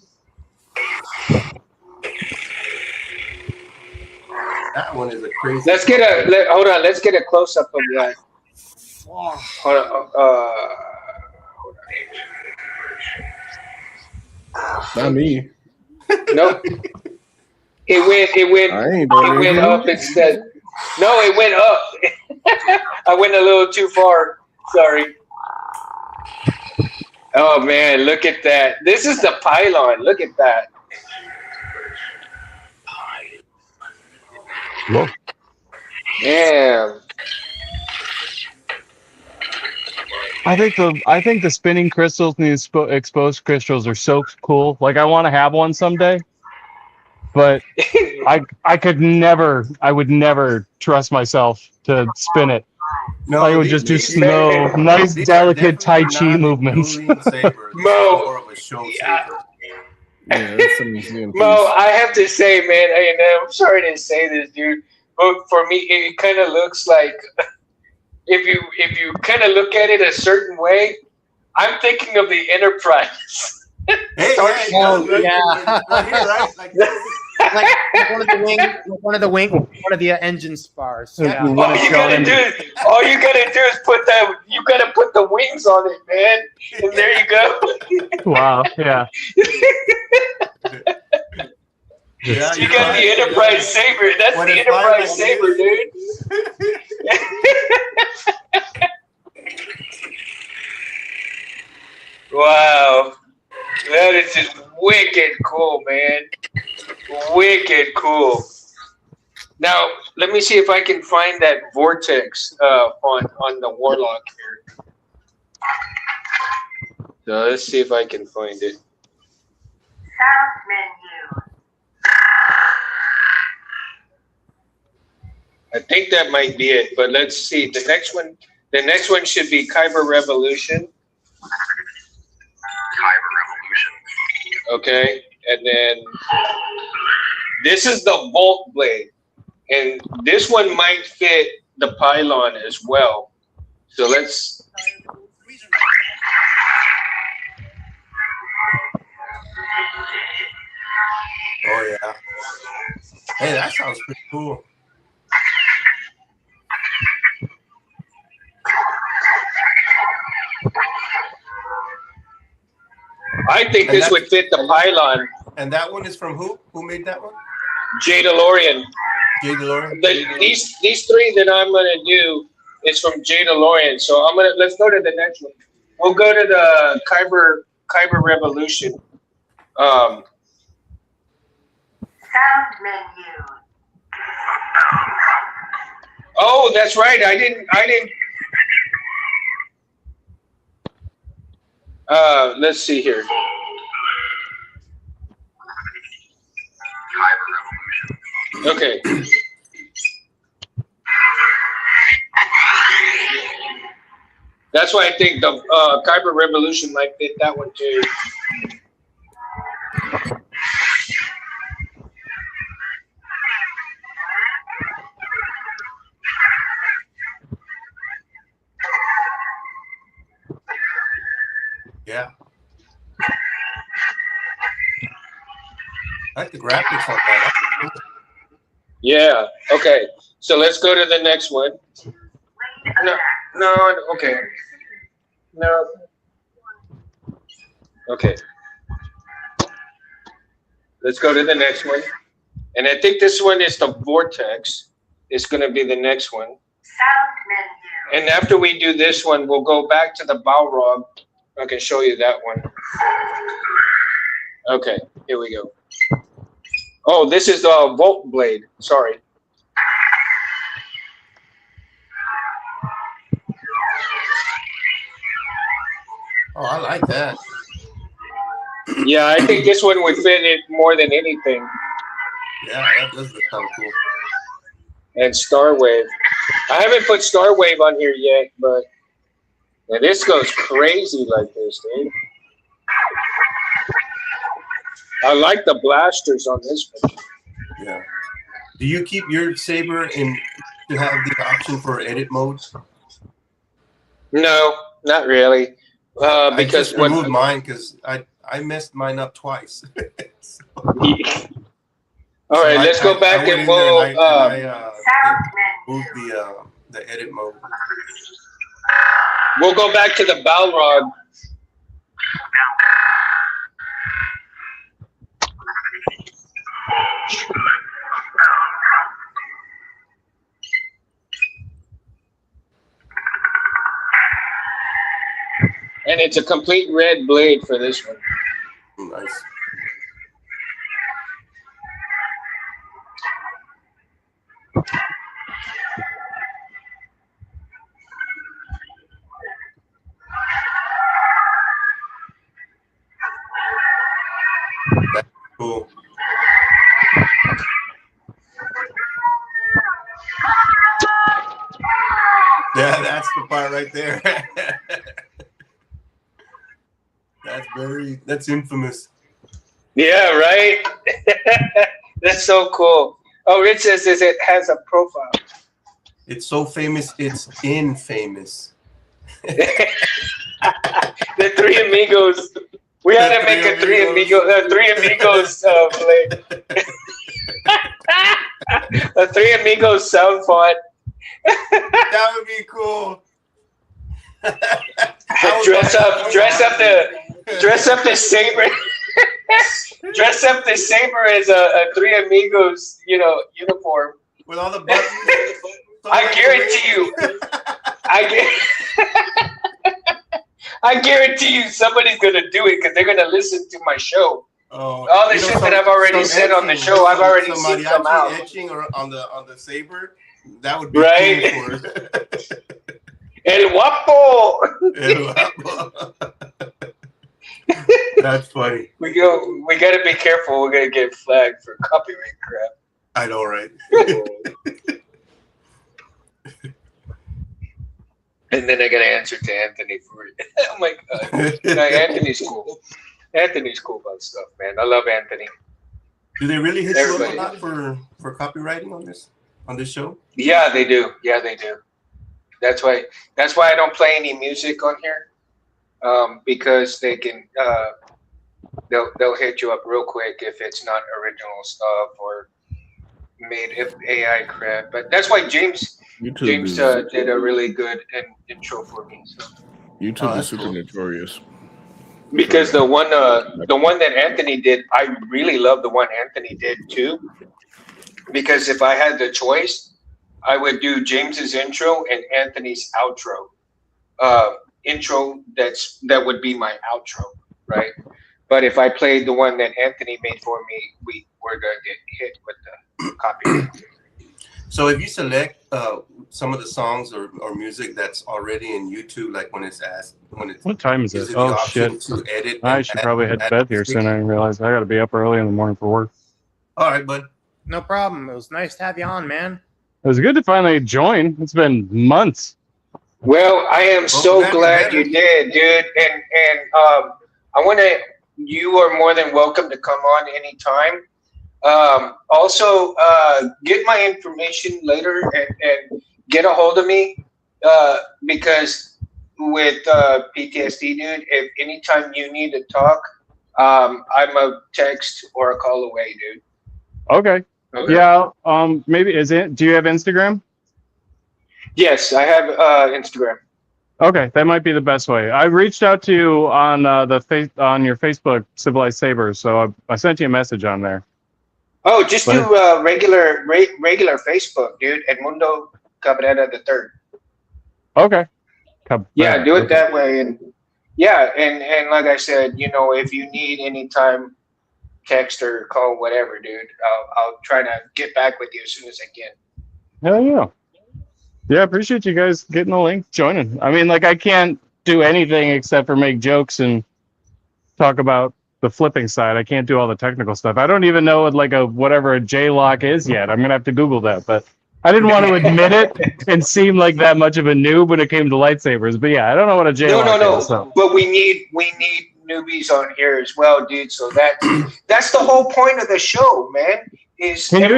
That one is a crazy. let's get hold on. Let's get a close up of that. Hold on. Hold Not me. on. Nope. It went I ain't doing up anything. instead. No, it went up. I went a little too far. Sorry. Oh man, look at that. This is the pylon. Look at that. Whoa. Damn. I think the spinning crystals and the exposed crystals are so cool. Like I want to have one someday, but I would never trust myself to spin it. No, I would just do these, slow, nice, these are delicate Tai definitely Chi not a movements. dueling saber. This is Mo. more of a show saber. Yeah, that's a museum piece. Mo, I have to say, man, and I'm sorry to say this, dude, but for me, it kind of looks like if you kind of look at it a certain way, I'm thinking of the Enterprise. Hey, yeah, Oh, right, yeah. right here, right? Like this. Like one of the one of the engine spars. Yeah. When All it's you gotta going- do is put that. You gotta put the wings on it, man, and there you go. Wow, yeah. Yeah, You got the Enterprise saber. That's When the it's flying Enterprise like saber, this. dude. Wow, that is just wicked cool, man. Wicked cool. Now, let me see if I can find that vortex on the Warlock here. So let's see if I can find it. Sound menu. I think that might be it, but let's see. The next one should be Kyber Revolution. Okay, and then this is the Volt Blade, and this one might fit the pylon as well. So let's. Oh yeah. Hey, that sounds pretty cool. I think And this would fit the pylon. And that one is from who? Who made that one? Jay DeLorean. Jay DeLorean. These three that I'm gonna do is from Jay DeLorean. So let's go to the next one. We'll go to the Kyber Revolution. Sound menu. Oh, that's right. I didn't. Let's see here. Okay. That's why I think the Kyber Revolution might fit that one too. Yeah. I like the graphics on that. Yeah. Okay. So let's go to the next one. No. Okay. No. Okay. Let's go to the next one. And I think this one is the Vortex. It's going to be the next one. Sound menu. And after we do this one, we'll go back to the Balrog. I can show you that one. Okay, here we go. Oh, this is the Volt Blade. Sorry. Oh, I like that. Yeah, I think this one would fit it more than anything. Yeah, that does sound cool. And Star Wave. I haven't put Star Wave on here yet, but yeah, this goes crazy like this, dude. I like the blasters on this one. Yeah. Do you keep your saber in to have the option for edit mode? No, not really. I Because just removed mine because I messed mine up twice. So- All right, let's go back I went and in there we'll. Sound menu. moved the edit mode. We'll go back to the Balrog. And it's a complete red blade for this one. Nice. That's cool. Yeah, that's the part right there. That's infamous. Yeah, right? That's so cool. Oh, Rich says it has a profile. It's so famous, it's infamous. The Three Amigos. We had to make a Three Amigos play. A Three Amigos sound font. That would be cool. Dress up the saber. Dress up the saber as a Three Amigos, uniform. With all the buttons. I guarantee you. I guarantee you somebody's gonna do it because they're gonna listen to my show. Oh, all the shit that I've already said on the show, I've already seen come out. Etching or on the saber, that would be right. Cool for El Guapo. El Guapo. That's funny. We gotta be careful. We're gonna get flagged for copyright crap. I know, right? And then I gotta answer to Anthony for it. Oh my god. No, Anthony's cool. Anthony's cool about stuff, man. I love Anthony. Do they really hit you up a lot for copywriting on this show? Yeah, they do. Yeah, they do. That's why I don't play any music on here. Because they can they'll hit you up real quick if it's not original stuff or made AI crap. But that's why James did a really good intro for me. So. YouTube is super notorious. Because the one that Anthony did, I really love the one Anthony did too. Because if I had the choice, I would do James's intro and Anthony's outro. Intro that would be my outro, right? But if I played the one that Anthony made for me, we're gonna get hit with the copyright. So if you select some of the songs or music that's already in YouTube, like when it's what time is it? Oh shit! To edit I should probably head to bed here soon. I realize I got to be up early in the morning for work. All right, bud. No problem. It was nice to have you on, man. It was good to finally join. It's been months. Well, I am so glad you did, dude. And you are more than welcome to come on anytime. Also, get my information later and get a hold of me because with PTSD, dude, if anytime you need to talk, I'm a text or a call away, dude. Okay. Yeah. Maybe do you have Instagram? Yes, I have Instagram. Okay, that might be the best way. I reached out to you on on your Facebook, Civilized Sabers, so I sent you a message on there. Oh, just do regular Facebook, dude. Edmundo Cabrera III. Okay. Yeah, do it that way, and and like I said, if you need any time, text or call, whatever, dude. I'll try to get back with you as soon as I can. Hell yeah. Yeah, I appreciate you guys getting the link, joining. I mean, I can't do anything except for make jokes and talk about the flipping side. I can't do all the technical stuff. I don't even know what whatever a J-lock is yet. I'm gonna have to Google that, but I didn't want to admit it and seem like that much of a noob when it came to lightsabers. But yeah, I don't know what a J-lock is. So. But we need newbies on here as well, dude. So that's the whole point of the show, man. Can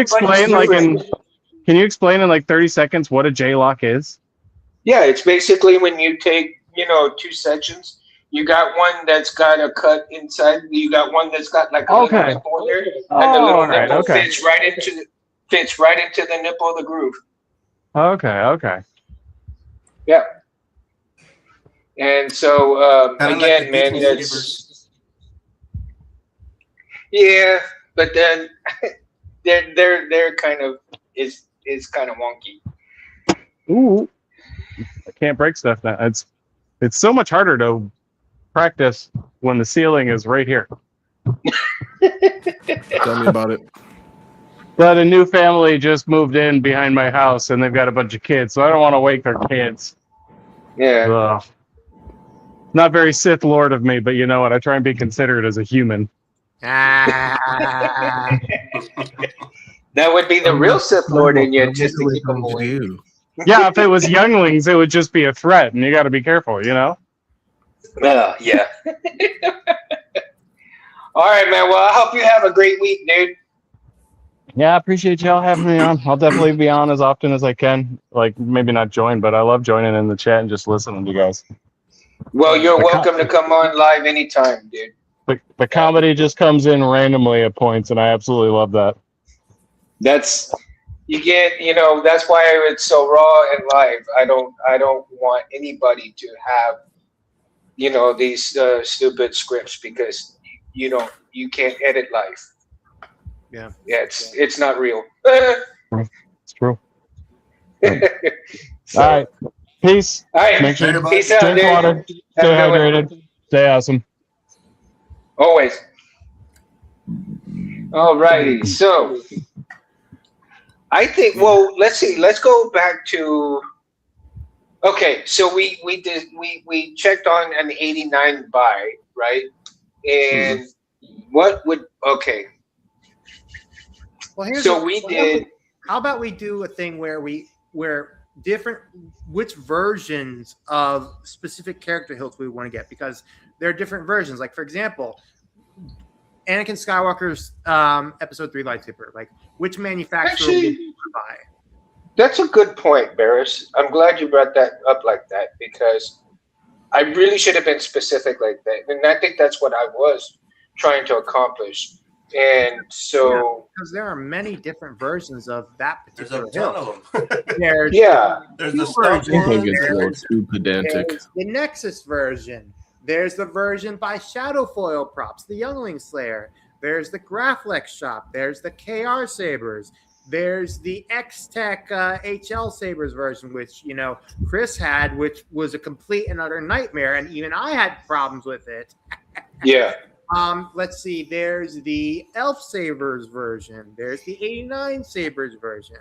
you explain in 30 seconds what a J-lock is? Yeah, it's basically when you take, two sections. You got one that's got a cut inside. You got one that's got a little nipple there, and the little nipple fits right into the nipple of the groove. Okay. Yeah. And so again, man, but then they're kind of is kind of wonky. Ooh, I can't break stuff now. It's so much harder to practice when the ceiling is right here. Tell me about it. But a new family just moved in behind my house, and they've got a bunch of kids, so I don't want to wake their kids. Yeah. Ugh. Not very Sith Lord of me, but you know what? I try and be considerate as a human. Ah. That would be the real Sith Lord in you, just to keep them away. You. Yeah, if it was younglings, it would just be a threat, and you got to be careful, you know? Yeah. All right, man. Well, I hope you have a great week, dude. Yeah, I appreciate y'all having me on. I'll definitely be on as often as I can. Like, maybe not join, but I love joining in the chat and just listening to you guys. Well, you're welcome to come on live anytime, dude. The comedy just comes in randomly at points, and I absolutely love that. That's that's why it's so raw and live. I don't want anybody to have these stupid scripts, because you can't edit life. Yeah, it's not real. It's true. So, All right. Peace. all right. Make sure Peace out, drink dude. water. Stay Have a good one. hydrated. Stay awesome. Always. All righty. So I think, well, let's see. Let's go back to. Okay, so we checked on an 89 buy, right? And what would Well, here's so we did. How about we do a thing where which versions of specific character hilts we want to get, because there are different versions. Like, for example, Anakin Skywalker's Episode 3 lightsaber. Like, which manufacturer would you buy? That's a good point, Barris. I'm glad you brought that up like that, because I really should have been specific like that. And I think that's what I was trying to accomplish. And so, because there are many different versions of that There's particular a ton hilt. of them. There's There's two the stuff versions. I think it's a little There's- too pedantic. There's the Nexus version. There's the version by Shadowfoil Props, the Youngling Slayer. There's the Graflex shop. There's the KR Sabers. There's the X-Tech HL Sabers version, which, Chris had, which was a complete and utter nightmare. And even I had problems with it. yeah. Let's see. There's the Elf Sabers version. There's the 89 Sabers version.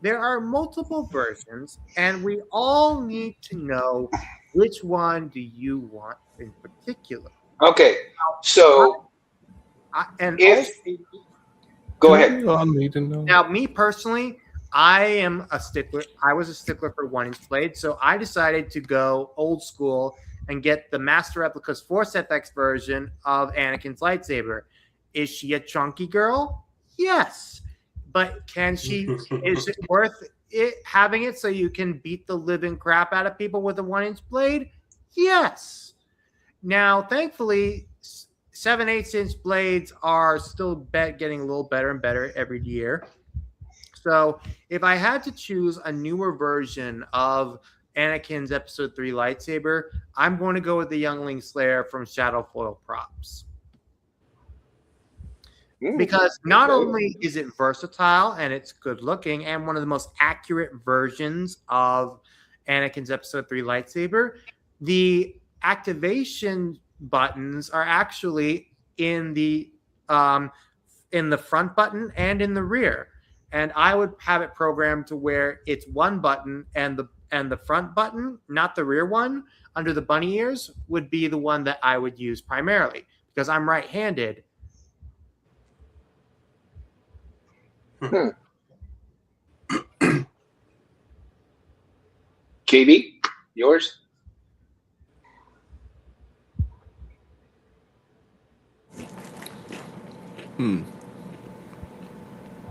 There are multiple versions, and we all need to know which one do you want in particular. Okay. So, go ahead. Now, me personally, I am a stickler. I was a stickler for 1-inch blade, so I decided to go old school and get the Master Replicas Force FX version of Anakin's lightsaber. Is she a chunky girl? Yes. But is it worth it having it so you can beat the living crap out of people with a 1-inch blade? Yes. Now, thankfully, 7/8-inch blades are still getting a little better and better every year. So if I had to choose a newer version of Anakin's Episode 3 lightsaber, I'm going to go with the Youngling Slayer from Shadowfoil Props. Because not only is it versatile and it's good looking and one of the most accurate versions of Anakin's Episode 3 lightsaber, the activation buttons are actually in the front button and in the rear. And I would have it programmed to where it's one button, and the front button, not the rear one, under the bunny ears, would be the one that I would use primarily, because I'm right-handed. KB, yours?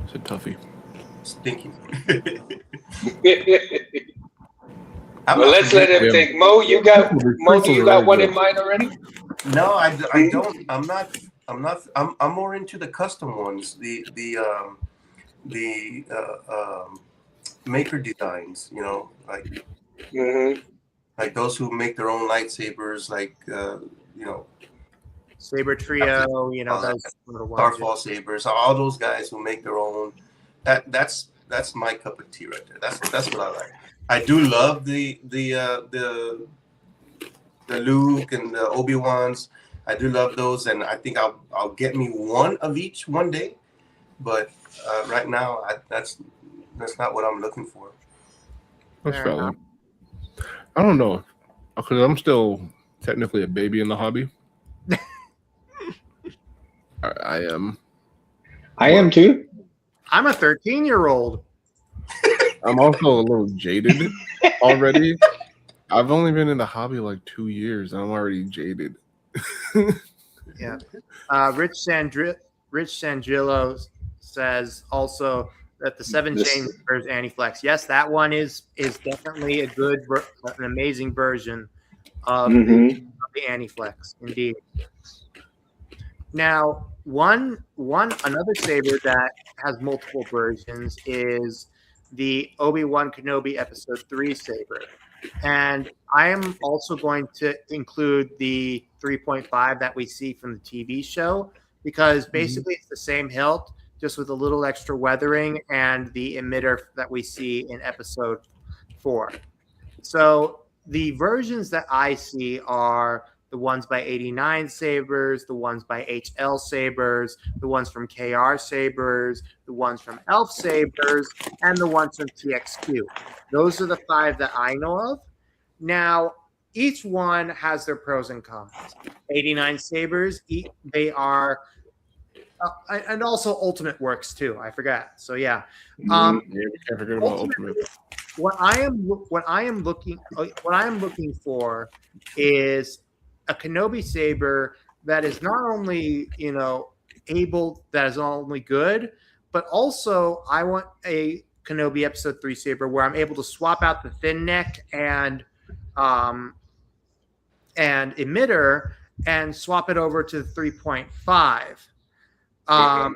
It's a toughie. Stinky. Well, let's let him think. Mo, you got one in mind already? No, I don't. I'm more into the custom ones. The maker designs. Like those who make their own lightsabers, like Saber Trio, those little ones. Starfall sabers, all those guys who make their own. That's my cup of tea right there. That's what I like. I do love the the Luke and the Obi-Wans. I do love those, and I think I'll get me one of each one day. But right now, that's not what I'm looking for. That's Fair valid. I don't know, because I'm still technically a baby in the hobby. I am. I am too. I'm a 13-year-old. I'm also a little jaded already. I've only been in the hobby like 2 years, and I'm already jaded. Yeah. Rich Sangillo says also that the 7 chain is anti-flex. Yes, that one is definitely an amazing version of the anti-flex. Indeed. Now, another saber that has multiple versions is the Obi-Wan Kenobi Episode 3 saber. And I am also going to include the 3.5 that we see from the TV show, because basically it's the same hilt, just with a little extra weathering and the emitter that we see in Episode 4. So the versions that I see are the ones by 89 Sabers, the ones by HL Sabers, the ones from KR Sabers, the ones from Elf Sabers, and the ones from TXQ. Those are the 5 that I know of. Now, each one has their pros and cons. 89 Sabers, they are, and also Ultimate works too. I forgot. So yeah. Yeah, we can't forget about Ultimate. What I am looking for is a Kenobi saber that is not only that is not only good, but also I want a Kenobi Episode 3 saber where I'm able to swap out the thin neck and emitter and swap it over to 3.5.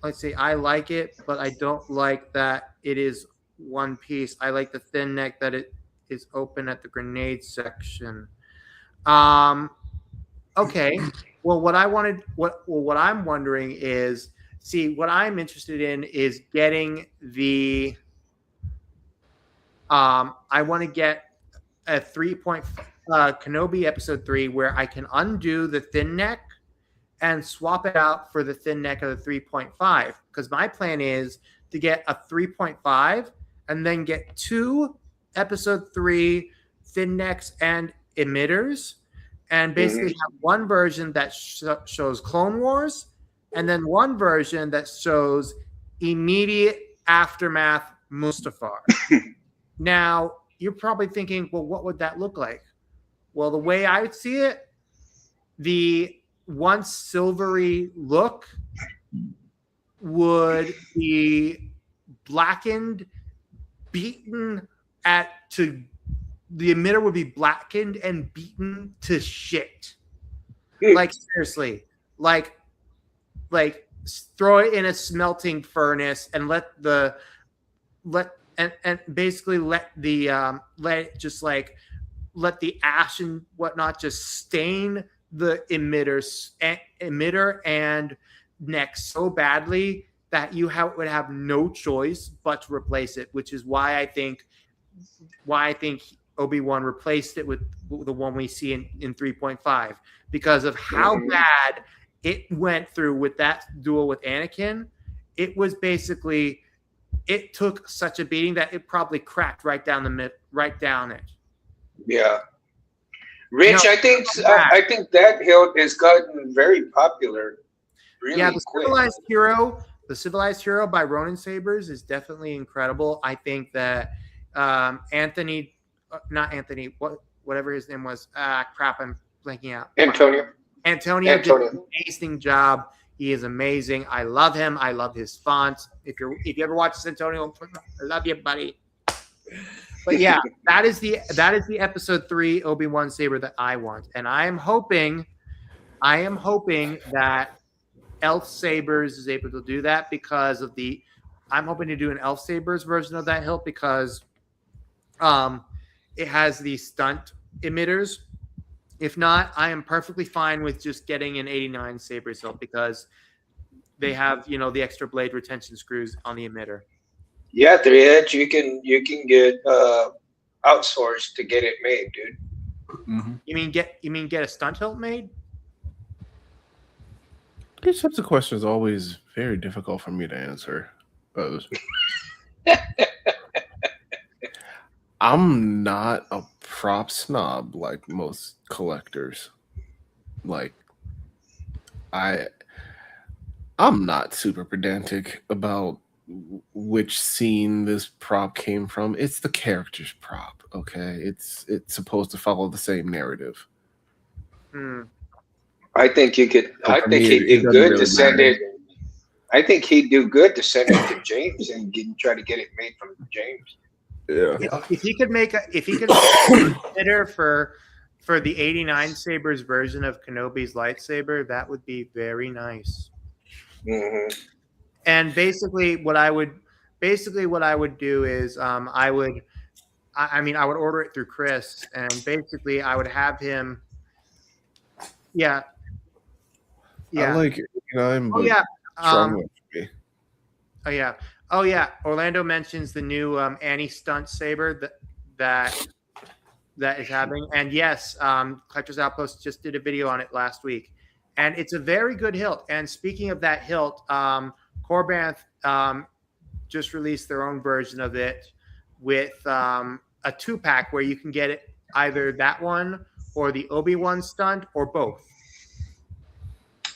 Let's see, I like it, but I don't like that it is one piece. I like the thin neck that it is open at the grenade section. Okay. Well, what I'm wondering is, what I'm interested in is getting the. I want to get a 3.5 Kenobi Episode 3 where I can undo the thin neck and swap it out for the thin neck of the 3.5. Because my plan is to get a 3.5 and then get 2 Episode 3 thin necks and emitters, and basically have one version that shows Clone Wars, and then one version that shows immediate aftermath Mustafar. Now, you're probably thinking, well, what would that look like? Well, the way I would see it, the once silvery look would be blackened, beaten the emitter would be blackened and beaten to shit. Like seriously, like throw it in a smelting furnace and basically let the ash and whatnot just stain the emitter and neck so badly that you would have no choice but to replace it, which is why I think Obi-Wan replaced it with the one we see in 3.5, because of how bad it went through with that duel with Anakin. It was basically, it took such a beating that it probably cracked right down it. Yeah. Rich, I think that hilt has gotten very popular. Really quick. The Civilized Hero by Ronin Sabers is definitely incredible. I think that whatever his name was, crap, I'm blanking out. Antonio did an amazing job. He is amazing. I love him. I love his fonts. If you ever watch this, Antonio, I love you, buddy. But yeah, that is the Episode 3 Obi-Wan saber that I want, and I am hoping that Elf Sabers is able to do that because of I'm hoping to do an Elf Sabers version of that hilt because it has the stunt emitters. If not, I am perfectly fine with just getting an 89 Sabers hilt because they have the extra blade retention screws on the emitter. Yeah, 3Edge, you can get outsourced to get it made, dude. Mm-hmm. You mean get a stunt hilt made? These types of questions are always very difficult for me to answer. I'm not a prop snob like most collectors. Like, I'm not super pedantic about which scene this prop came from. It's the character's prop, okay? It's supposed to follow the same narrative. I think you could. So I for think me, he'd it do doesn't good really to send matter. it. I think he'd do good to send it to James and try to get it made from James. Yeah. If he could consider for the '89 Sabers version of Kenobi's lightsaber, that would be very nice. Mm-hmm. And basically, what I would do is I would order it through Chris, and basically I would have him. Yeah. I like 89, but strong enough for me. Oh yeah. Orlando mentions the new Annie stunt saber that is happening, and yes, Collector's Outpost just did a video on it last week, and it's a very good hilt. And speaking of that hilt, Corbanth just released their own version of it with a 2-pack where you can get it either that one or the Obi-Wan stunt or both.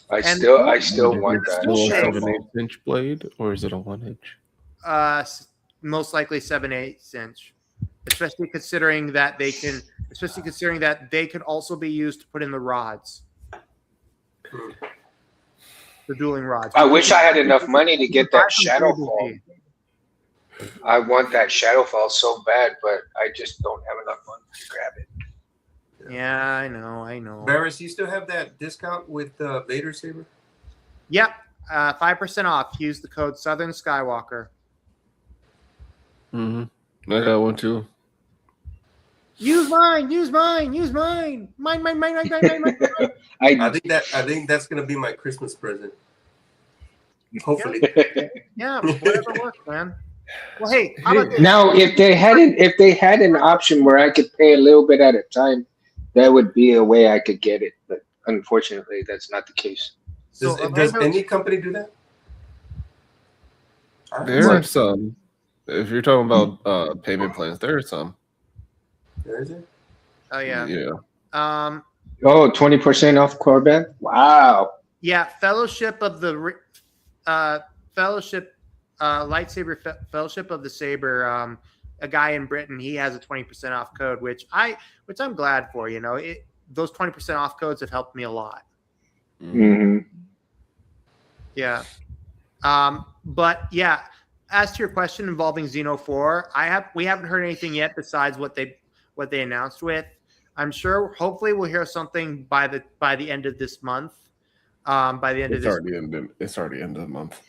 I still want Is it that. still a shadow 7/8 inch blade, or is it a 1 inch? Most likely 7/8 inch, especially considering that they could also be used to put in the rods, the dueling rods. I wish I had enough money to get that Shadowfall. I want that Shadowfall so bad, but I just don't have enough money to grab it. Yeah, I know. Barris, you still have that discount with Vader Saber? Yep, 5% off. Use the code Southern Skywalker. Mm-hmm. I got one too. Use mine. Mine. I think that's gonna be my Christmas present. Hopefully. Yeah, whatever works, man. Well, hey, how about this? Now, if they had an option where I could pay a little bit at a time, that would be a way I could get it. But unfortunately, that's not the case. Does any company do that? There are some. If you're talking about payment plans, there are some. There is it? Oh yeah. Yeah. 20% off Corban? Wow. Yeah, Fellowship of the Lightsaber Fellowship of the Saber. A guy in Britain, he has a 20% off code, which I'm glad for. You know, those 20% off codes have helped me a lot. Mm-hmm. Yeah. But yeah, as to your question involving Xeno 4, we haven't heard anything yet besides what they announced with. I'm sure hopefully we'll hear something by the end of this month. It's already end of the month.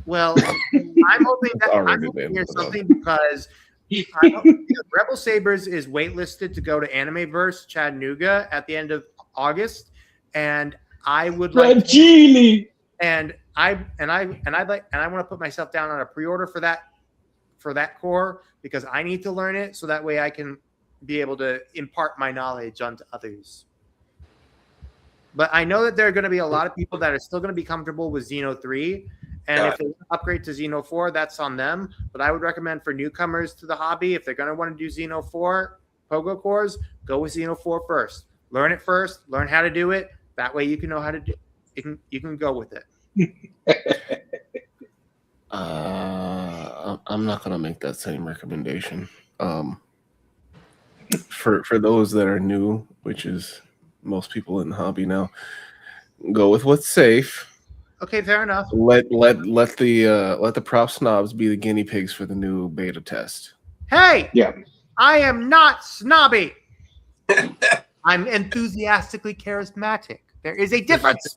Well, I'm hoping to hear something because Rebel Sabers is waitlisted to go to Animeverse Chattanooga at the end of August, and I would like and I want to put myself down on a pre-order for that core because I need to learn it so that way I can be able to impart my knowledge onto others. But I know that there are going to be a lot of people that are still going to be comfortable with Xeno 3. And if they upgrade to Xeno 4, that's on them. But I would recommend for newcomers to the hobby, if they're going to want to do Xeno 4 Pogo cores, go with Xeno 4 first. Learn it first. Learn how to do it. That way you can know how to do it. You can go with it. I'm not going to make that same recommendation. For those that are new, which is most people in the hobby now, go with what's safe. Okay, fair enough. Let the prop snobs be the guinea pigs for the new beta test. Hey, yeah, I am not snobby. I'm enthusiastically charismatic. There is a difference.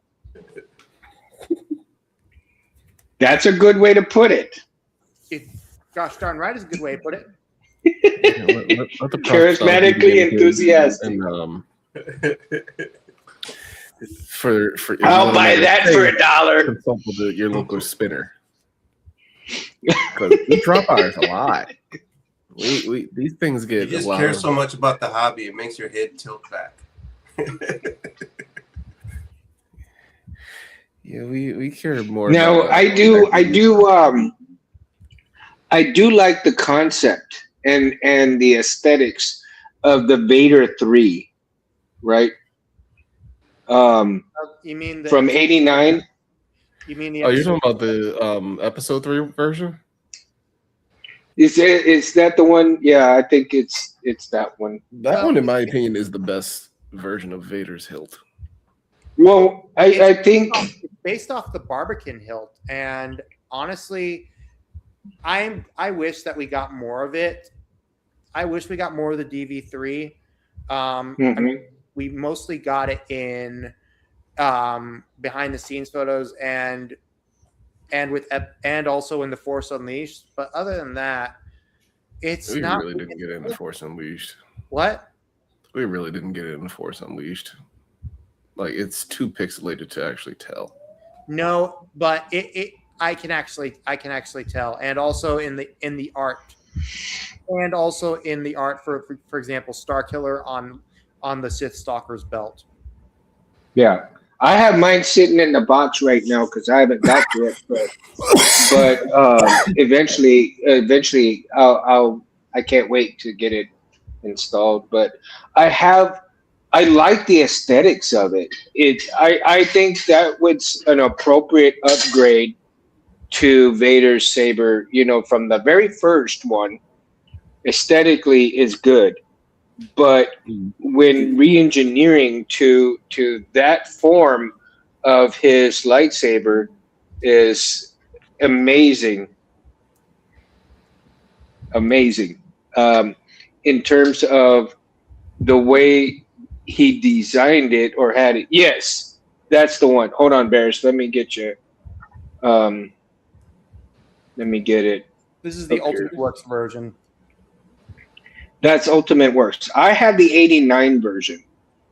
That's a good way to put it. Gosh darn right is a good way to put it. Let the Charismatically enthusiastic. And, for I'll buy that for $1. Consult with your local spinner because the drop hour is a lot. These things You get just a lot care of, so much about the hobby, it makes your head tilt back. yeah, we care more Now, about I do like the concept and the aesthetics of the Vader 3, right? You mean From the? '89. You mean the Oh, you're episode? talking about the episode 3 version? Is that the one? Yeah, I think it's that one. That Well, one, in my opinion, is the best version of Vader's hilt. Well, I think It's based off the Barbican hilt, and honestly, I wish that we got more of it. I wish we got more of the DV3. I mean, Mhm. we mostly got it in behind the scenes photos and and also in the Force Unleashed. But other than that, it's We not really didn't get it in the Force Unleashed. what. We really didn't get it in the Force Unleashed. Like, it's too pixelated to actually tell. No, but I can actually tell, and also in the art, and also in the art for example, Starkiller on the Sith Stalker's belt. yeah. I have mine sitting in the box right now because I haven't got to it, but eventually I can't wait to get it installed. But I like the aesthetics of it. I think that was an appropriate upgrade to Vader's saber. You know, from the very first one, aesthetically is good, but when re-engineering to that form of his lightsaber is amazing, amazing. In terms of the way he designed it or had it. Yes, that's the one. Hold on, Bears. Let me get you. Let me get it. This is the Up here. Ultimate Works version. That's Ultimate Works. I have the '89 version.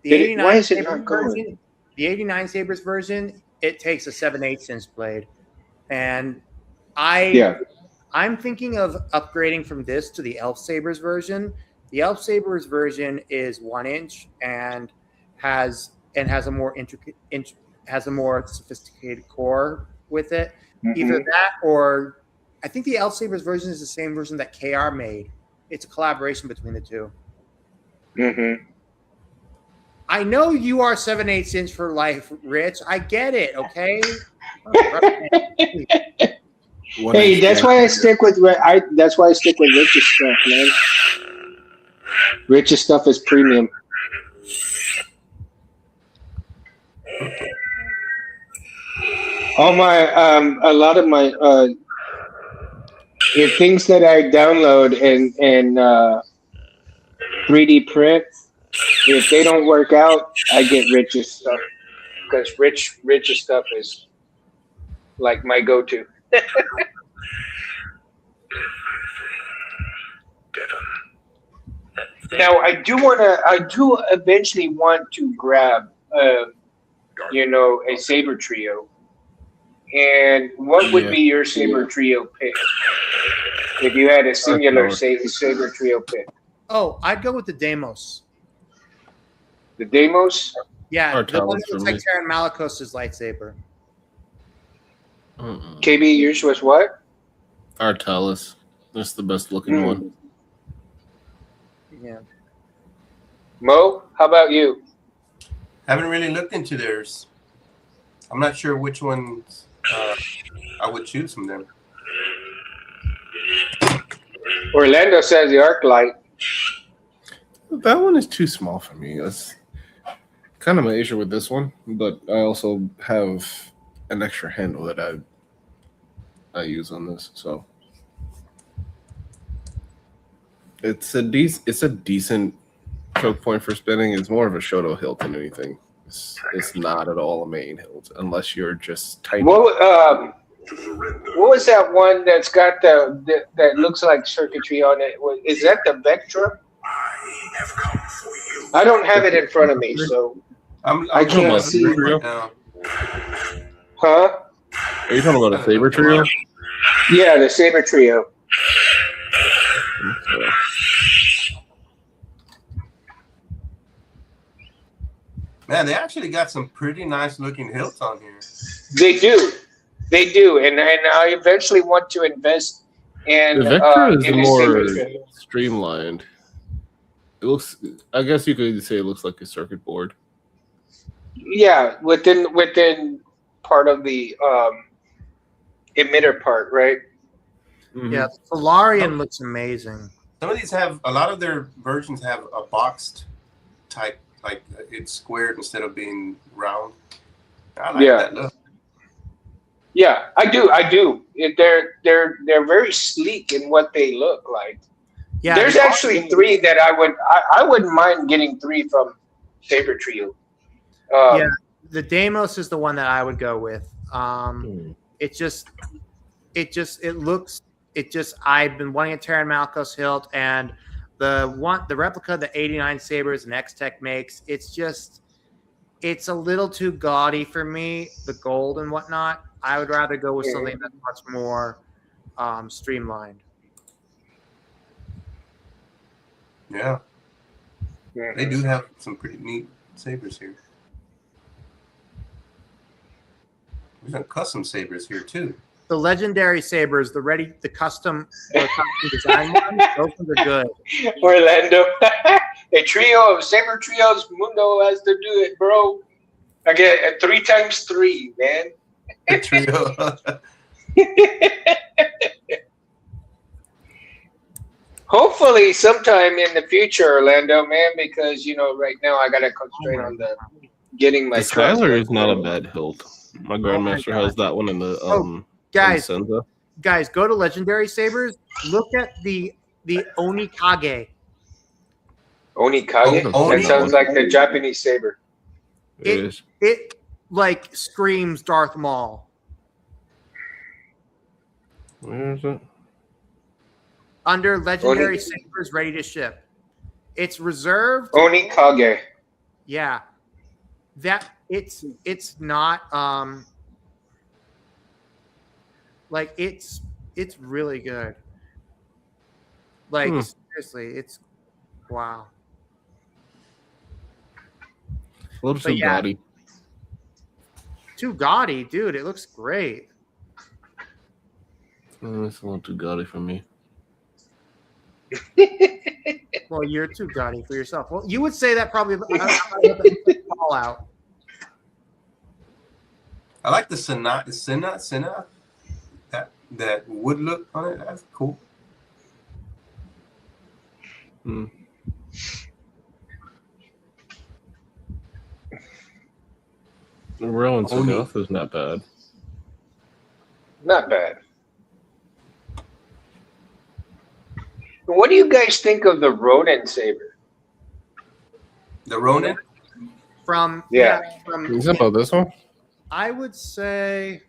The Why 89 is it Sabres not going? version. The '89 Sabres version. It takes a 7/8 inch blade, and Yeah. I'm thinking of upgrading from this to the Elf Sabers version. The Elf Sabers version is 1 inch and has a more intricate has a more sophisticated core with it. Either Mhm. that or I think the Elf Sabers version is the same version that KR made. It's a collaboration between the two. Mhm. I know you are 7/8 inch for life, Rich. I get it. Okay. Hey, that's why I stick with that's why I stick with Rich's stuff, man. Rich's stuff is premium. All my a lot of my things that I download and 3D print, if they don't work out, I get Rich's stuff because Rich's stuff is like my go-to. Now I do eventually want to grab a saber trio. And what would be your saber trio pick if you had a singular saber trio pick? Oh, I'd go with the Deimos. The Deimos? Yeah, the one Artalis that looks for like me. Terran Malikos' lightsaber. KB, yours was what? Artalis. That's the best looking one. Yeah. Mo, how about you? Haven't really looked into theirs. I'm not sure which ones I would choose from them. Orlando says the arc light. That one is too small for me. That's kind of my issue with this one, but I also have an extra handle that I use on this, so it's a decent choke point for spinning. It's more of a Shoto hilt than anything. It's not at all a main hilt unless you're just tight. What was that one that's got that looks like circuitry on it? Is that the Vectra? I don't have it in front of me, so I can't see. Right now. Huh? Are you talking about a saber trio? Yeah, the saber trio. Man, they actually got some pretty nice looking hilts on here. They do, and I eventually want to invest in The Vectra is in a more saber. streamlined. It looks. I guess you could say it looks like a circuit board. Yeah, within part of the emitter part, right? Mhm. Yeah, the Solarian looks amazing. Some of these have a lot of their versions have a boxed type, like it's squared instead of being round. I like Yeah. that look. Yeah, I do. They're very sleek in what they look like. Yeah, There's actually 3 that I wouldn't mind getting 3 from Saber Trio. yeah, the Deimos is the one that I would go with. I've been wanting a Terran Malkos hilt, and the replica, the 89 Sabers and X-Tech makes, it's a little too gaudy for me, the gold and whatnot. I would rather go with something that's much more streamlined. Yeah, they do have some pretty neat sabers here. We got custom sabers here too. The legendary sabers, the custom design ones, those ones are good. Orlando, a trio of Saber Trios. Mundo has to do it, bro. I get a 3 times 3, man. The trio. Hopefully, sometime in the future, Orlando, man, because right now I gotta concentrate on getting my. The Skylar is not a bad hilt. My Grandmaster has that one in the Guys, Senza. Guys, go to Legendary Sabers. Look at the Onikage. Onikage? Oni. That sounds like the Japanese saber. It is. It like screams Darth Maul. Where is it? Under Legendary Sabers ready to ship. It's reserved. Onikage. Yeah. That it's not like it's really good. Like seriously, it's wow. A little But too yeah. gaudy. Too gaudy, dude. It looks great. It's a little too gaudy for me. Well, you're too gaudy for yourself. Well, you would say that probably all out. I like the Senna, that wood look on it. That's cool. Hmm. The Rowan Sagoth is not bad. Not bad. What do you guys think of the Ronin saber? The Ronin? From Is it about this one? I would say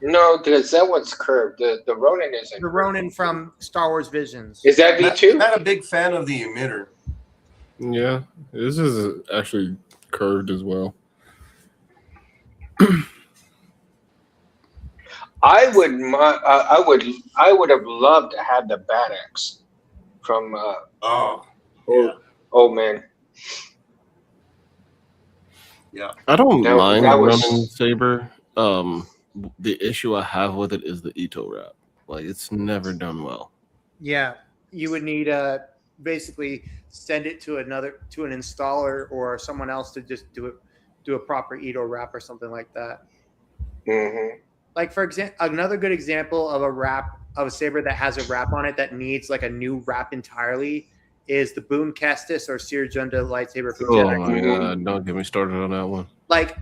No, because that one's curved. The Ronin isn't. the Ronin from Star Wars Visions. Is that V2? Not a big fan of the emitter. Yeah, this is actually curved as well. I would have loved to have the Bad Axe from old man. Yeah. I don't mind that the was- Ronin saber. The issue I have with it is the Ito wrap. Like, it's never done well. Yeah, you would need basically send it to an installer or someone else to just do a proper Ito wrap or something like that. Mm-hmm. Like for example, another good example of a saber that has a wrap on it that needs like a new wrap entirely is the Boone Kestis or Seer Junda lightsaber from Oh Jedi. my god! Don't get me started on that one. Like,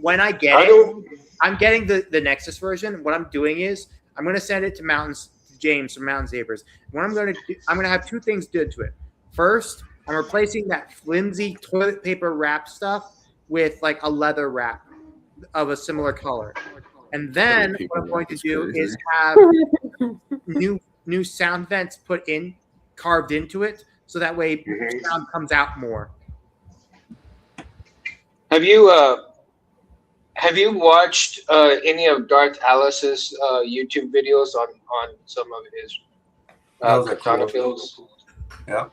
when I get it, I'm getting the Nexus version. What I'm doing is I'm going to send it to James from Mountain Sabers. What I'm going to do, I'm going to have 2 things done to it. First, I'm replacing that flimsy toilet paper wrap stuff with like a leather wrap of a similar color. And then what I'm going to do is have new sound vents carved into it, so that way sound comes out more. Have you watched any of Darth Alice's YouTube videos on some of his katana builds? Yeah.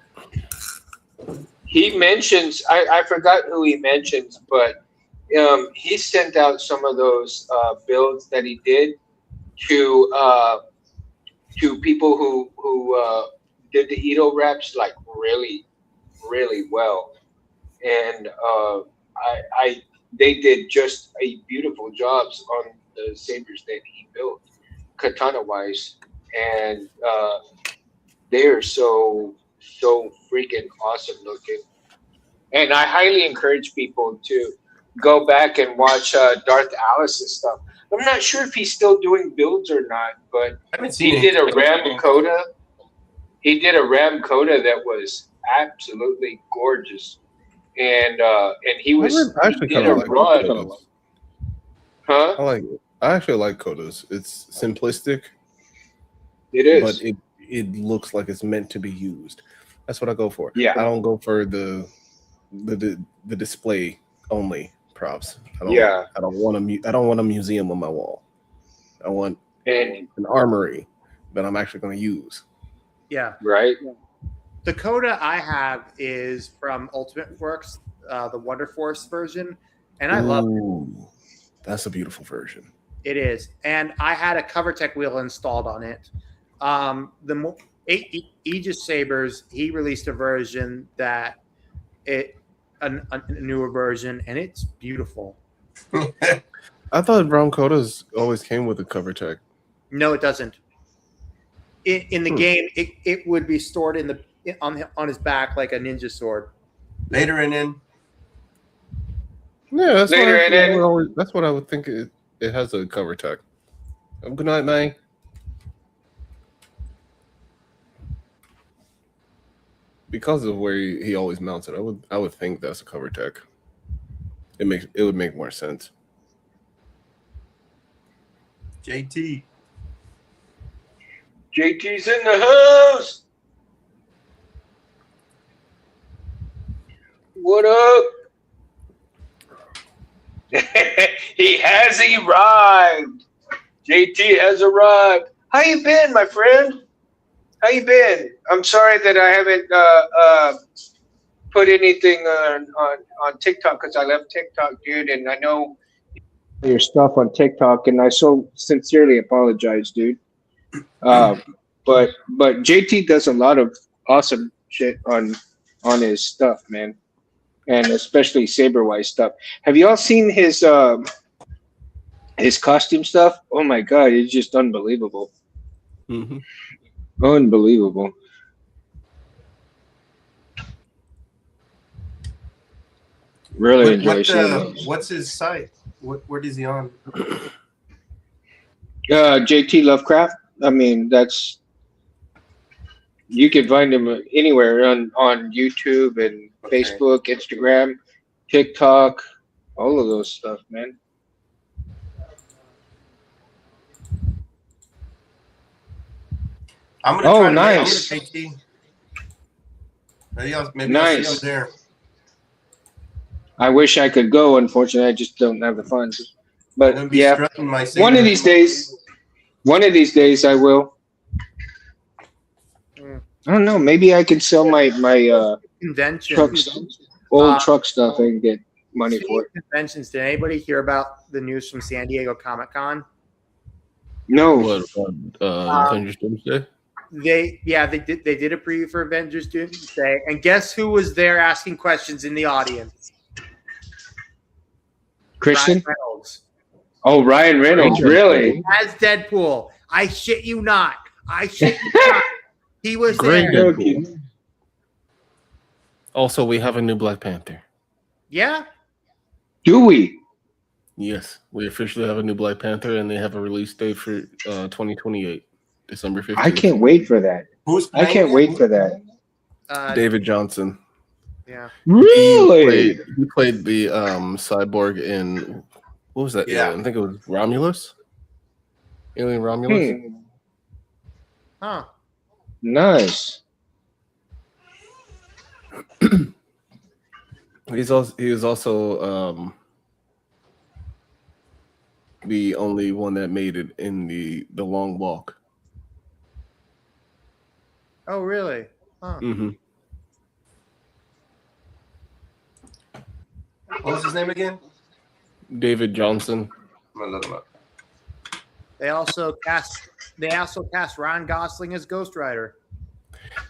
he mentions, I forgot who he mentions, but he sent out some of those builds that he did to people who did the Edo reps like really well, and I they did just a beautiful jobs on the sabers that he built, katana wise, and they are so freaking awesome looking. And I highly encourage people to go back and watch Darth Alice's stuff. I'm not sure if he's still doing builds or not, but I haven't seen he it. did a Ram Coda. He did a Ram Coda that was absolutely gorgeous, and he I actually did kind a of like run, Kodas. huh? I like it. I actually like Kodas. It's simplistic, It is, but it looks like it's meant to be used. That's what I go for. yeah, I don't go for the display only props. yeah, I don't want I don't want a museum on my wall. I want and an armory that I'm actually going to use. Yeah. right, The coda I have is from Ultimate Works, the Wonder Force version, and I love it. Ooh, that's a beautiful version. It is. And I had a CoverTech wheel installed on it. Aegis Sabers, he released a version that a newer version, and it's beautiful. I thought Brown Kodas always came with a cover tech. No, it doesn't. In the game, it would be stored on his back like a ninja sword. Later and in. Yeah, Later, that's what I would think. It has a cover tech. Good night, May. Because of where he always mounts it, I would think that's a cover tech. It would make more sense. JT. JT's in the house. What up? He has arrived. JT has arrived. How you been, my friend? How you been? I'm sorry that I haven't put anything on TikTok because I left TikTok, dude, and I know your stuff on TikTok, and I so sincerely apologize, dude. But JT does a lot of awesome shit on his stuff, man, and especially Saberwise stuff. Have you all seen his costume stuff? Oh my god, it's just unbelievable. Mm-hmm. Unbelievable. Really enjoy seeing those. What's his site? What is he on? JT Lovecraft. I mean, you can find him anywhere on YouTube and Facebook, Instagram, TikTok, all of those stuff, man. I'm gonna try to nice. JT. Maybe I'll Nice. see him there. I wish I could go. Unfortunately, I just don't have the funds. I'm gonna But be yeah, strutting my one of these days I will. I don't know. Maybe I could sell my Convention. old truck stuff and get money for it. Conventions. Did anybody hear about the news from San Diego Comic-Con? No. What Avengers Doomsday? They did a preview for Avengers Doomsday, and guess who was there asking questions in the audience? Christian? Ryan Reynolds. Oh, Ryan Reynolds, really? As Deadpool. I shit you not. He was Great there. Deadpool. Also, we have a new Black Panther. Yeah. Do we? Yes, we officially have a new Black Panther, and they have a release date for 2028, December 15th. I can't wait for that. I can't wait for that. David Johnson. Yeah. Really? He played the cyborg in, what was that? Yeah. I think it was Romulus. Alien Romulus. Huh. Nice. He was also the only one that made it in the long walk. Oh, really? Huh. Mm-hmm. What was his name again? David Johnson. I'm gonna look him up. They also cast Ryan Gosling as Ghost Rider.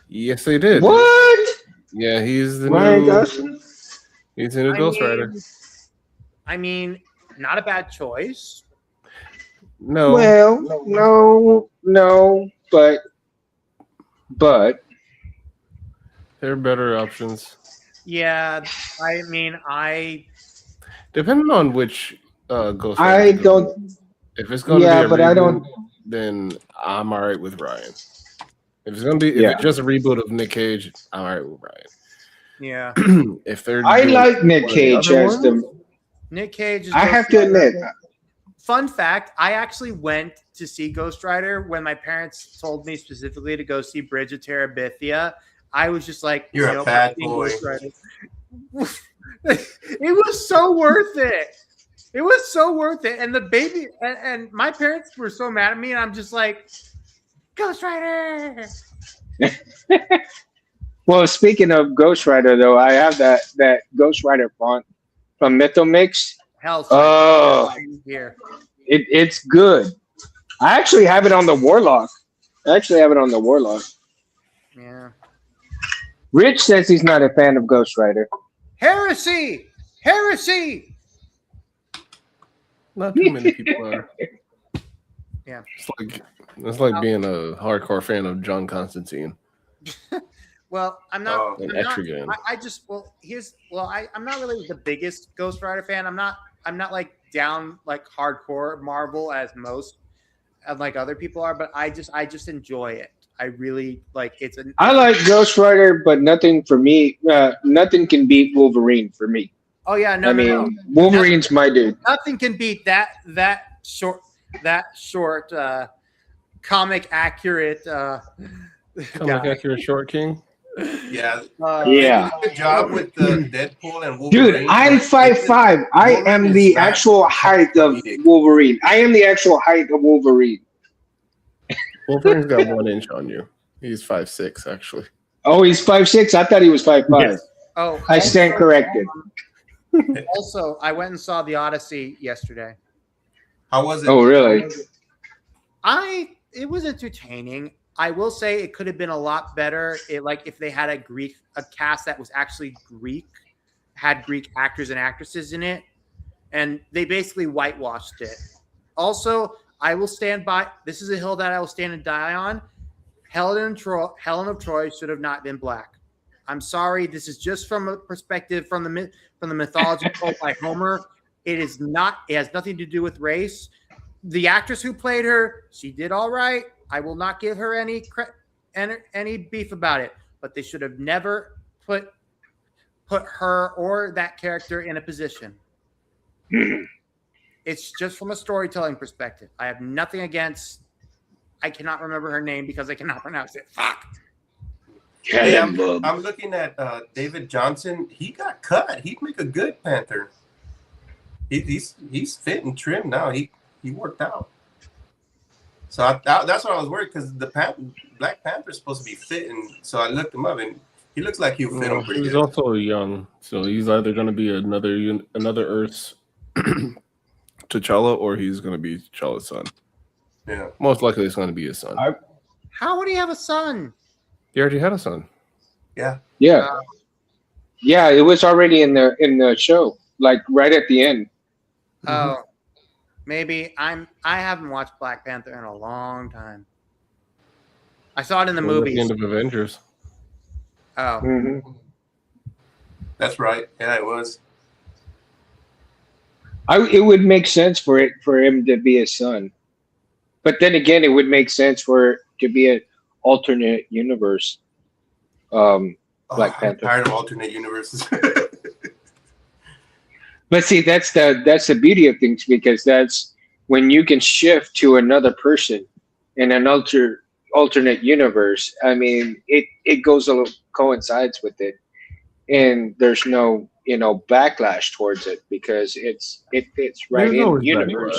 Yes, they did. What? Yeah, he's the Ryan new. Gosling? He's the new Ghost Rider. I mean, not a bad choice. No. Well, no, but There are better options. Yeah, I mean, Depending on which Ghost I Rider. don't. If it's going to Yeah, be a but reboot, I don't. then I'm all right with Ryan. If it's going to be, Yeah. if it's just a reboot of Nick Cage, I'm all right with Ryan. yeah. If they're I doing like Nick one of the Cage other as ones, the. Nick Cage is I Ghost have to Rider. admit, Fun fact, I actually went to see Ghost Rider when my parents told me specifically to go see Bridge of Terabithia. I was just like, You're a nope, bad I've seen boy. Ghost Rider. It was so worth it. It was so worth it. And the baby and my parents were so mad at me, and I'm just like, Ghost Rider. well, speaking of Ghost Rider, though, I have that Ghost Rider font from Mythomix. Hell, Oh, here. it's good. I actually have it on the Warlock. Yeah. Rich says he's not a fan of Ghost Rider. Heresy! Heresy! not too many people are. Yeah. It's like being a hardcore fan of John Constantine. Well, I'm not. An I'm extra not game. I'm not really the biggest Ghost Rider fan. I'm not like down like hardcore Marvel as most and like other people are, but I just enjoy it. I really like it's an. I like Ghost Rider, but nothing for me. Nothing can beat Wolverine for me. Oh yeah, no. Wolverine's my dude. Nothing can beat that short comic accurate. Comic accurate short king. Yeah. Yeah. Good job with the Deadpool and Wolverine. Dude, I'm 5'5". I am the actual height of Wolverine. Wolverine's got 1 inch on you. He's 5'6", actually. Oh, he's 5'6". I thought he was 5'5". Yes. Oh, I stand corrected. Also, I went and saw the Odyssey yesterday. How was it? Oh, really? It was entertaining. I will say it could have been a lot better. If they had a cast that was actually Greek, had Greek actors and actresses in it, and they basically whitewashed it. Also, I will stand by. This is a hill that I will stand and die on. Helen of Troy should have not been black. I'm sorry. This is just from a perspective from the mythology told by Homer. It is not. It has nothing to do with race. The actress who played her, she did all right. I will not give her any beef about it. But they should have never put her or that character in a position. It's just from a storytelling perspective. I have nothing against. I cannot remember her name because I cannot pronounce it. Fuck. Hey, I'm looking at David Johnson. He got cut. He'd make a good Panther. He's fit and trim now. He worked out. So that's what I was worried because the Black Panther is supposed to be fit, and so I looked him up, and he looks like he'll fit him pretty He's good. also young, so he's either going to be another Earth's T'Challa, or he's going to be T'Challa's son. Yeah, Most likely it's going to be his son. How would he have a son? He already had a son. Yeah. It was already in the show, like right at the end. Oh, maybe I haven't watched Black Panther in a long time. I saw it in the It was at movies. the end of Avengers. Oh, Mm-hmm. that's right. Yeah, it was. It would make sense for him to be his son, but then again, it would make sense for it to be an alternate universe. Black I'm Panther. tired of alternate universes. But see, that's the beauty of things, because that's when you can shift to another person in an alternate universe. I mean, it goes a little coincides with it, and there's no backlash towards it because it fits right There's in always universe.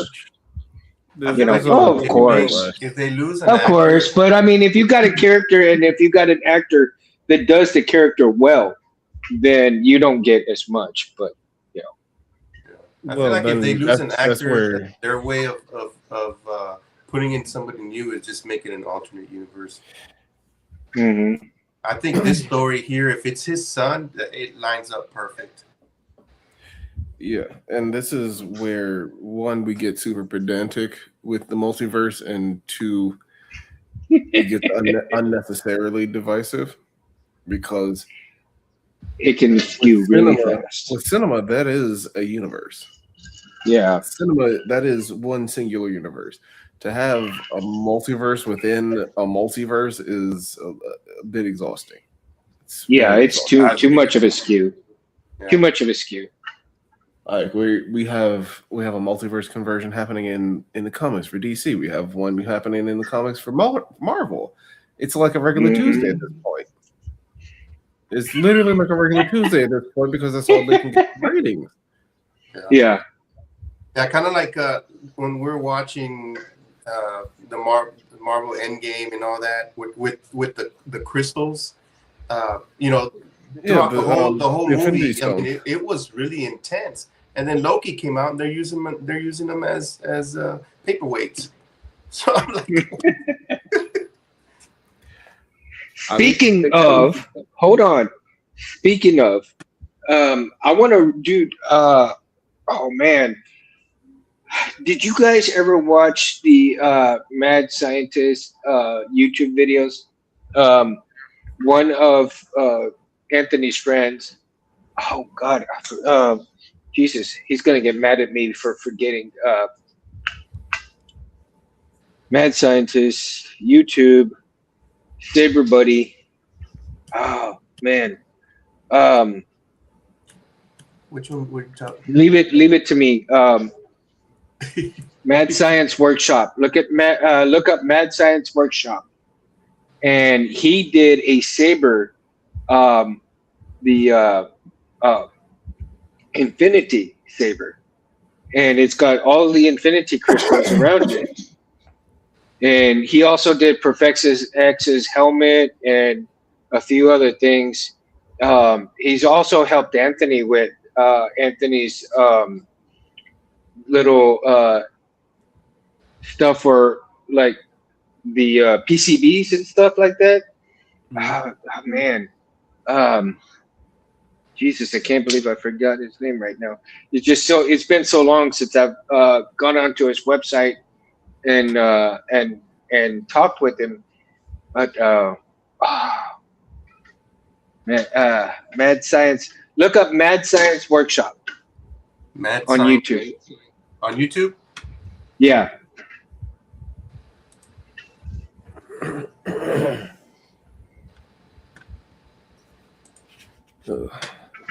backlash. Of course. If they lose Of course, but I mean, if you got a character and if you got an actor that does the character well, then you don't get as much. But I feel like if they lose an that's actor, where their way of putting in somebody new is just making an alternate universe. Mm-hmm. I think this story here, if it's his son, it lines up perfect. yeah, and this is where one we get super pedantic with the multiverse, and two it gets unnecessarily divisive because It can skew really fast. with cinema that is a universe. Yeah. Cinema that is one singular universe. To have a multiverse within a multiverse is a bit exhausting. It's too much of a skew. Yeah. Too much of a skew. Like we have a multiverse conversion happening in the comics for DC. We have one happening in the comics for Marvel. It's like a regular Tuesday at this point. It's literally like a regular Tuesday at this point because that's all they can get ratings. Yeah. Yeah, kind of like when we're watching the Marvel Endgame and all that with the crystals. Throughout the whole movie, I mean, it was really intense. And then Loki came out, and they're using them as paperweights. So I'm like, Speaking of, hold on. Speaking of, I want to do. Oh man, did you guys ever watch the Mad Scientist YouTube videos? One of Anthony's friends. Oh God, Jesus, he's gonna get mad at me for forgetting. Mad Scientist YouTube, Saber Buddy. Oh man, which one would you talk? leave it to me. Mad Science Workshop. Look up Mad Science Workshop, and he did a saber. The Infinity Saber, and it's got all the Infinity crystals around it. And he also did Professor X's helmet and a few other things. He's also helped Anthony with Anthony's little stuff for like the PCBs and stuff like that. Oh, man. Jesus, I can't believe I forgot his name right now. It's been so long since I've gone onto his website and talked with him. But Mad Science. Look up Mad Science Workshop on YouTube. On YouTube? Yeah.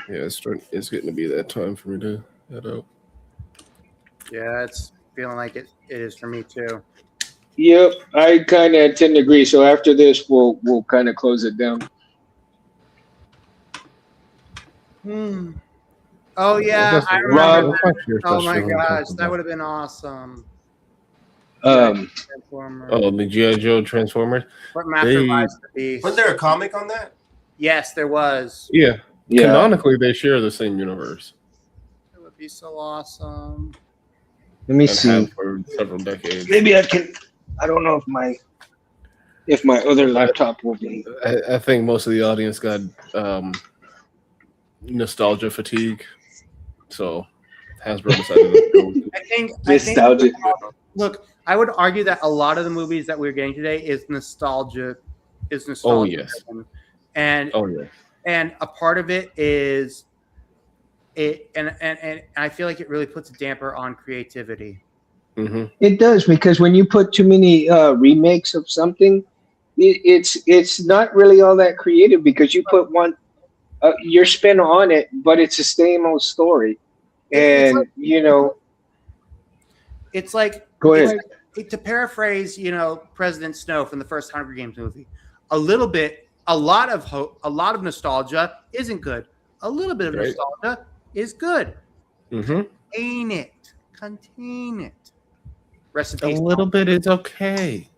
Yeah, it's getting to be that time for me to head out. Yeah, it's feeling like it is for me too. Yep, I kind of tend to agree. So after this, we'll kind of close it down. Oh yeah, I remember. Oh my gosh, that would have been awesome. Transformer. Oh, the G.I. Joe Transformers. What Master Vice the Beast? Was there a comic on that? Yes, there was. Yeah. Canonically, they share the same universe. It would be so awesome. Let me see. For several decades. Maybe I can. I don't know if my other laptop will be. I think most of the audience got nostalgia fatigue, so Hasbro decided to go. I think nostalgia. Look, I would argue that a lot of the movies that we're getting today is nostalgia. Oh yes. And and a part of it is it, and I feel like it really puts a damper on creativity. Mm-hmm. It does, because when you put too many remakes of something, it's not really all that creative, because you put your spin on it, but it's the same old story, and it's like, go ahead. To paraphrase, President Snow from the first Hunger Games movie, a lot of nostalgia isn't good. A little bit of nostalgia is good. Mm-hmm. Contain it. Rest in peace. A little bit is okay.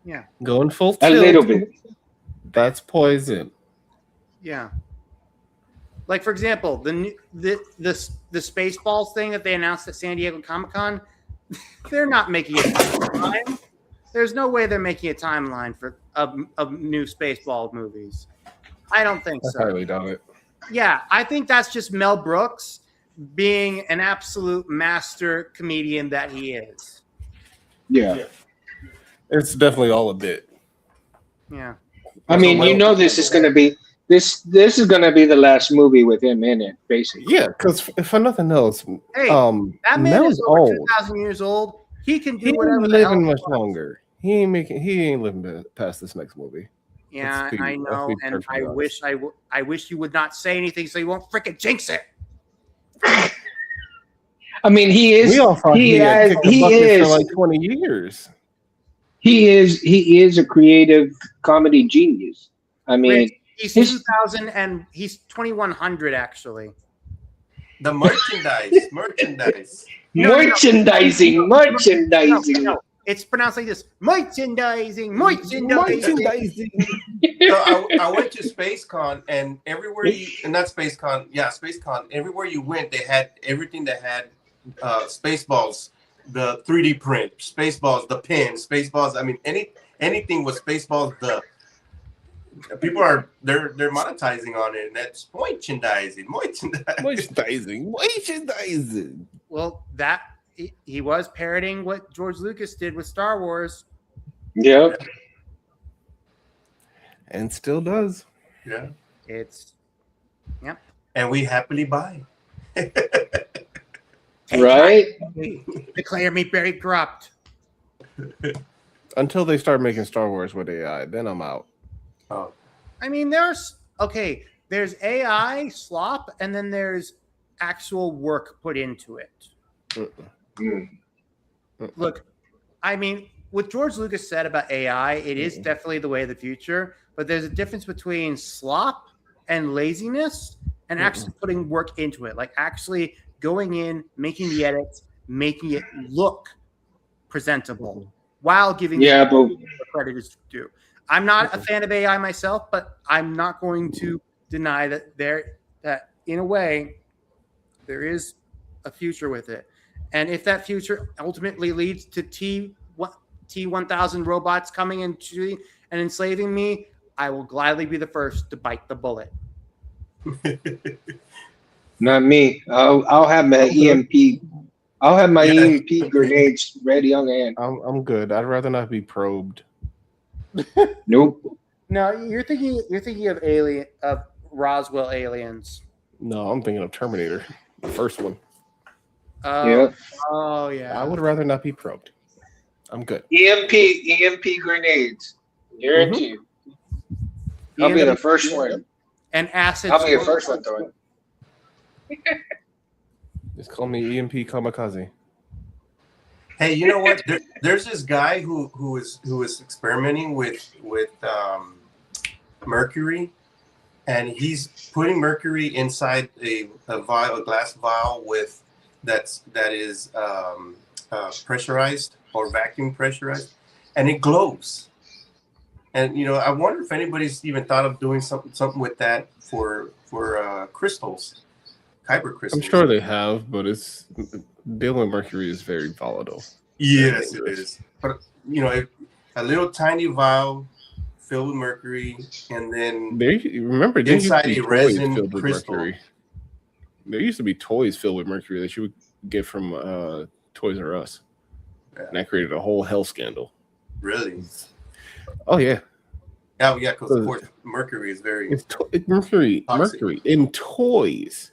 Yeah. Going full tilt. A little bit. That's poison. Yeah. Like for example, the Spaceballs thing that they announced at San Diego Comic-Con, they're not making a timeline. There's no way they're making a timeline for of new Spaceball movies. I don't think I so. highly doubt it. Yeah, I think that's just Mel Brooks being an absolute master comedian that he is. Yeah. It's definitely all a bit. Yeah. I mean, this is going to be this is going to be the last movie with him in it, basically. Yeah, because if for nothing else, Hey, that man Mel's is over old. 2,000 years old. He can do He whatever ain't the hell living he much wants. longer. He ain't living past this next movie. Yeah, Let's be- I know, let's be and perfectly honest. I wish you would not say anything so you won't freaking jinx it. I mean, he is. We all thought he had kicked the he bucket is. for like 20 years. He is a creative comedy genius. I mean, Wait, he's 2,000 and he's 2,100 actually. The merchandise. merchandising. No, it's pronounced like this: merchandising. So I went to SpaceCon, and everywhere SpaceCon, everywhere you went, they had everything that had Spaceballs, the 3D print, Spaceballs, the pin, Spaceballs. I mean, anything with Spaceballs. The people they're monetizing on it, and that's merchandising. Well, that he was parroting what George Lucas did with Star Wars. Yeah. And still does. Yeah. It's And we happily buy. Right. Declare me very corrupt. Until they start making Star Wars with AI, then I'm out. Oh. I mean, there's AI slop, and then there's actual work put into it. Look, I mean, what George Lucas said about AI, it is definitely the way of the future, but there's a difference between slop and laziness and actually putting work into it, like actually going in, making the edits, making it look presentable while giving the credit is due. I'm not a fan of AI myself, but I'm not going to deny that in a way there is a future with it. And if that future ultimately leads to T-1000 robots coming and enslaving me, I will gladly be the first to bite the bullet. Not me. I'll have my EMP. I'll have my EMP grenades ready on hand. I'm good. I'd rather not be probed. Nope. No, you're thinking of Roswell aliens. No, I'm thinking of Terminator, the first one. Yeah. Oh yeah. I would rather not be probed. I'm good. EMP grenades. Guaranteed. I'll be the first one. And acid. I'll be the first one throwing. Just call me EMP Kamikaze. Hey, you know what? There's this guy who is experimenting with mercury, and he's putting mercury inside a glass vial that is pressurized or vacuum pressurized, and it glows. And I wonder if anybody's even thought of doing something with that for crystals, kyber crystals. I'm sure they have, but dealing with mercury is very volatile. Yes, it is. But a little tiny vial filled with mercury, and then remember inside a resin filled with crystal. mercury. There used to be toys filled with mercury that you would get from Toys R Us, and that created a whole hell scandal. Really? Oh yeah. Yeah, because of course mercury is very mercury toxic. in toys,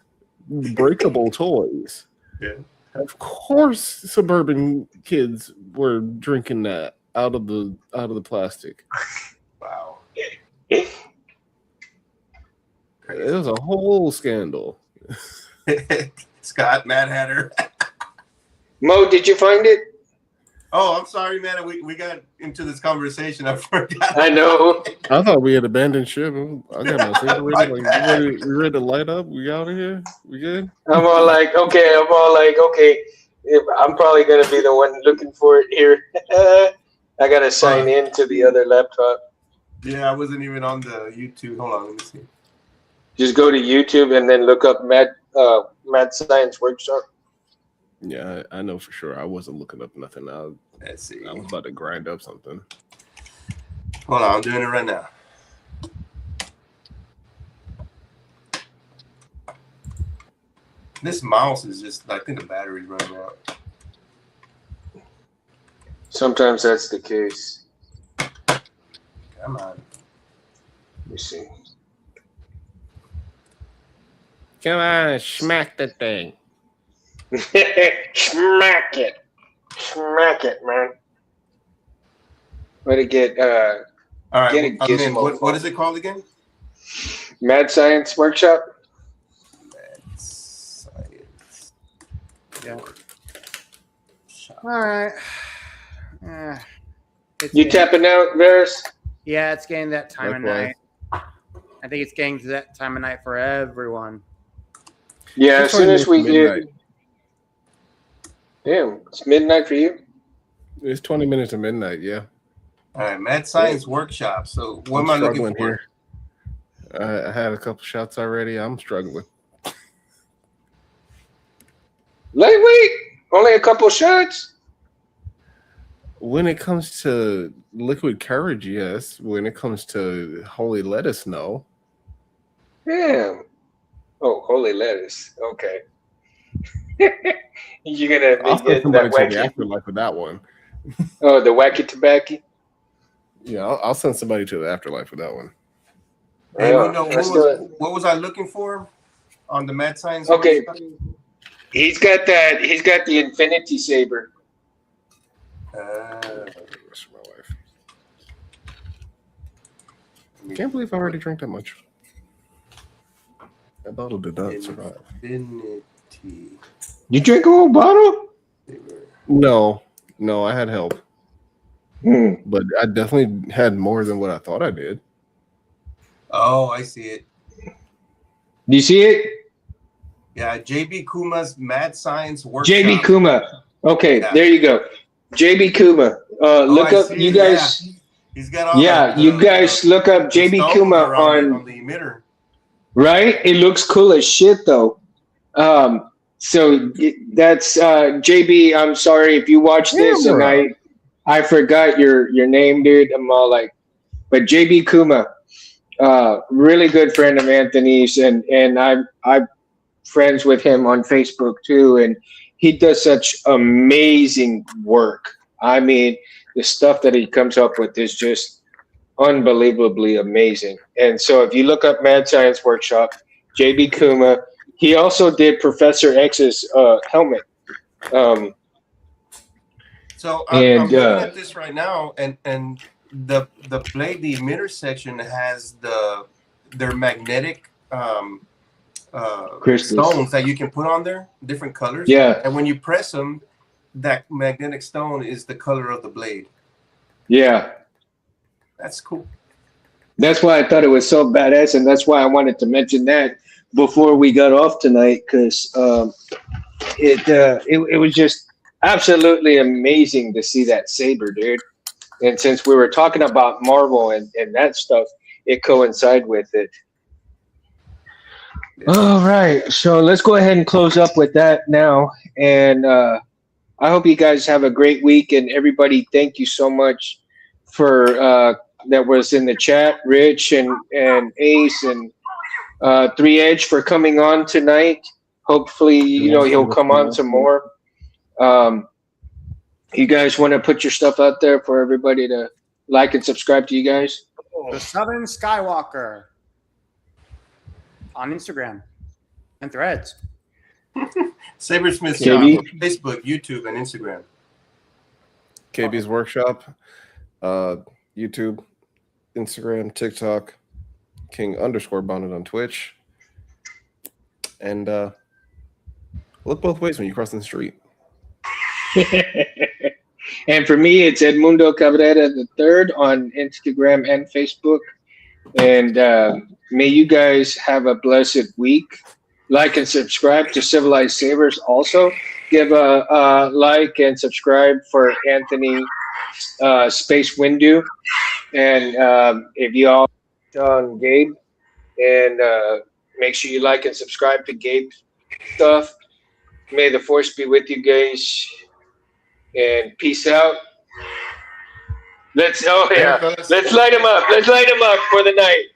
breakable toys. Yeah. Of course, suburban kids were drinking that out of the plastic. Wow. It was a whole scandal. Scott, Mad Hatter. Mo, did you find it? Oh, I'm sorry, man. We got into this conversation. I forgot. I know. I thought we had abandoned ship. I got my finger ready. We ready to light up? We out of here? We good? I'm all like, okay. I'm probably gonna be the one looking for it here. I gotta sign in to the other laptop. Yeah, I wasn't even on the YouTube. Hold on, let me see. Just go to YouTube and then look up Mad Science Workshop. Yeah, I know for sure. I wasn't looking up nothing. Let's see. I was about to grind up something. Hold on, I'm doing it right now. This mouse is just, I think the battery's running out. Sometimes that's the case. Come on. Let me see. Come on, smack the thing. Smack it. Smack it, man. Way to get All right, get a I'm in. gizmo. What is it called again? Mad Science Workshop? Mad Science. Yeah. All right. You tapping out, Varys? Yeah, it's getting that time of Likewise. night. I think it's getting to that time of night for everyone. Yeah, as It's soon as we midnight. get. Damn, it's midnight for you? It's 20 minutes to midnight. Yeah. All right, Mad Science Workshop. So what I'm am I looking struggling for? here. I had a couple shots already. I'm struggling. Lightweight? Only a couple shots? When it comes to liquid courage, yes. When it comes to holy lettuce, no. Damn. Oh, holy lettuce. Okay. You're gonna I'll be send getting that somebody to the wacky. afterlife with that one. Oh, the wacky tobacco. Yeah, I'll send somebody to the afterlife with that one. Hey, Yeah, Mundo, let's do it. what was I looking for on the Mad Science Okay. Workshop? He's got that. He's got the Infinity Saber. That's for my wife. Can't believe I already drank that much. That bottle did not survive. Infinity. You drink a whole bottle? No, I had help, Hmm. but I definitely had more than what I thought I did. Oh, I see it. Do you see it? Yeah, JB Kuma's Mad Science Workshop. JB Kuma. Okay, Yeah. there you go. JB Kuma. Look I up, see you it, guys. yeah. He's got all Yeah, the, you guys look up the JB stones Kuma around on. the emitter. Right? It looks cool as shit, though. So that's JB. I'm sorry if you watch this and Camera. I forgot your name, dude. I'm all like, but JB Kuma, really good friend of Anthony's, and I'm friends with him on Facebook too, and he does such amazing work. I mean, the stuff that he comes up with is just unbelievably amazing. And so if you look up Mad Science Workshop, JB Kuma, he also did Professor X's helmet. So I'm And looking at this right now, and the blade, the emitter section has their magnetic crystals. stones that you can put on there, different colors. Yeah. And when you press them, that magnetic stone is the color of the blade. Yeah. That's cool. That's why I thought it was so badass, and that's why I wanted to mention that before we got off tonight, because it was just absolutely amazing to see that saber, dude. And since we were talking about Marvel and that stuff, it coincided with it. All right, so let's go ahead and close up with that now. And I hope you guys have a great week. And everybody, thank you so much for that was in the chat, Rich and Ace and 3 Edge for coming on tonight. Hopefully, he'll come on some more. You guys want to put your stuff out there for everybody to like and subscribe to you guys? The Southern Skywalker on Instagram and Threads. Sabersmith KB? Shop, Facebook, YouTube, and Instagram. KB's Workshop, YouTube, Instagram, TikTok, King_Bonnet on Twitch. And look both ways when you cross the street. And for me, it's Edmundo Cabrera III on Instagram and Facebook. And may you guys have a blessed week. Like and subscribe to Civilized Sabers. Also, give a like and subscribe for Anthony Space Windu. And if you all on Gabe and Make sure you like and subscribe to Gabe stuff. May the force be with you guys. And peace out. Let's Later, fellas. let's light them up. Let's light them up for the night.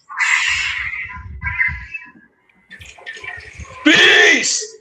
Peace.